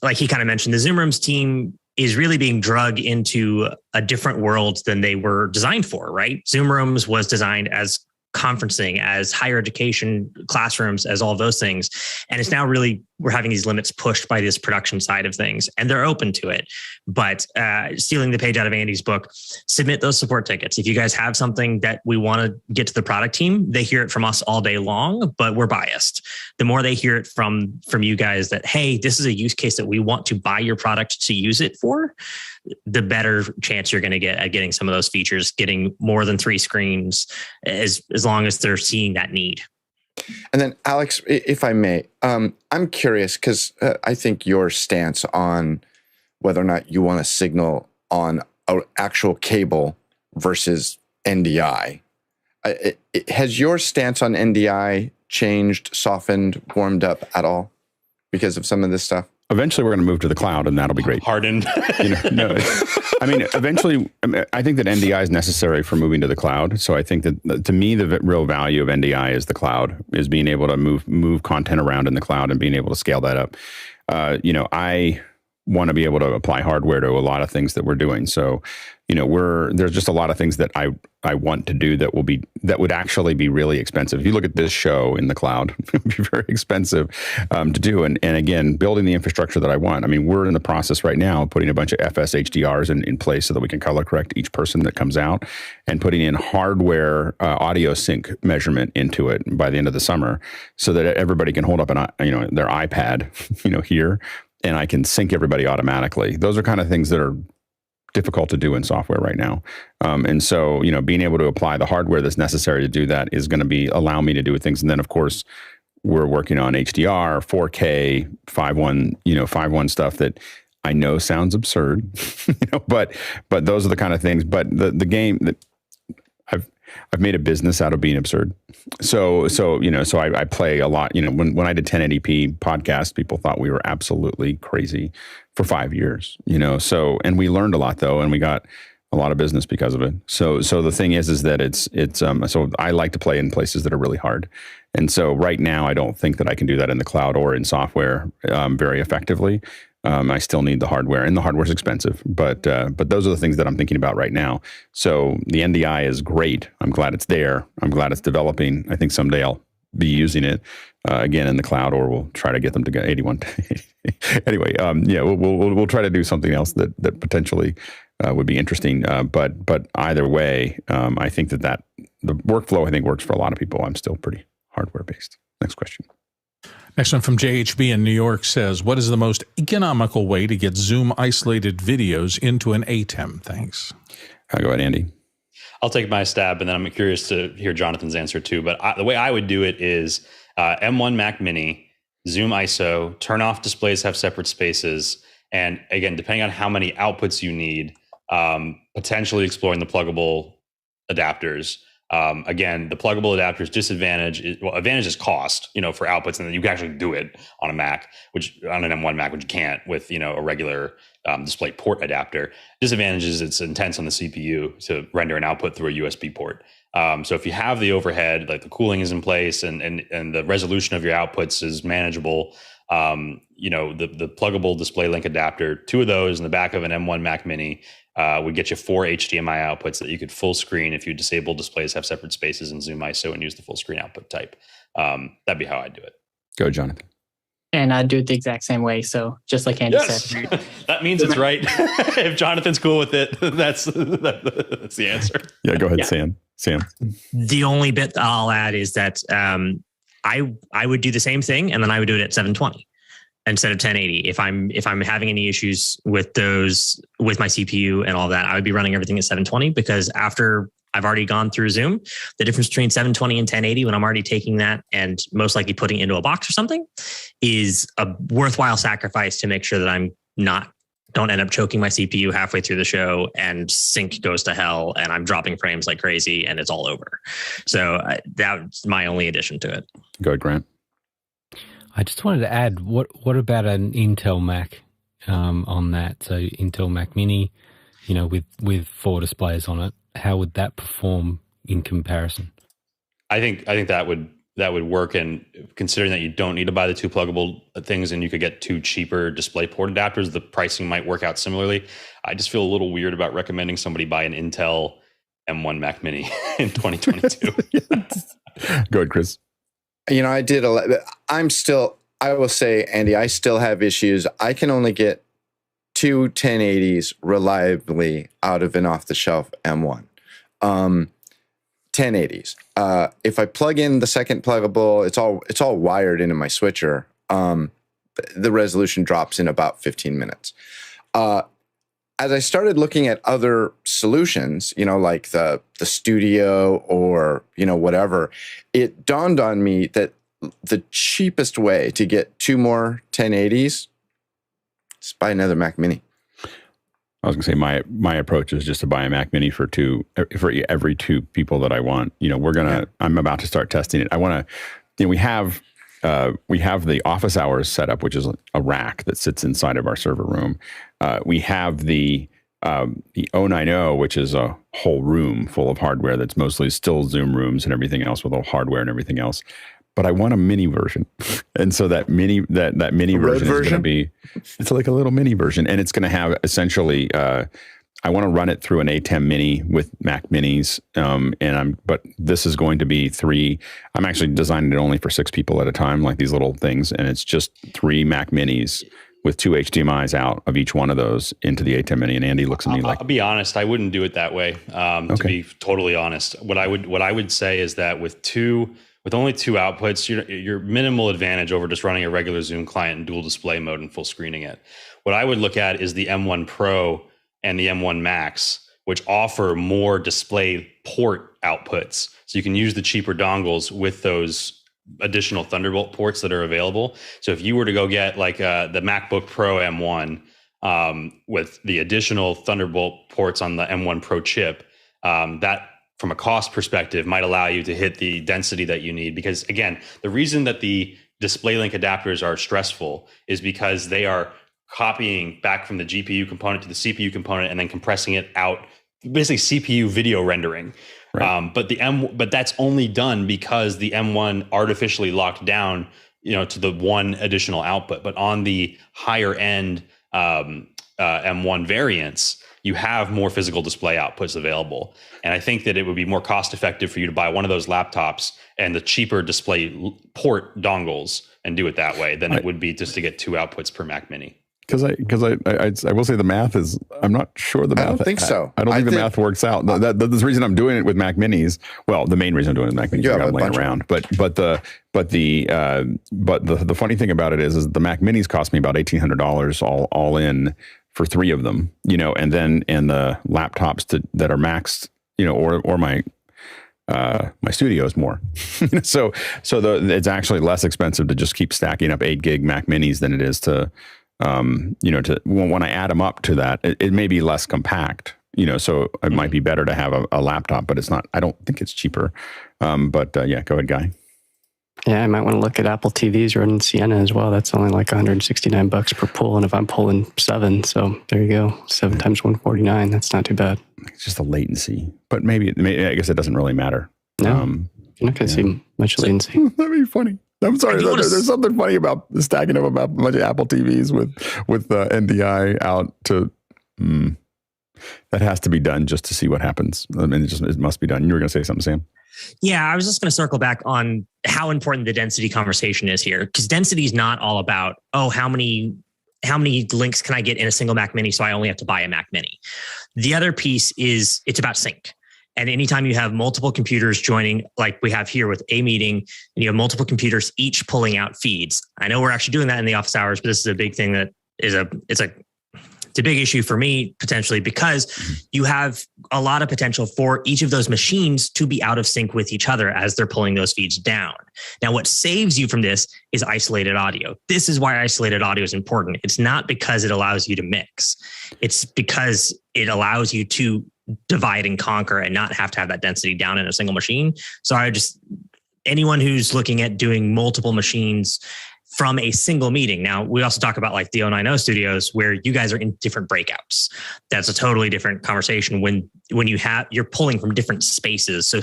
like he kind of mentioned, the Zoom Rooms team is really being drugged into a different world than they were designed for, right? Zoom Rooms was designed as conferencing, as higher education classrooms, as all those things. And it's now really, we're having these limits pushed by this production side of things, and they're open to it. But stealing the page out of Andy's book, submit those support tickets. If you guys have something that we want to get to the product team, they hear it from us all day long, but we're biased. The more they hear it from you guys that, hey, this is a use case that we want to buy your product to use it for, the better chance you're going to get at getting some of those features, getting more than 3 screens, as long as they're seeing that need. And then, Alex, if I may, I'm curious because I think your stance on whether or not you want a signal on an actual cable versus NDI, has your stance on NDI changed, softened, warmed up at all because of some of this stuff? Eventually, we're going to move to the cloud, and that'll be great. Hardened. I mean, eventually, I think that NDI is necessary for moving to the cloud. So I think that, to me, the real value of NDI is the cloud, is being able to move content around in the cloud and being able to scale that up. I want to be able to apply hardware to a lot of things that we're doing. So, there's just a lot of things that I want to do that would actually be really expensive. If you look at this show in the cloud, it would be very expensive to do. And again, building the infrastructure that I want. I mean, we're in the process right now of putting a bunch of FS HDRs in place so that we can color correct each person that comes out, and putting in hardware audio sync measurement into it by the end of the summer, so that everybody can hold up their iPad, here, and I can sync everybody automatically. Those are kind of things that are difficult to do in software right now. And so, being able to apply the hardware that's necessary to do that is going to allow me to do things. And then, of course, we're working on HDR, 4K, 5.1, 5.1 stuff that I know sounds absurd, but those are the kind of things. But the game that I've made a business out of being absurd. So I play a lot. When I did 1080p podcast, people thought we were absolutely crazy for 5 years. And we learned a lot though, and we got a lot of business because of it. So the thing is that it's so I like to play in places that are really hard. And so right now, I don't think that I can do that in the cloud or in software very effectively. I still need the hardware, and the hardware's expensive, but those are the things that I'm thinking about right now. So the NDI is great. I'm glad it's there. I'm glad it's developing. I think someday I'll be using it again in the cloud, or we'll try to get them to get 81. Anyway, we'll try to do something else that potentially would be interesting. But either way, I think that the workflow works for a lot of people. I'm still pretty hardware based. Next question. Next one from JHB in New York says, what is the most economical way to get Zoom isolated videos into an Atem? Thanks. Go ahead, Andy. I'll take my stab, and then I'm curious to hear Jonathan's answer too. But the way I would do it is M1 Mac Mini, ZoomISO, turn off displays, have separate spaces. And again, depending on how many outputs you need, potentially exploring the pluggable adapters. Again, the pluggable adapters advantage is cost, for outputs, and then you can actually do it on a Mac, which on an M1 Mac, which you can't with, a regular display port adapter. Disadvantage is it's intense on the CPU to render an output through a USB port. So if you have the overhead, like the cooling is in place and the resolution of your outputs is manageable, the pluggable display link adapter, 2 of those in the back of an M1 Mac Mini, would get you 4 HDMI outputs that you could full screen if you disable displays, have separate spaces in ZoomISO, and use the full screen output type. That'd be how I'd do it. Go, Jonathan. And I'd do it the exact same way. So just like Andy said. That means it's right. If Jonathan's cool with it, that's the answer. Yeah, go ahead, Sam. The only bit I'll add is that I would do the same thing, and then I would do it at 720 instead of 1080. If I'm having any issues with those with my CPU and all that, I would be running everything at 720, because after I've already gone through Zoom, the difference between 720 and 1080, when I'm already taking that and most likely putting it into a box or something, is a worthwhile sacrifice to make sure that I'm don't end up choking my CPU halfway through the show and sync goes to hell and I'm dropping frames like crazy and it's all over. So that's my only addition to it. Go ahead, Grant. I just wanted to add, what about an Intel Mac on that? So Intel Mac Mini, with 4 displays on it, how would that perform in comparison? I think that would work, and considering that you don't need to buy the 2 pluggable things and you could get 2 cheaper display port adapters, the pricing might work out similarly. I just feel a little weird about recommending somebody buy an Intel M1 Mac Mini in 2022. Go ahead, Chris. I will say, Andy, I still have issues. I can only get 2 1080s reliably out of an off-the-shelf M1. 1080s. If I plug in the second pluggable, it's all wired into my switcher. The resolution drops in about 15 minutes. As I started looking at other solutions, like the studio or whatever, it dawned on me that the cheapest way to get 2 more 1080s is buy another Mac Mini. I was going to say my approach is just to buy a Mac Mini for every 2 people that I want. I'm about to start testing it. I want to, we have the office hours set up, which is a rack that sits inside of our server room. We have the 090, which is a whole room full of hardware that's mostly still Zoom Rooms and everything else with all hardware and everything else. But I want a mini version. And so that mini version is going to be, it's like a little mini version. And it's going to have essentially, I want to run it through an Atem mini with Mac Minis. But this is going to be 3. I'm actually designing it only for 6 people at a time, like these little things. And it's just 3 Mac Minis with 2 HDMIs out of each one of those into the Atem mini. And Andy looks at me like, I'll be honest, I wouldn't do it that way. To be totally honest, what I would say is that with only 2 outputs, your minimal advantage over just running a regular Zoom client in dual display mode and full screening it. What I would look at is the M1 Pro and the M1 Max, which offer more display port outputs. So you can use the cheaper dongles with those additional Thunderbolt ports that are available. So if you were to go get like the MacBook Pro M1 with the additional Thunderbolt ports on the M1 Pro chip, that from a cost perspective might allow you to hit the density that you need. Because again, the reason that the display link adapters are stressful is because they are copying back from the GPU component to the CPU component and then compressing it out, basically CPU video rendering. Right. But that's only done because the M1 artificially locked down, to the 1 additional output. But on the higher end M1 variants, you have more physical display outputs available. And I think that it would be more cost effective for you to buy one of those laptops and the cheaper display port dongles and do it that way than it would be just to get 2 outputs per Mac Mini. Because I will say the math is, I'm not sure the math. I don't think so. I don't think the math works out. That's the reason I'm doing it with Mac Minis. Well, the main reason I'm doing it with Mac Minis is I got them laying around. But the funny thing about it is the Mac Minis cost me about $1,800 all in for 3 of them. And the laptops that are maxed, or my my studio is more. so it's actually less expensive to just keep stacking up 8 gig Mac Minis than it is to when I add them up to that, it may be less compact, So it might be better to have a laptop, but it's not. I don't think it's cheaper. But yeah, go ahead, Guy. Yeah, I might want to look at Apple TVs running Sienna as well. That's only like $169 per pull, and if I'm pulling 7, so there you go, 7 times 149. That's not too bad. It's just the latency, but maybe I guess it doesn't really matter. No, you're not going to see much latency. That'd be funny. I'm sorry. There's something funny about stacking up about a bunch of Apple TVs with NDI out to. That has to be done just to see what happens. I mean, it must be done. You were going to say something, Sam? Yeah, I was just going to circle back on how important the density conversation is here, because density is not all about, how many links can I get in a single Mac Mini, so I only have to buy a Mac Mini. The other piece is it's about sync. And anytime you have multiple computers joining, like we have here with a meeting, and you have multiple computers each pulling out feeds. I know we're actually doing that in the office hours, but this is a big thing that is it's a big issue for me potentially, because you have a lot of potential for each of those machines to be out of sync with each other as they're pulling those feeds down. Now, what saves you from this is isolated audio. This is why isolated audio is important. It's not because it allows you to mix. It's because it allows you to divide and conquer and not have to have that density down in a single machine. So anyone who's looking at doing multiple machines from a single meeting. Now, we also talk about like the 090 studios where you guys are in different breakouts. That's a totally different conversation when you're pulling from different spaces. So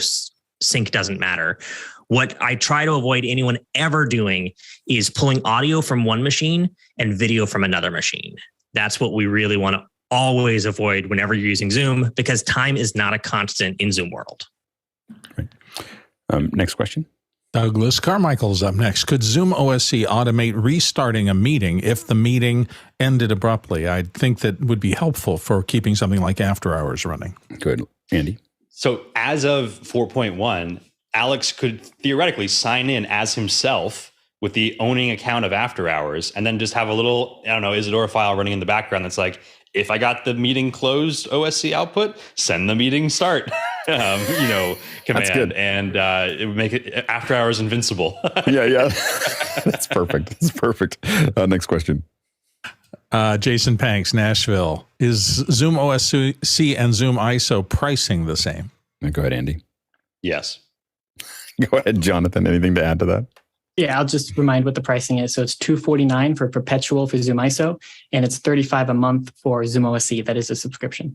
sync doesn't matter. What I try to avoid anyone ever doing is pulling audio from one machine and video from another machine. That's what we really want to always avoid whenever you're using Zoom, because time is not a constant in Zoom world. Right. Next question. Douglas Carmichael's up next. Could ZoomOSC automate restarting a meeting if the meeting ended abruptly? I think that would be helpful for keeping something like after hours running. Good. Andy? So as of 4.1, Alex could theoretically sign in as himself with the owning account of after hours and then just have a little, Isadora file running in the background that's like, if I got the meeting closed OSC output, send the meeting start, command. That's good. And it would make it after hours invincible. Yeah. That's perfect. That's perfect. Next question. Jason Panks, Nashville. Is ZoomOSC and ZoomISO pricing the same? Go ahead, Andy. Yes. Go ahead, Jonathan. Anything to add to that? Yeah, I'll just remind what the pricing is. So it's $249 for perpetual for ZoomISO, and it's $35 a month for ZoomOSC. That is a subscription.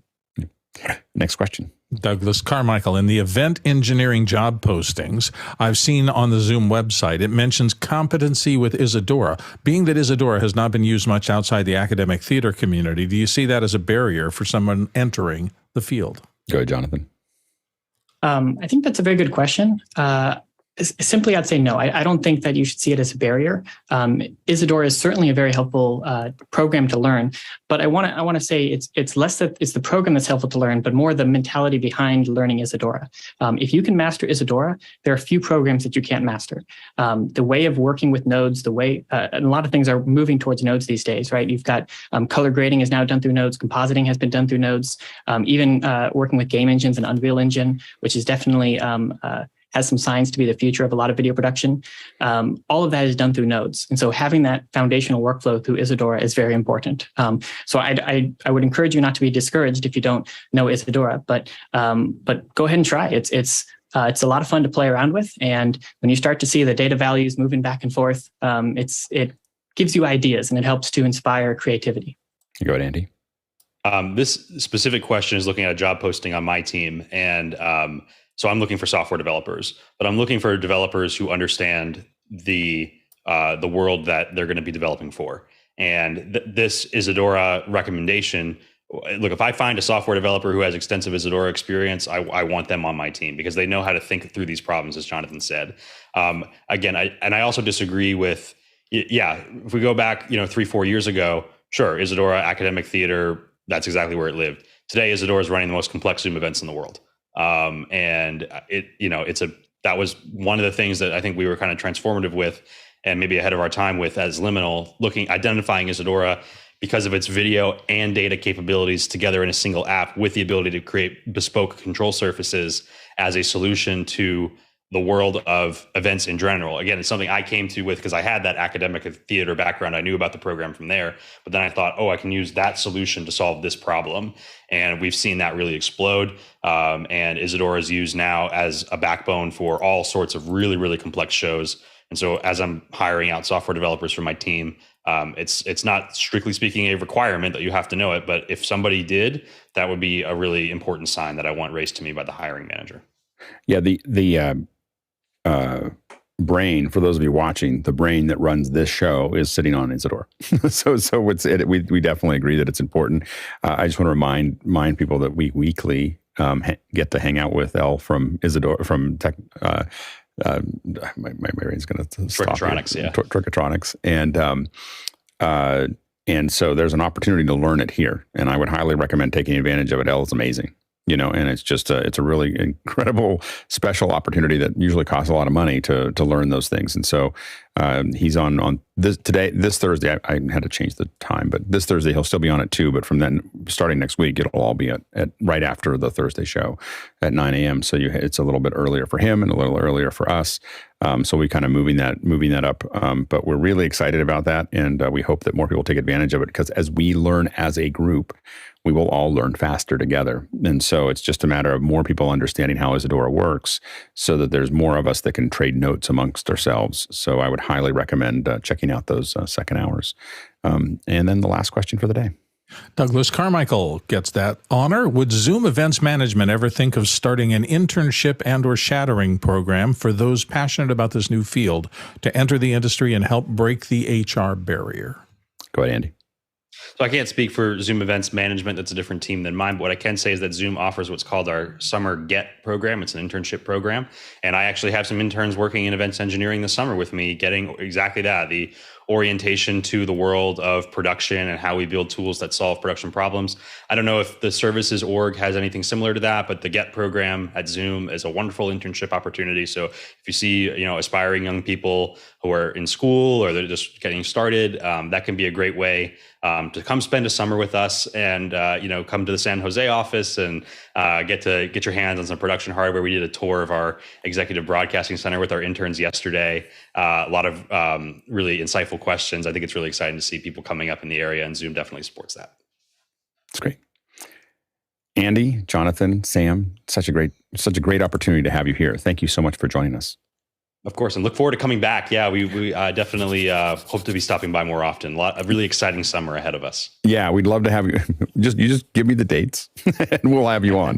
Next question. Douglas Carmichael, in the event engineering job postings I've seen on the Zoom website, it mentions competency with Isadora. Being that Isadora has not been used much outside the academic theater community, do you see that as a barrier for someone entering the field? Go ahead, Jonathan. I think that's a very good question. Simply, I'd say no. I don't think that you should see it as a barrier. Isadora is certainly a very helpful program to learn, but I want to say it's less that it's the program that's helpful to learn, but more the mentality behind learning Isadora. If you can master Isadora, there are a few programs that you can't master. The way of working with nodes, and a lot of things are moving towards nodes these days, right? You've got color grading is now done through nodes, compositing has been done through nodes, even working with game engines and Unreal Engine, which is definitely has some signs to be the future of a lot of video production. All of that is done through nodes. And so having that foundational workflow through Isadora is very important. So I would encourage you not to be discouraged if you don't know Isadora, but go ahead and try. It's a lot of fun to play around with. And when you start to see the data values moving back and forth, it gives you ideas and it helps to inspire creativity. Go ahead, Andy. This specific question is looking at a job posting on my team. And so I'm looking for software developers, but I'm looking for developers who understand the world that they're going to be developing for. And this Isadora recommendation, look, if I find a software developer who has extensive Isadora experience, I want them on my team because they know how to think through these problems, as Jonathan said. Again, I also disagree with, if we go back, 3-4 years ago, sure, Isadora, academic theater, that's exactly where it lived. Today, Isadora is running the most complex Zoom events in the world. And that was one of the things that I think we were kind of transformative with and maybe ahead of our time with as Liminal, identifying Isadora because of its video and data capabilities together in a single app with the ability to create bespoke control surfaces as a solution to the world of events in general. Again, it's something I came to with because I had that academic theater background. I knew about the program from there, but then I thought, oh, I can use that solution to solve this problem. And we've seen that really explode. And Isidore is used now as a backbone for all sorts of really, really complex shows. And so as I'm hiring out software developers for my team, it's not strictly speaking a requirement that you have to know it, but if somebody did, that would be a really important sign that I want raised to me by the hiring manager. Yeah, the brain, for those of you watching, the brain that runs this show is sitting on Isidore. so we definitely agree that it's important. I just want to remind people that we weekly get to hang out with Elle from Isidore from Tech. My brain's going to stop. Tricotronics, yeah. Tricotronics, and so there's an opportunity to learn it here, and I would highly recommend taking advantage of it. Elle is amazing. And it's just it's a really incredible special opportunity that usually costs a lot of money to learn those things. And so he's on this Thursday. I had to change the time, but this Thursday he'll still be on at 2. But from then, starting next week, it'll all be at right after the Thursday show at 9 a.m. So it's a little bit earlier for him and a little earlier for us. So we kind of moving that up. But we're really excited about that, and we hope that more people take advantage of it, because as we learn as a group, we will all learn faster together. And so it's just a matter of more people understanding how Isadora works, so that there's more of us that can trade notes amongst ourselves. So I would highly recommend checking out those second hours. And then the last question for the day. Douglas Carmichael gets that honor. Would Zoom Events Management ever think of starting an internship and or shadowing program for those passionate about this new field to enter the industry and help break the HR barrier? Go ahead, Andy. So I can't speak for Zoom Events Management. That's a different team than mine. But what I can say is that Zoom offers what's called our Summer Get program. It's an internship program. And I actually have some interns working in events engineering this summer with me, getting exactly that, the orientation to the world of production and how we build tools that solve production problems. I don't know if the services org has anything similar to that, but the Get program at Zoom is a wonderful internship opportunity. So if you see, aspiring young people who are in school or they're just getting started, that can be a great way to come spend a summer with us and, come to the San Jose office and get your hands on some production hardware. We did a tour of our executive broadcasting center with our interns yesterday. A lot of really insightful questions. I think it's really exciting to see people coming up in the area, and Zoom definitely supports that. It's great. Andy, Jonathan, Sam, such a great opportunity to have you here. Thank you so much for joining us. Of course, and look forward to coming back. Yeah, we definitely hope to be stopping by more often. A really exciting summer ahead of us. Yeah, we'd love to have you. Just give me the dates, and we'll have you on.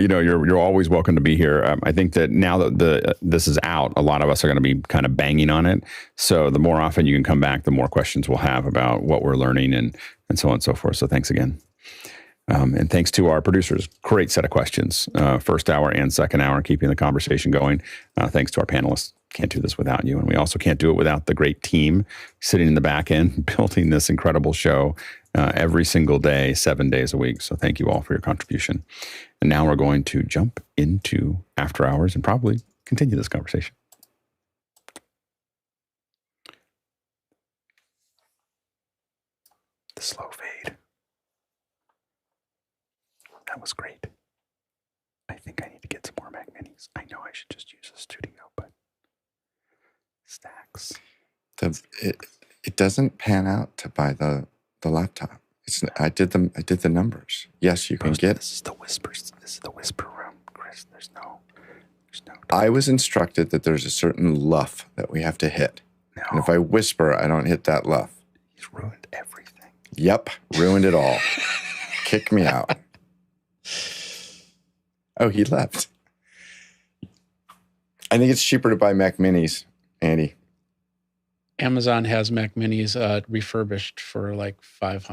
You're always welcome to be here. I think that now that this is out, a lot of us are going to be kind of banging on it. So the more often you can come back, the more questions we'll have about what we're learning and so on and so forth. So thanks again. And thanks to our producers. Great set of questions. First hour and second hour, keeping the conversation going. Thanks to our panelists. Can't do this without you. And we also can't do it without the great team sitting in the back end, building this incredible show every single day, 7 days a week. So thank you all for your contribution. And now we're going to jump into after hours and probably continue this conversation. The slow fade. That was great. I think I need to get some more Mac Minis. I know I should just use a studio, but stacks. It doesn't pan out to buy the laptop. I did the numbers. Yes, you can get. This is the whispers. This is the whisper room, Chris. There's no. I was instructed that there's a certain luff that we have to hit. No. And if I whisper, I don't hit that luff. He's ruined everything. Yep, ruined it all. Kick me out. Oh, he left. I think it's cheaper to buy Mac Minis, Andy. Amazon has Mac Minis refurbished for like $500.